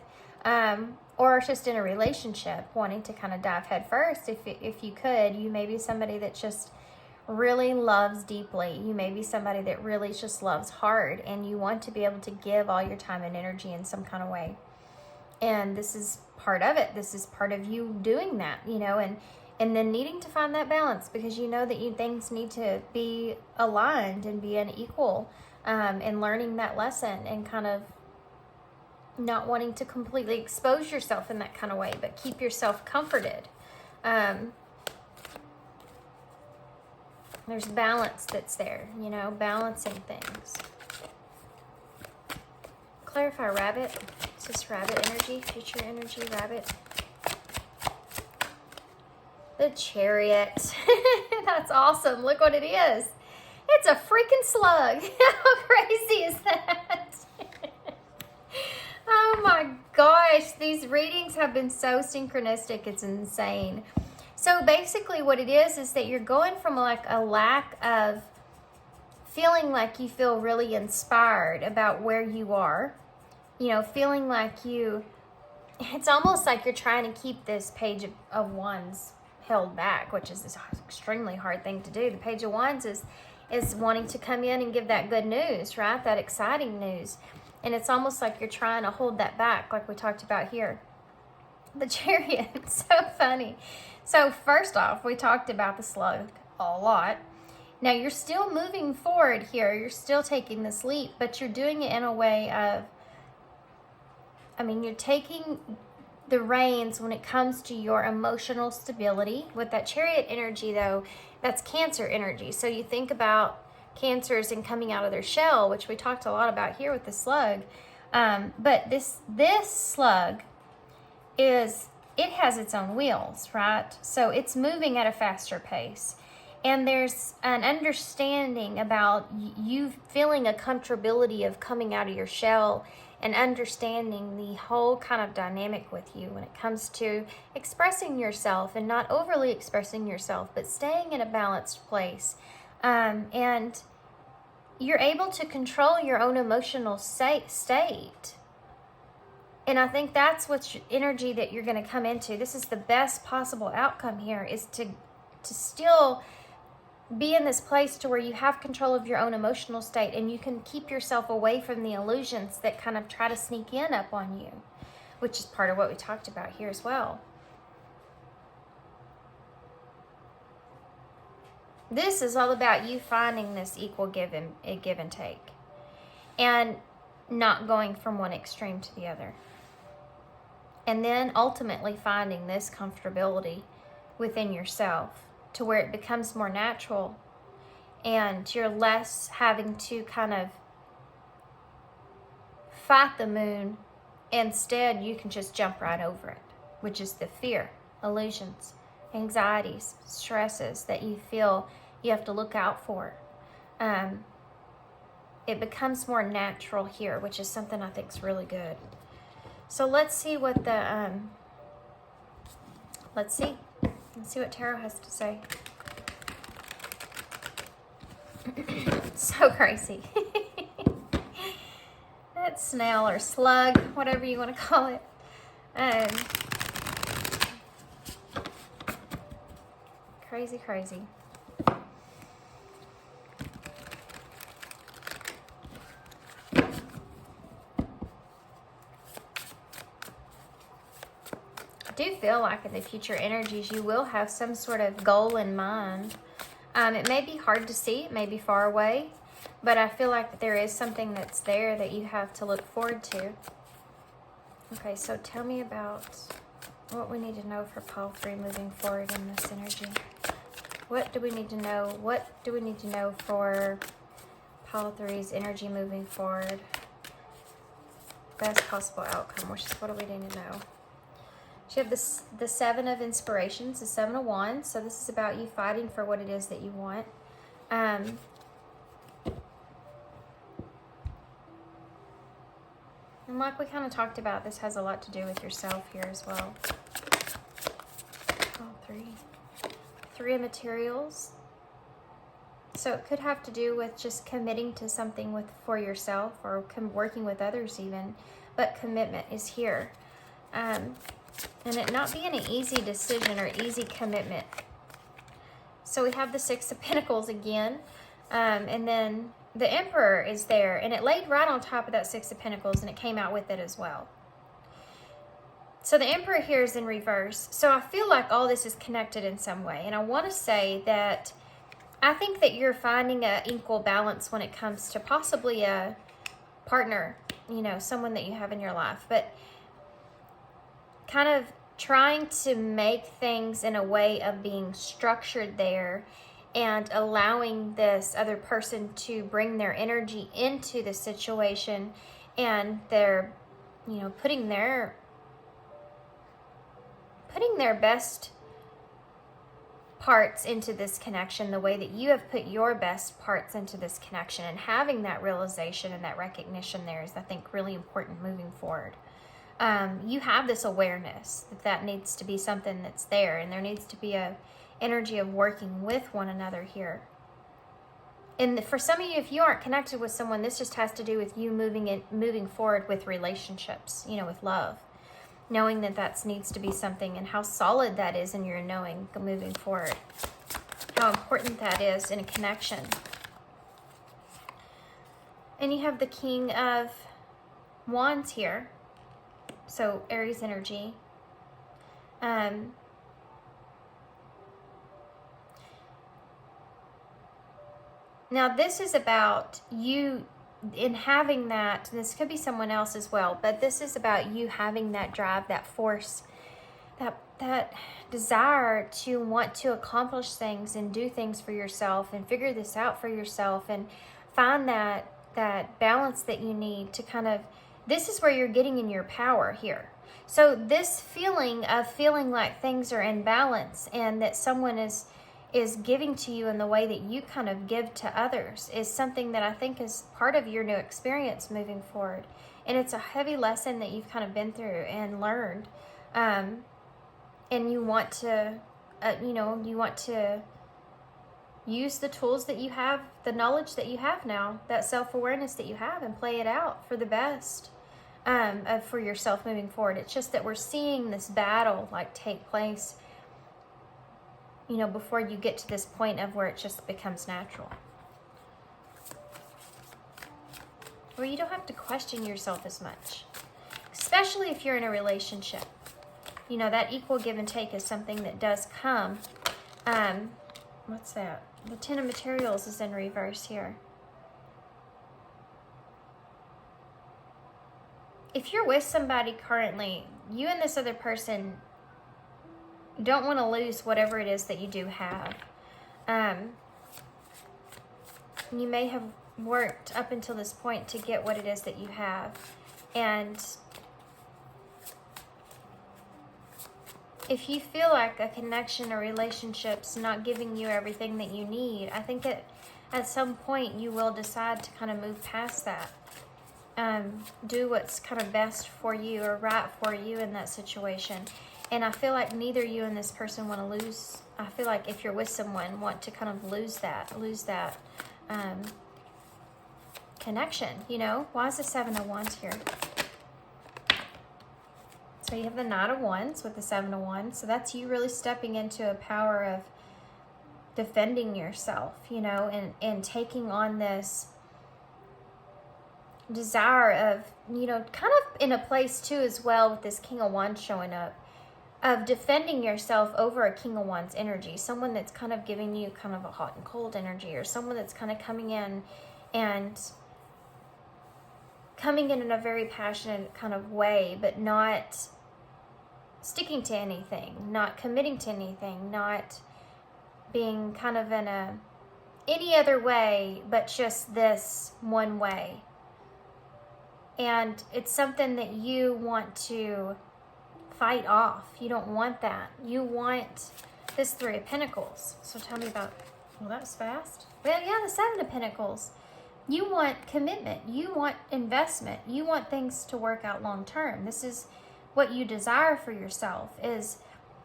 or just in a relationship, wanting to kind of dive head first. If you could, you may be somebody that just really loves deeply. You may be somebody that really just loves hard, and you want to be able to give all your time and energy in some kind of way. And this is part of it. This is part of you doing that, you know, and then needing to find that balance, because you know that things need to be aligned and be unequal, and learning that lesson, and kind of not wanting to completely expose yourself in that kind of way, but keep yourself comforted. There's balance that's there, you know, balancing things. Clarify rabbit. Is this rabbit energy? Future energy, rabbit. The Chariot. That's awesome. Look what it is. It's a freaking slug. How crazy is that? Oh my gosh. These readings have been so synchronistic. It's insane. So basically what it is that you're going from like a lack of feeling like you feel really inspired about where you are, you know, feeling like it's almost like you're trying to keep this Page of Wands held back, which is this extremely hard thing to do. The Page of Wands is wanting to come in and give that good news, right? That exciting news. And it's almost like you're trying to hold that back, like we talked about here. The Chariot, it's so funny. So first off, we talked about the slug a lot. Now you're still moving forward here. You're still taking this leap, but you're doing it in a way of, you're taking the reins when it comes to your emotional stability. With that Chariot energy though, that's Cancer energy. So you think about Cancers and coming out of their shell, which we talked a lot about here with the slug. But this slug it has its own wheels, right? So it's moving at a faster pace. And there's an understanding about you feeling a comfortability of coming out of your shell, and understanding the whole kind of dynamic with you when it comes to expressing yourself, and not overly expressing yourself, but staying in a balanced place. And you're able to control your own emotional state. And I think that's what's energy that you're going to come into. This is the best possible outcome here, is to still be in this place to where you have control of your own emotional state, and you can keep yourself away from the illusions that kind of try to sneak in up on you, which is part of what we talked about here as well. This is all about you finding this equal give and take, and not going from one extreme to the other. And then ultimately finding this comfortability within yourself, to where it becomes more natural, and you're less having to kind of fight the moon. Instead, you can just jump right over it, which is the fear, illusions, anxieties, stresses that you feel you have to look out for. It becomes more natural here, which is something I think is really good. So let's see what let's see what Tarot has to say. So crazy. That snail or slug, whatever you want to call it. Crazy, crazy. I do feel like in the future energies, you will have some sort of goal in mind. It may be hard to see, it may be far away, but I feel like there is something that's there that you have to look forward to. Okay, so tell me about what we need to know for pile 3 moving forward in this energy. What do we need to know? What do we need to know for pile 3's energy moving forward? Best possible outcome, which is what do we need to know? So you have the 7 of Inspirations, the 7 of Wands. So this is about you fighting for what it is that you want. And like we kind of talked about, this has a lot to do with yourself here as well. Oh, 3 of Materials. So it could have to do with just committing to something for yourself, or working with others even. But commitment is here. And it not being an easy decision or easy commitment. So we have the 6 of Pentacles again. And then the Emperor is there. And it laid right on top of that 6 of Pentacles. And it came out with it as well. So the Emperor here is in reverse. So I feel like all this is connected in some way. And I want to say that I think that you're finding an equal balance when it comes to possibly a partner. You know, someone that you have in your life. But kind of trying to make things in a way of being structured there and allowing this other person to bring their energy into the situation, and they're, you know, putting their best parts into this connection the way that you have put your best parts into this connection, and having that realization and that recognition there is, I think, really important moving forward. You have this awareness that needs to be something that's there, and there needs to be a energy of working with one another here. And for some of you, if you aren't connected with someone, this just has to do with you moving forward with relationships, you know, with love, knowing that needs to be something, and how solid that is in your knowing moving forward, how important that is in a connection. And you have the King of Wands here. So Aries energy. Now this is about you in having that, and this could be someone else as well, but this is about you having that drive, that force, that desire to want to accomplish things and do things for yourself and figure this out for yourself and find that balance that you need to kind of, this is where you're getting in your power here. So this feeling of feeling like things are in balance and that someone is giving to you in the way that you kind of give to others is something that I think is part of your new experience moving forward. And it's a heavy lesson that you've kind of been through and learned. And you want to, you want to use the tools that you have, the knowledge that you have now, that self-awareness that you have, and play it out for the best for yourself moving forward. It's just that we're seeing this battle like take place, you know, before you get to this point of where it just becomes natural. Where you don't have to question yourself as much, especially if you're in a relationship. You know, that equal give and take is something that does come. What's that? The 10 of Materials is in reverse here. If you're with somebody currently, you and this other person don't want to lose whatever it is that you do have. You may have worked up until this point to get what it is that you have. And if you feel like a connection or relationship's not giving you everything that you need, I think that at some point you will decide to kind of move past that. Do what's kind of best for you or right for you in that situation. And I feel like neither you and this person want to lose. I feel like if you're with someone, want to kind of lose that connection, you know? Why is the 7 of Wands here? So you have the Knight of Wands with the 7 of Wands. So that's you really stepping into a power of defending yourself, you know, and taking on this desire of, you know, kind of in a place too as well with this King of Wands showing up, of defending yourself over a King of Wands energy, someone that's kind of giving you kind of a hot and cold energy, or someone that's kind of coming in and coming in a very passionate kind of way, but not sticking to anything, not committing to anything, not being kind of in a any other way but just this one way. And it's something that you want to fight off. You don't want that. You want this Three of Pentacles. So tell me about, well, that was fast. Well, yeah, the Seven of Pentacles. You want commitment. You want investment. You want things to work out long term. This is what you desire for yourself, is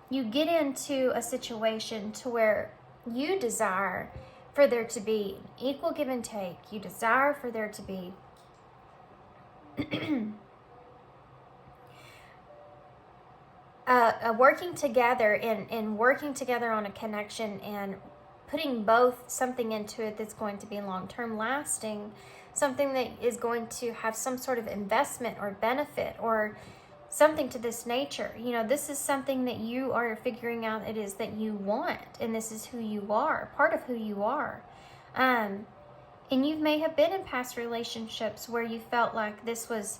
you get into a situation to where you desire for there to be equal give and take. You desire for there to be working together and working together on a connection, and putting both something into it that's going to be long-term lasting, something that is going to have some sort of investment or benefit or something to this nature. You know, this is something that you are figuring out it is that you want, and this is who you are, part of who you are. And you may have been in past relationships where you felt like this was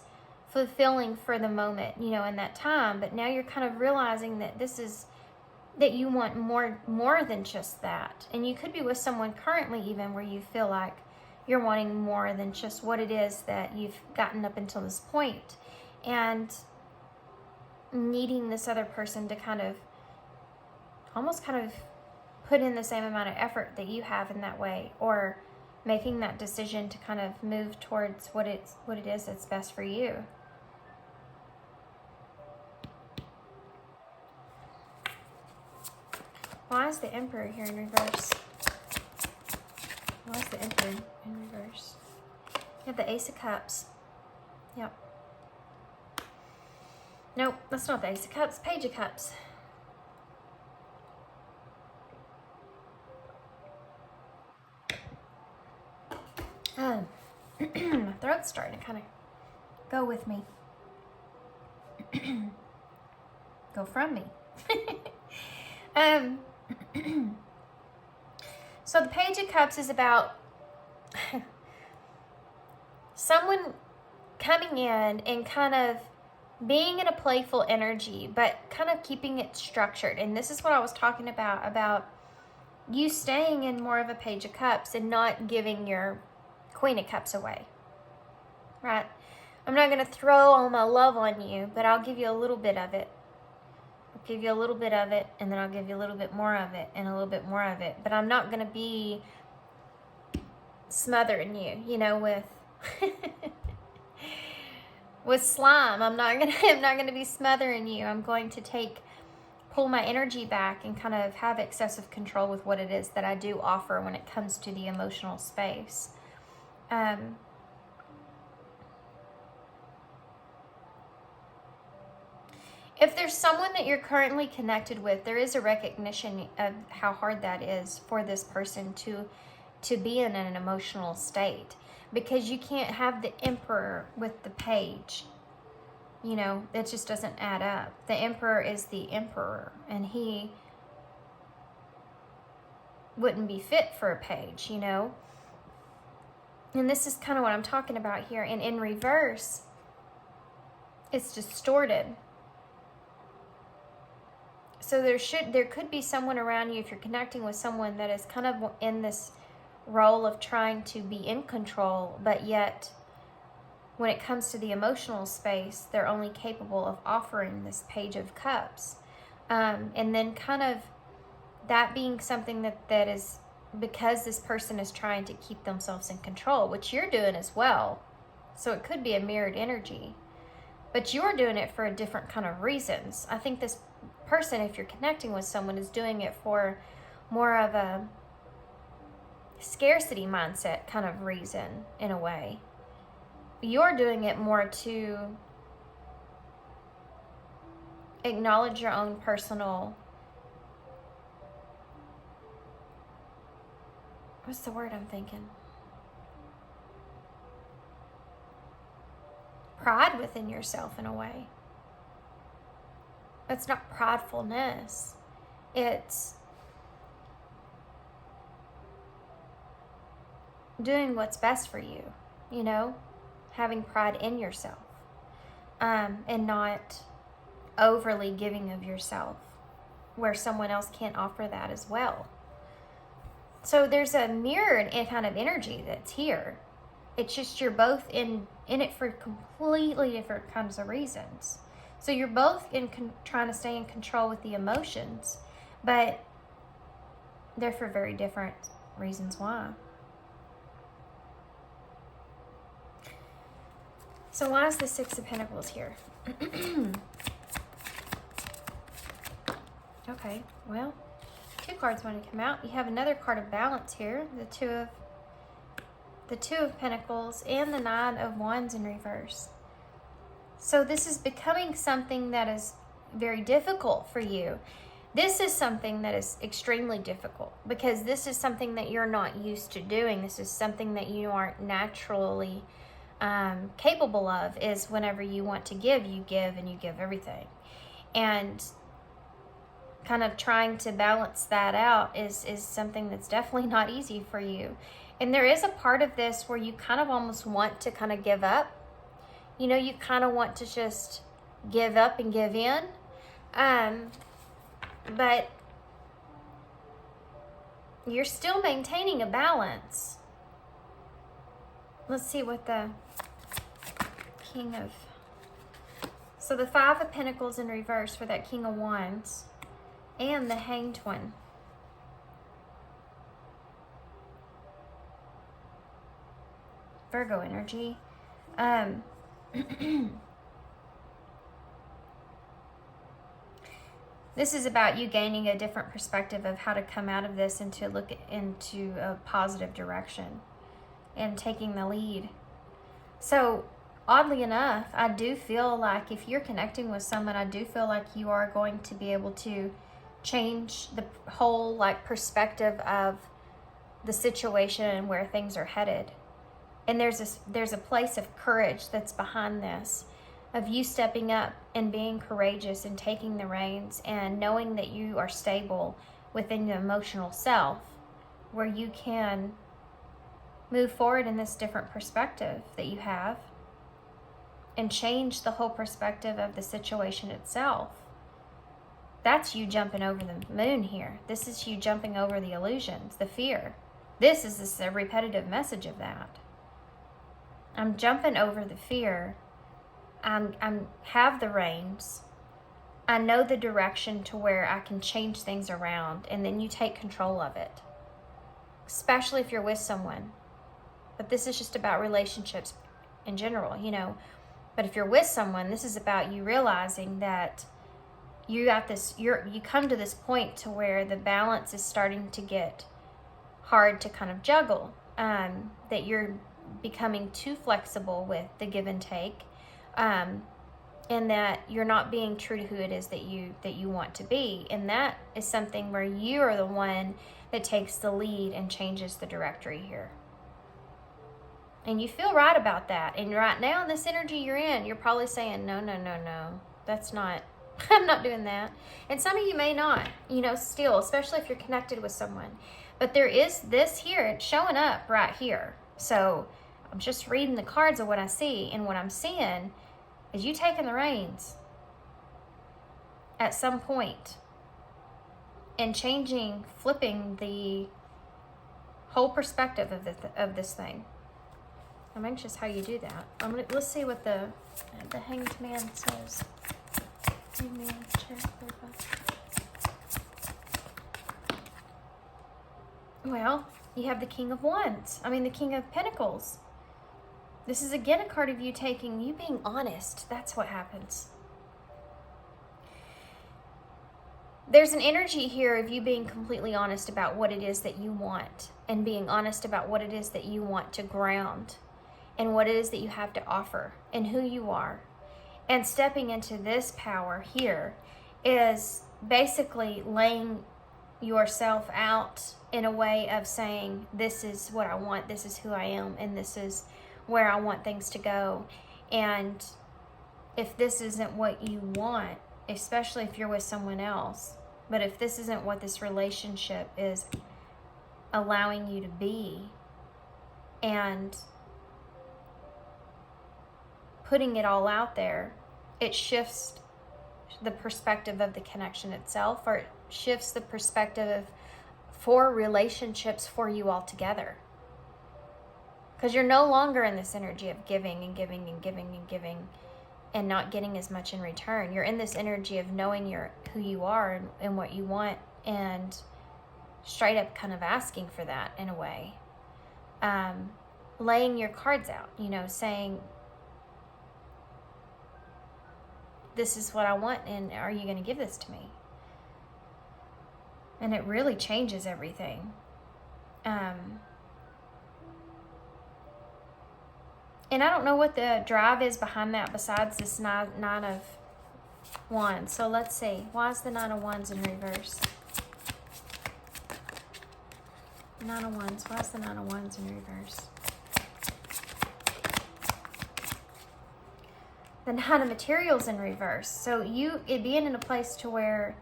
fulfilling for the moment, you know, in that time, but now you're kind of realizing that this is, that you want more than just that. And you could be with someone currently even where you feel like you're wanting more than just what it is that you've gotten up until this point, and needing this other person to kind of almost kind of put in the same amount of effort that you have in that way, or making that decision to kind of move towards what it is that's best for you. Why is the Emperor here in reverse? Why is the Emperor in reverse? You have the Ace of Cups. Yep. Nope, that's not the Ace of Cups. Page of Cups. My throat's starting to kind of go with me. Go from me. So the Page of Cups is about someone coming in and kind of being in a playful energy, but kind of keeping it structured. And this is what I was talking about you staying in more of a Page of Cups and not giving your Queen of Cups away, right? I'm not going to throw all my love on you, but I'll give you a little bit of it. I'll give you a little bit of it, and then I'll give you a little bit more of it, and a little bit more of it. But I'm not going to be smothering you, you know, with with slime. I'm not going to be smothering you. I'm going to pull my energy back and kind of have excessive control with what it is that I do offer when it comes to the emotional space. If there's someone that you're currently connected with, there is a recognition of how hard that is for this person to be in an emotional state, because you can't have the Emperor with the Page. You know, it just doesn't add up. The Emperor is the Emperor, and he wouldn't be fit for a Page, you know. And this is kind of what I'm talking about here. And in reverse, it's distorted. So there could be someone around you, if you're connecting with someone that is kind of in this role of trying to be in control, but yet when it comes to the emotional space, they're only capable of offering this Page of Cups. And then kind of that being something that is because this person is trying to keep themselves in control, which you're doing as well. So it could be a mirrored energy, but you're doing it for a different kind of reasons. I think this person, if you're connecting with someone, is doing it for more of a scarcity mindset kind of reason in a way. You're doing it more to acknowledge your own personal what's the word I'm thinking? Pride within yourself in a way. It's not pridefulness. It's doing what's best for you, you know, having pride in yourself, and not overly giving of yourself where someone else can't offer that as well. So there's a mirrored kind of energy that's here. It's just you're both in it for completely different kinds of reasons. So you're both trying to stay in control with the emotions, but they're for very different reasons why. So why is the Six of Pentacles here? Okay, well, 2 cards want to come out. You have another card of balance here, the Two of Pentacles and the Nine of Wands in reverse. So this is becoming something that is very difficult for you. This is something that is extremely difficult because this is something that you're not used to doing. This is something that you aren't naturally capable of. Is whenever you want to give, you give, and you give everything. And kind of trying to balance that out is something that's definitely not easy for you. And there is a part of this where you kind of almost want to kind of give up. You know, you kind of want to just give up and give in. But you're still maintaining a balance. Let's see what the King of... So the Five of Pentacles in reverse for that King of Wands. And the Hanged One. Virgo energy. This is about you gaining a different perspective of how to come out of this and to look into a positive direction and taking the lead. So oddly enough, I do feel like if you're connecting with someone, I do feel like you are going to be able to change the whole like perspective of the situation and where things are headed. And there's a place of courage that's behind this, of you stepping up and being courageous and taking the reins and knowing that you are stable within your emotional self, where you can move forward in this different perspective that you have and change the whole perspective of the situation itself. That's you jumping over the moon here. This is you jumping over the illusions, the fear. This is a repetitive message of that. I'm jumping over the fear. I'm have the reins. I know the direction to where I can change things around, and then you take control of it. Especially if you're with someone. But this is just about relationships in general, you know. But if you're with someone, this is about you realizing that you come to this point to where the balance is starting to get hard to kind of juggle. That you're becoming too flexible with the give and take, and that you're not being true to who it is that you want to be. And that is something where you are the one that takes the lead and changes the directory here. And you feel right about that. And right now in this energy you're in, you're probably saying, no, that's not, I'm not doing that. And some of you may not, you know, still, especially if you're connected with someone. But there is this here, it's showing up right here. So I'm just reading the cards of what I see, and what I'm seeing is you taking the reins at some point and flipping the whole perspective of this thing. I'm anxious how you do that. Let's see what the Hanged Man says. Hanged Man, well, you have the King of Wands. The King of Pentacles. This is again a card of you being honest. That's what happens. There's an energy here of you being completely honest about what it is that you want, and being honest about what it is that you want to ground, and what it is that you have to offer, and who you are. And stepping into this power here is basically laying yourself out in a way of saying, this is what I want, this is who I am, and this is where I want things to go. And if this isn't what you want, especially if you're with someone else, but if this isn't what this relationship is allowing you to be, and putting it all out there, it shifts the perspective of the connection itself, or it shifts the perspective for relationships for you all together. Because you're no longer in this energy of giving and giving and giving and giving and not getting as much in return. You're in this energy of knowing who you are and what you want, and straight up kind of asking for that in a way. Laying your cards out, saying, this is what I want, and are you going to give this to me? And it really changes everything. And I don't know what the drive is behind that besides this nine of wands. So let's see. Why is the 9 of wands in reverse? 9 of wands. Why is the 9 of wands in reverse? The 9 of materials in reverse. So it being in a place to where,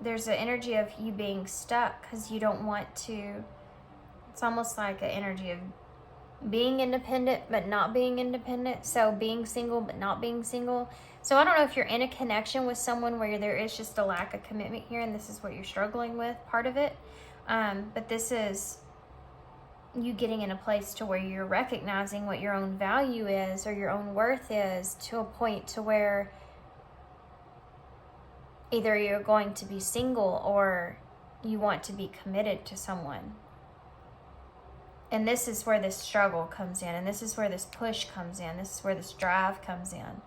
there's an energy of you being stuck because you don't want to. It's almost like an energy of being independent but not being independent. So being single but not being single. So I don't know if you're in a connection with someone where there is just a lack of commitment here, and this is what you're struggling with, part of it. But this is you getting in a place to where you're recognizing what your own value is or your own worth is, to a point to where either you're going to be single or you want to be committed to someone. And this is where this struggle comes in, and this is where this push comes in, this is where this drive comes in.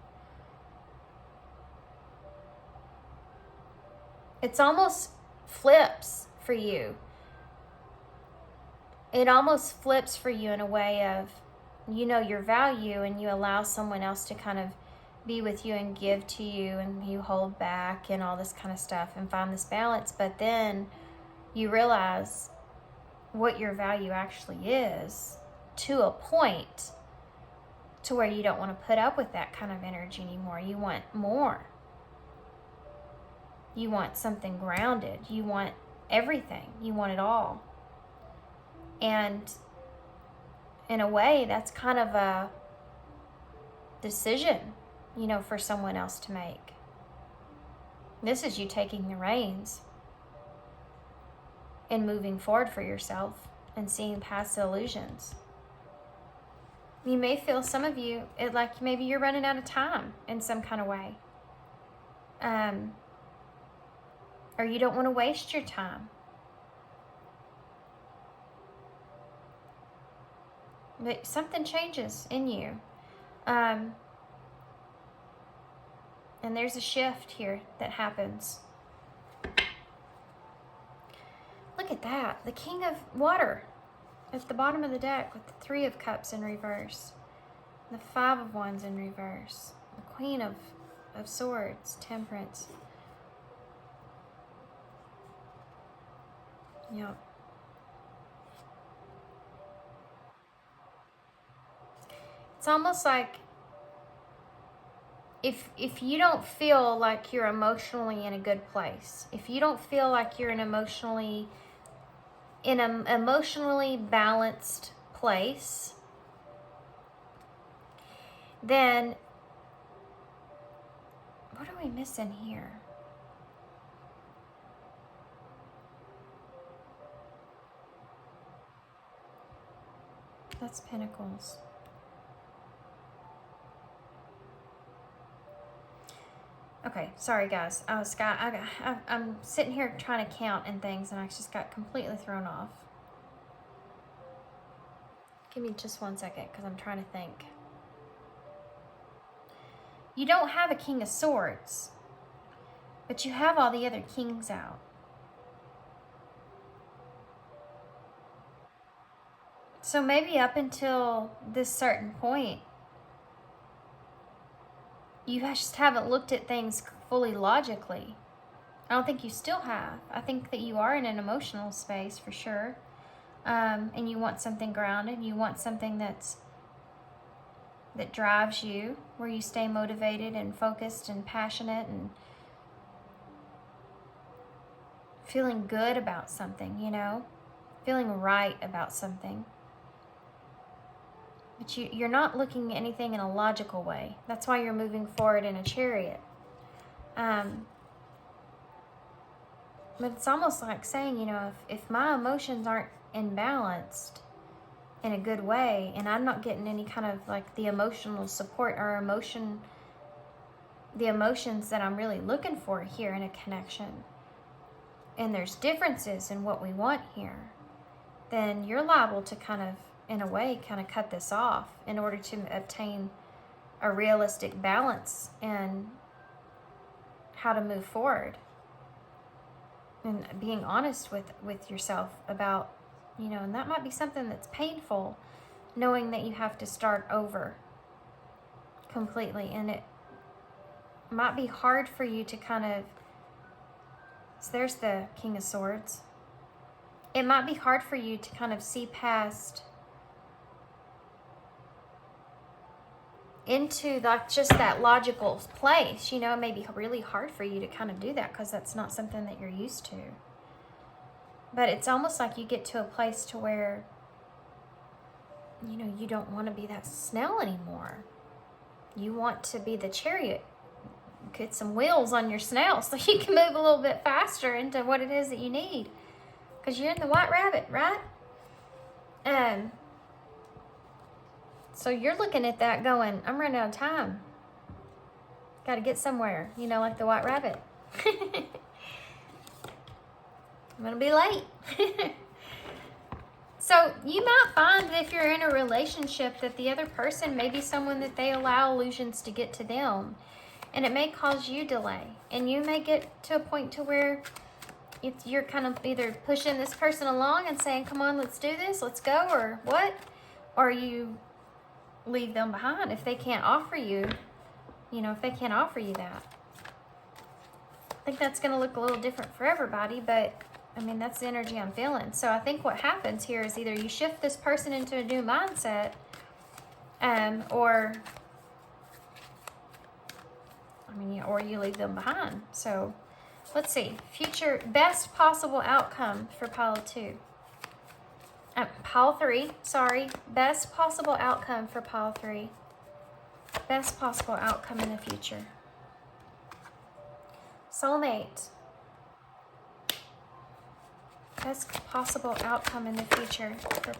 It's almost flips for you. It almost flips for you in a way of, your value, and you allow someone else to kind of be with you and give to you, and you hold back and all this kind of stuff and find this balance. But then you realize what your value actually is, to a point to where you don't want to put up with that kind of energy anymore. You want more. You want something grounded. You want everything. You want it all. And in a way, that's kind of a decision, for someone else to make. This is you taking the reins and moving forward for yourself and seeing past the illusions. You may feel, some of you, like maybe you're running out of time in some kind of way. Or you don't want to waste your time. But something changes in you. And there's a shift here that happens. Look at that. The King of Water at the bottom of the deck with the 3 of Cups in reverse. The 5 of Wands in reverse. The Queen of Swords, Temperance. Yep. It's almost like if you don't feel like you're emotionally in a good place, if you don't feel like you're in an emotionally balanced place, then what are we missing here? That's Pentacles. Okay, sorry guys. I'm sitting here trying to count and things, and I just got completely thrown off. Give me just 1 second, because I'm trying to think. You don't have a King of Swords, but you have all the other kings out. So maybe up until this certain point, you just haven't looked at things fully logically. I don't think you still have. I think that you are in an emotional space for sure. And you want something grounded. You want something that drives you, where you stay motivated and focused and passionate and feeling good about something, you know, feeling right about something. But you're not looking at anything in a logical way. That's why you're moving forward in a chariot. But it's almost like saying, you know, if my emotions aren't imbalanced in a good way, and I'm not getting any kind of like the emotional support or the emotions that I'm really looking for here in a connection, and there's differences in what we want here, then you're liable to kind of, in a way, kind of cut this off in order to obtain a realistic balance and how to move forward. And being honest with yourself about, you know, and that might be something that's painful, knowing that you have to start over completely. And it might be hard for you to kind of, so there's the King of Swords. It might be hard for you to kind of see past into like just that logical place, you know. It may be really hard for you to kind of do that because that's not something that you're used to. But it's almost like you get to a place to where, you know, you don't want to be that snail anymore. You want to be the chariot. Get some wheels on your snail so you can move a little bit faster into what it is that you need. Because you're in the White Rabbit, right? So you're looking at that going, I'm running out of time. Got to get somewhere, you know, like the White Rabbit. I'm going to be late. So you might find that if you're in a relationship that the other person may be someone that they allow illusions to get to them. And it may cause you delay. And you may get to a point to where you're kind of either pushing this person along and saying, come on, let's do this, let's go, or what? Or you leave them behind if they can't offer you, you know, if they can't offer you that. I think that's going to look a little different for everybody, but I mean, that's the energy I'm feeling. So I think what happens here is either you shift this person into a new mindset, or you leave them behind. So let's see. Future best possible outcome for pile 2. Pile 3, sorry. Best possible outcome for pile 3. Best possible outcome in the future. Soulmate. Best possible outcome in the future for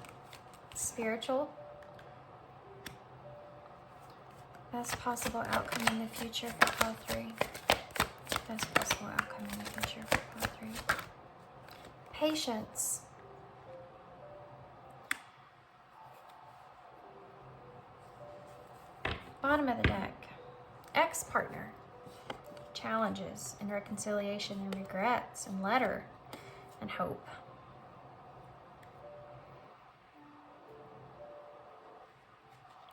spiritual. Best possible outcome in the future for pile 3. Best possible outcome in the future for pile 3. Patience. Bottom of the deck. Ex-partner. Challenges and reconciliation and regrets and letter and hope.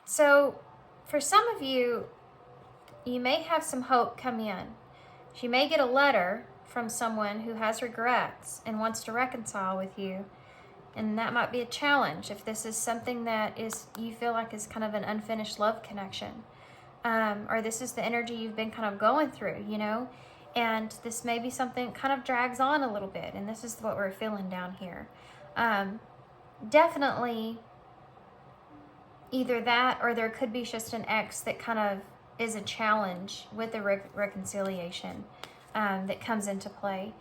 So for some of you, you may have some hope come in. You may get a letter from someone who has regrets and wants to reconcile with you. And that might be a challenge if this is something that is you feel like is kind of an unfinished love connection. Or this is the energy you've been kind of going through, you know. And this may be something that kind of drags on a little bit. And this is what we're feeling down here. Definitely either that, or there could be just an ex that kind of is a challenge with the reconciliation that comes into play.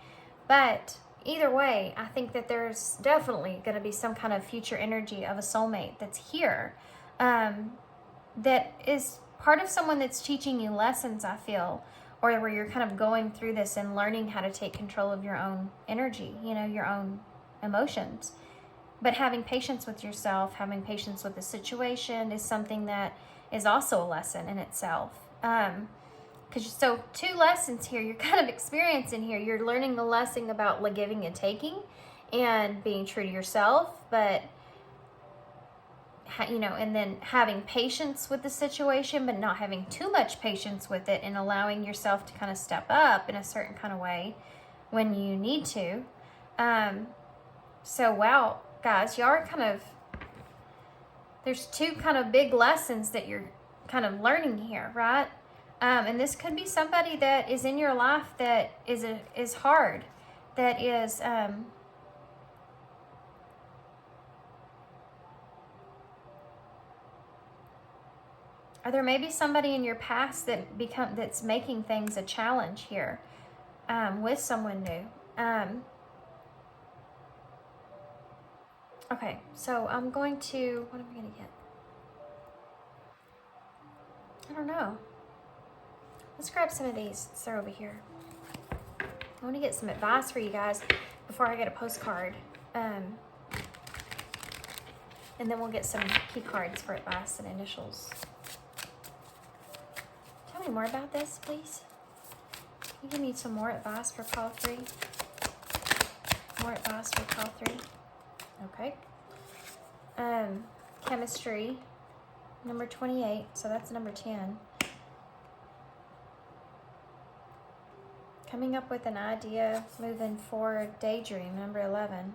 But either way, I think that there's definitely going to be some kind of future energy of a soulmate that's here, that is part of someone that's teaching you lessons, I feel, or where you're kind of going through this and learning how to take control of your own energy, you know, your own emotions. But having patience with yourself, having patience with the situation is something that is also a lesson in itself. So 2 lessons here you're kind of experiencing here. You're learning the lesson about giving and taking and being true to yourself, but, you know, and then having patience with the situation, but not having too much patience with it and allowing yourself to kind of step up in a certain kind of way. when you need to. So, wow, guys, y'all are kind of, there's two kind of big lessons that you're kind of learning here, right? And this could be somebody that is in your life that is hard, that is, or there may be somebody in your past that's making things a challenge here, with someone new. Okay, so I'm going to, what am I going to get? I don't know. Let's grab some of these. They're over here. I want to get some advice for you guys before I get a postcard. And then we'll get some key cards for advice and initials. Tell me more about this, please. Can you give me some more advice for call 3? More advice for call 3. Okay. Chemistry, number 28, so that's number 10. Coming up with an idea, moving forward, daydream, number 11.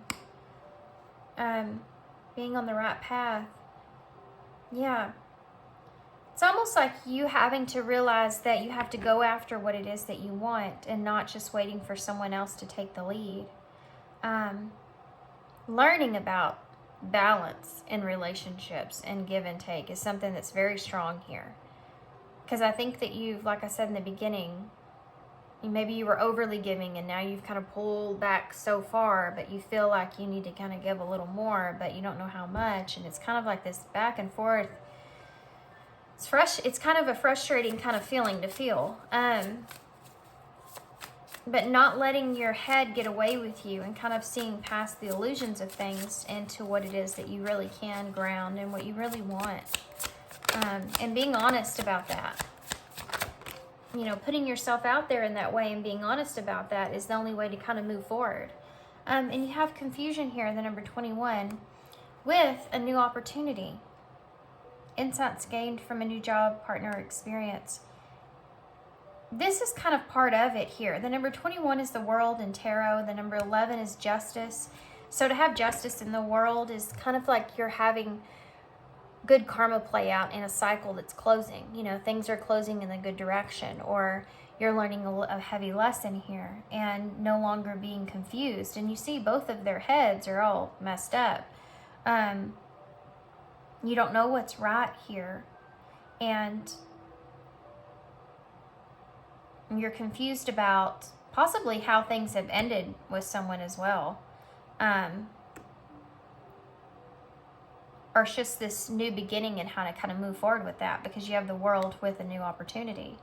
Being on the right path. Yeah. It's almost like you having to realize that you have to go after what it is that you want and not just waiting for someone else to take the lead. Learning about balance in relationships and give and take is something that's very strong here. Because I think that you've, like I said in the beginning, maybe you were overly giving and now you've kind of pulled back so far, but you feel like you need to kind of give a little more, but you don't know how much. And it's kind of like this back and forth. It's kind of a frustrating kind of feeling to feel. But not letting your head get away with you and kind of seeing past the illusions of things into what it is that you really can ground and what you really want. And being honest about that. You know, putting yourself out there in that way and being honest about that is the only way to kind of move forward. And you have confusion here in the number 21 with a new opportunity. Insights gained from a new job, partner, experience. This is kind of part of it here. The number 21 is the world in tarot. The number 11 is justice. So to have justice in the world is kind of like you're having good karma play out in a cycle that's closing. You know, things are closing in the good direction, or you're learning a heavy lesson here and no longer being confused. And you see both of their heads are all messed up. You don't know what's right here. And you're confused about possibly how things have ended with someone as well. Or it's just this new beginning and how to kind of move forward with that, because you have the world with a new opportunity.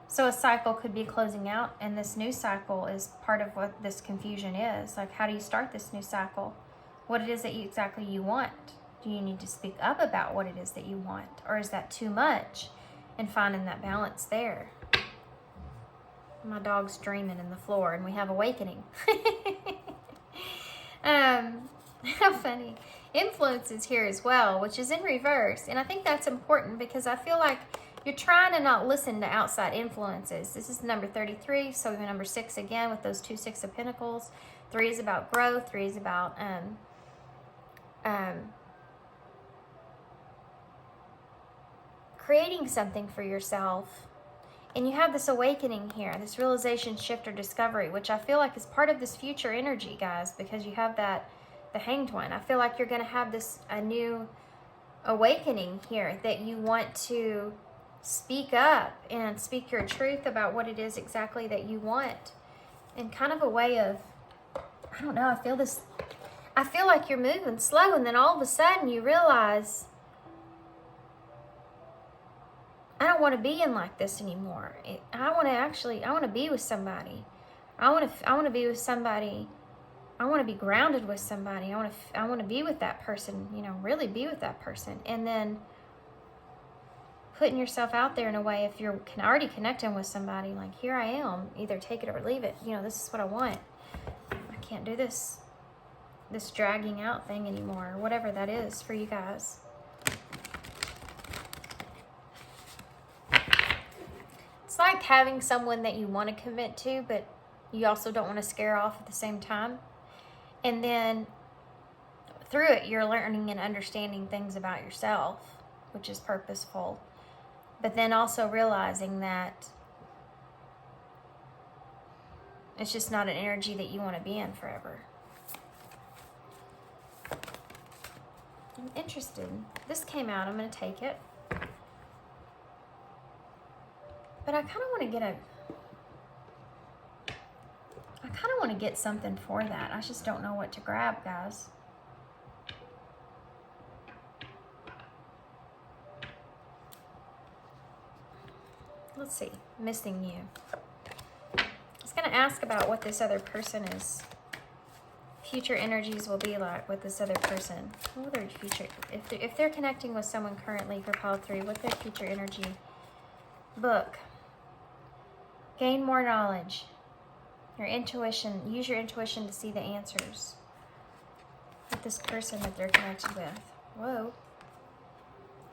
So a cycle could be closing out, and this new cycle is part of what this confusion is. Like, how do you start this new cycle? What it is that exactly you want? Do you need to speak up about what it is that you want? Or is that too much? And finding that balance there. My dog's dreaming in the floor, and we have awakening. How funny. Influence is here as well, which is in reverse. And I think that's important because I feel like you're trying to not listen to outside influences. This is number 33, so we're number 6 again with those 2 6 of Pentacles. 3 is about growth. 3 is about creating something for yourself. And you have this awakening here, this realization, shift, or discovery, which I feel like is part of this future energy, guys, because you have that, the Hanged One. I feel like you're going to have a new awakening here, that you want to speak up and speak your truth about what it is exactly that you want. And kind of a way of, I don't know, I feel like you're moving slow, and then all of a sudden you realize, I don't want to be in like this anymore. I want to be with somebody. I want to be with somebody. I want to be grounded with somebody. I want to be with that person, you know, really be with that person. And then putting yourself out there in a way, if you're already connecting with somebody, like, here I am, either take it or leave it. You know, this is what I want. I can't do this dragging out thing anymore, or whatever that is for you guys. It's like having someone that you want to commit to, but You also don't want to scare off at the same time. And then through it, you're learning and understanding things about yourself, which is purposeful. But then also realizing that it's just not an energy that you want to be in forever. I'm interested. This came out. I'm going to take it. But I kind of want to get something for that. I just don't know what to grab, guys. Let's see. Missing you. I was going to ask about what this other person is. Future energies will be like with this other person. What will their future, if they're connecting with someone currently for pile 3, what's their future energy? Book. Gain more knowledge. Your intuition. Use your intuition to see the answers with this person that they're connected with. Whoa.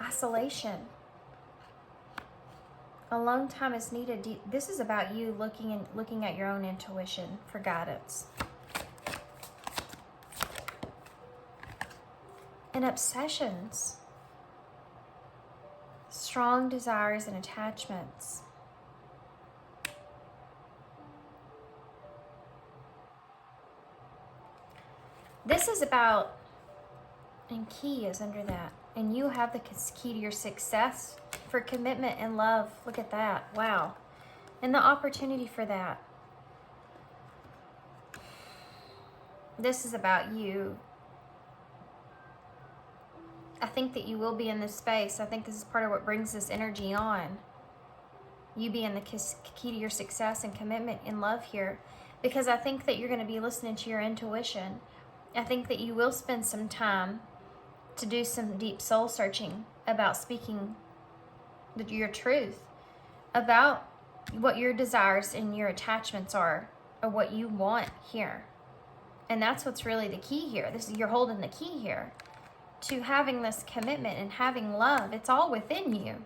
Isolation. Alone time is needed. This is about you looking at your own intuition for guidance. And obsessions. Strong desires and attachments. This is about, and key is under that. And you have the key to your success for commitment and love. Look at that. Wow. And the opportunity for that. This is about you. I think that you will be in this space. I think this is part of what brings this energy on. You being the key to your success and commitment in love here. Because I think that you're going to be listening to your intuition. I think that you will spend some time to do some deep soul searching about speaking your truth, about what your desires and your attachments are, or what you want here. And that's what's really the key here. You're holding the key here to having this commitment and having love. It's all within you.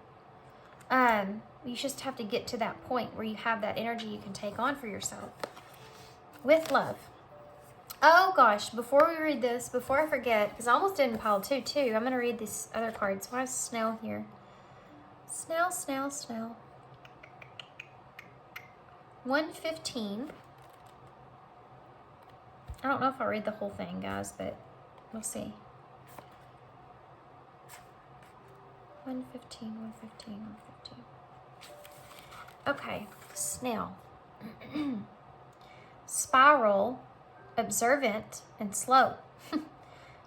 You just have to get to that point where you have that energy you can take on for yourself with love. Oh gosh, before we read this, before I forget, because I almost did in pile 2 too, I'm going to read these other cards. Why is Snail here? Snail, snail, snail. 115. I don't know if I'll read the whole thing, guys, but we'll see. 115, 115, 115. Okay, snail. Spiral, observant, and slow.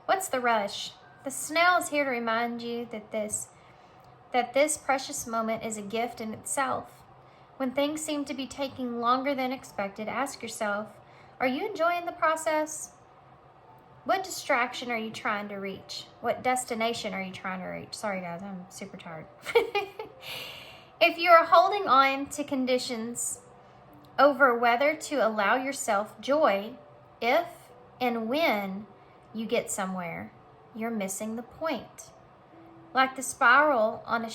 What's the rush? The snail is here to remind you that this precious moment is a gift in itself. When things seem to be taking longer than expected, ask yourself, are you enjoying the process? What distraction are you trying to reach? What destination are you trying to reach? Sorry guys, I'm super tired. If you are holding on to conditions over whether to allow yourself joy, if and when you get somewhere, you're missing the point. Like the spiral on a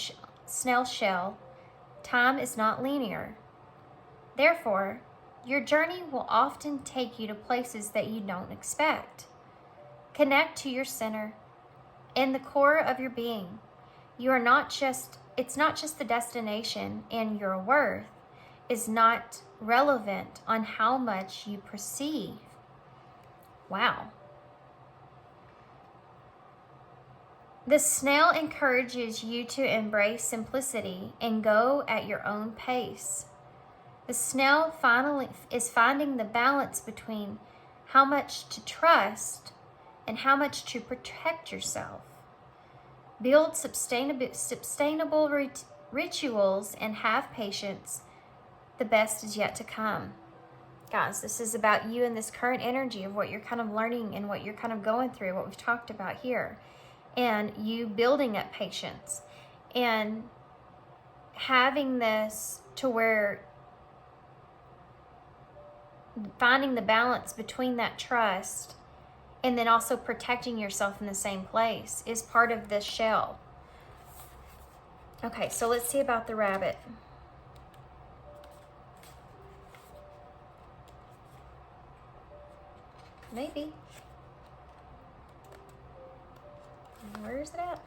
snail shell, time is not linear. Therefore, your journey will often take you to places that you don't expect. Connect to your center and the core of your being. It's not just the destination, and your worth is not relevant on how much you perceive. Wow. The snail encourages you to embrace simplicity and go at your own pace. The snail finally is finding the balance between how much to trust and how much to protect yourself. Build sustainable rituals and have patience. The best is yet to come. Guys, this is about you and this current energy of what you're kind of learning and what you're kind of going through, what we've talked about here. And you building up patience and having this to where finding the balance between that trust and then also protecting yourself in the same place is part of this shell. Okay, so let's see about the rabbit. Maybe. Where is it at?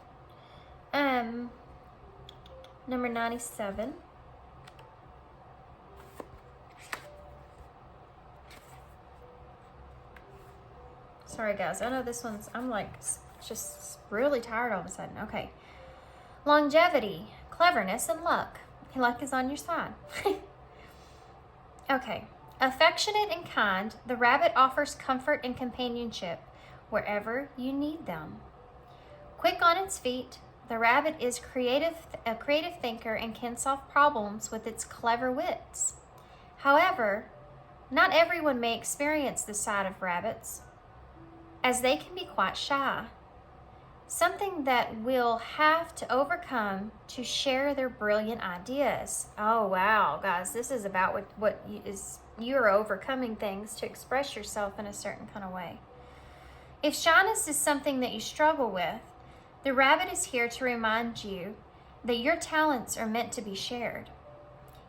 Number 97. Sorry guys, I know this one's, I'm like just really tired all of a sudden. Okay. Longevity, cleverness, and luck. Luck is on your side. Okay. Affectionate and kind, the rabbit offers comfort and companionship wherever you need them. Quick on its feet, the rabbit is a creative thinker and can solve problems with its clever wits. However, not everyone may experience this side of rabbits, as they can be quite shy. Something that we'll have to overcome to share their brilliant ideas. Oh wow, guys, this is about what you're overcoming things to express yourself in a certain kind of way. If shyness is something that you struggle with, the rabbit is here to remind you that your talents are meant to be shared.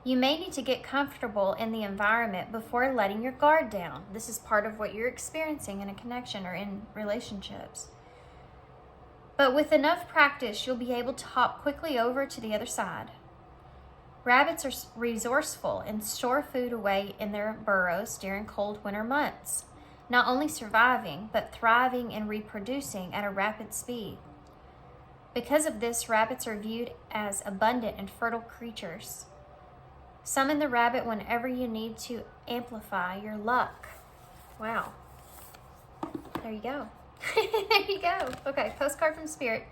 You may need to get comfortable in the environment before letting your guard down. This is part of what you're experiencing in a connection or in relationships. But with enough practice, you'll be able to hop quickly over to the other side. Rabbits are resourceful and store food away in their burrows during cold winter months, not only surviving, but thriving and reproducing at a rapid speed. Because of this, rabbits are viewed as abundant and fertile creatures. Summon the rabbit whenever you need to amplify your luck. Wow. There you go. There you go. Okay, postcard from Spirit.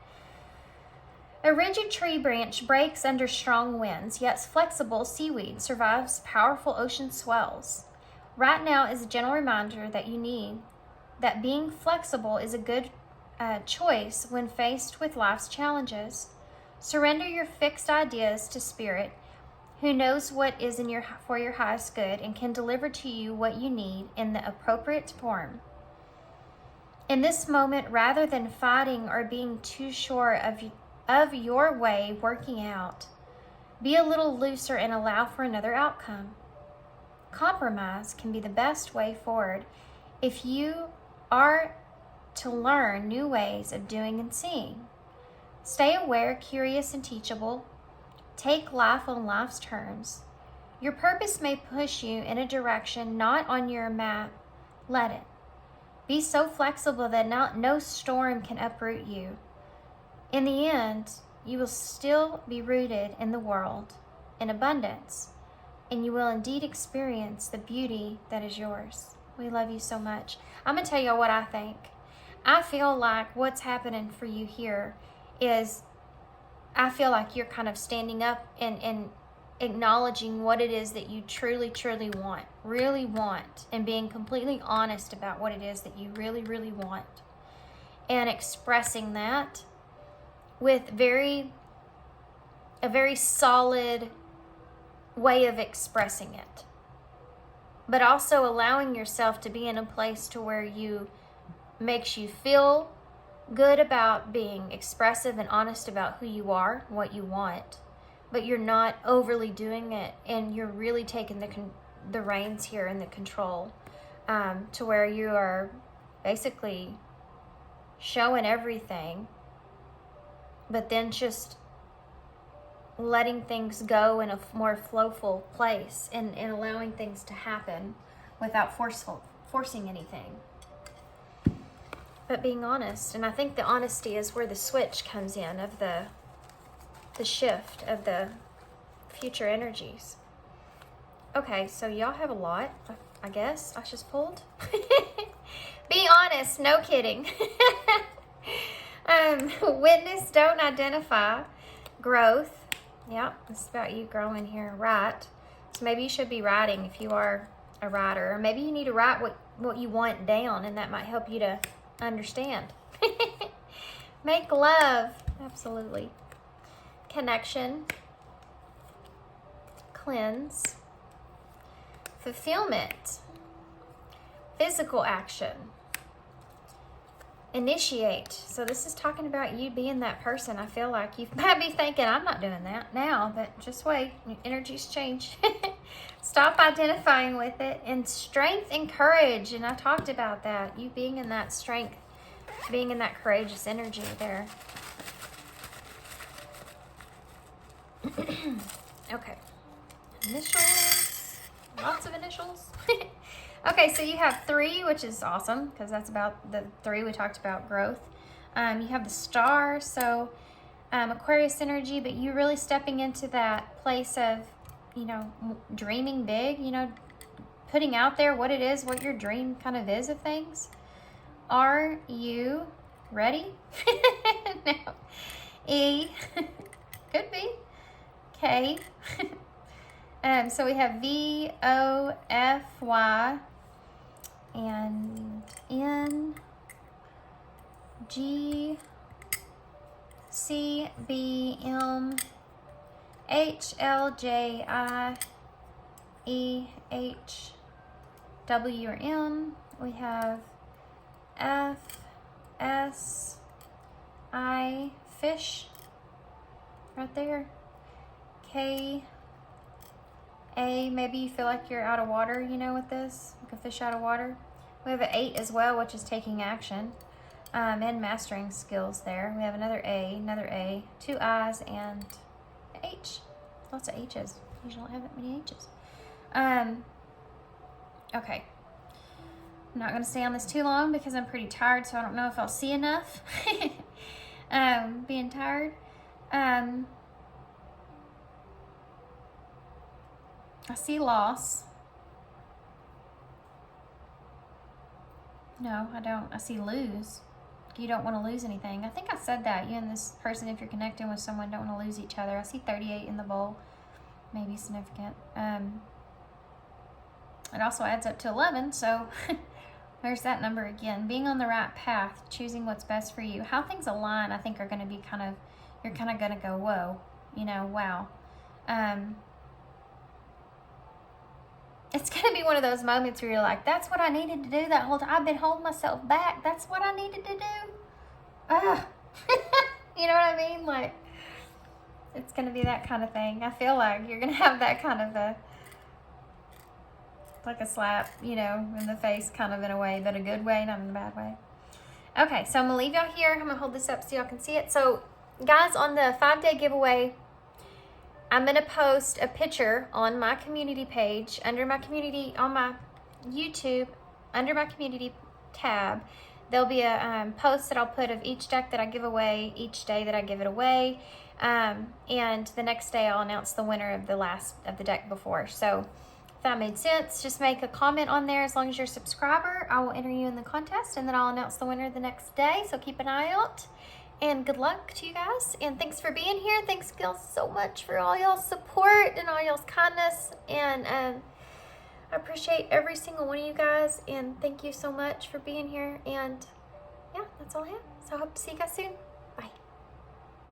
A rigid tree branch breaks under strong winds, yet flexible seaweed survives powerful ocean swells. Right now is a gentle reminder that being flexible is a good choice when faced with life's challenges. Surrender your fixed ideas to Spirit, who knows what is for your highest good and can deliver to you what you need in the appropriate form. In this moment, rather than fighting or being too sure of your way working out, be a little looser and allow for another outcome. Compromise can be the best way forward if you are to learn new ways of doing and seeing. Stay aware, curious, and teachable. Take life on life's terms. Your purpose may push you in a direction not on your map. Let it. Be so flexible that no storm can uproot you. In the end, you will still be rooted in the world, in abundance, and you will indeed experience the beauty that is yours. We love you so much. I'm going to tell you what I think. I feel like what's happening for you here is, I feel like you're kind of standing up and acknowledging what it is that you truly, truly want, really want, and being completely honest about what it is that you really, really want, and expressing that with a very solid way of expressing it, but also allowing yourself to be in a place to where makes you feel good about being expressive and honest about who you are, what you want, but you're not overly doing it, and you're really taking the reins here and the control, to where you are basically showing everything, but then just letting things go in a more flowful place and allowing things to happen without forcing anything. But being honest, and I think the honesty is where the switch comes in of the shift of the future energies. Okay, so y'all have a lot, I guess, I just pulled. Be honest, no kidding. Witness, don't identify. Growth. Yep, it's about you growing here. Write. So maybe you should be writing if you are a writer. Or maybe you need to write what you want down, and that might help you to understand. Make love. Absolutely. Connection. Cleanse. Fulfillment. Physical action. initiate. So this is talking about you being that person. I feel like you might be thinking, I'm not doing that now, but just wait, energies change. Stop identifying with it. And strength and courage, and I talked about that, you being in that strength, being in that courageous energy there. Okay, initials, lots of initials. Okay, so you have 3, which is awesome because that's about the 3 we talked about, growth. You have the star, so Aquarius energy, but you really stepping into that place of, you know, dreaming big, you know, putting out there what it is, what your dream kind of is of things. Are you ready? No. E, could be. K. So we have VOFY and N, G, C, B, M, H, L, J, I, E, H, W, or M. We have F, S, I, fish, right there. K, A, maybe you feel like you're out of water, you know, with this, like a fish out of water. We have an 8 as well, which is taking action and mastering skills there. We have another A, 2 I's, and H. Lots of H's. You don't have that many H's. Okay. I'm not going to stay on this too long because I'm pretty tired, so I don't know if I'll see enough. Being tired. I see loss. No, I don't. I see lose. You don't want to lose anything. I think I said that. You and this person, if you're connecting with someone, don't want to lose each other. I see 38 in the bowl. Maybe significant. It also adds up to 11, so there's that number again. Being on the right path, choosing what's best for you. How things align, I think, are going to be kind of, you're kind of going to go, whoa, you know, wow. It's going to be one of those moments where you're like, that's what I needed to do that whole time. I've been holding myself back. That's what I needed to do. You know what I mean? Like, it's going to be that kind of thing. I feel like you're going to have that kind of a, like a slap, you know, in the face kind of in a way, but a good way, not in a bad way. Okay, so I'm going to leave y'all here. I'm going to hold this up so y'all can see it. So, guys, on the 5-day giveaway, I'm going to post a picture on my community page, under my community, on my YouTube, under my community tab. There'll be a post that I'll put of each deck that I give away, each day that I give it away. And the next day I'll announce the winner of the last of the deck before. So if that made sense, just make a comment on there. As long as you're a subscriber, I will enter you in the contest, and then I'll announce the winner the next day. So keep an eye out. And good luck to you guys. And thanks for being here. Thanks, y'all, so much for all y'all's support and all y'all's kindness. And I appreciate every single one of you guys. And thank you so much for being here. And yeah, that's all I have. So I hope to see you guys soon.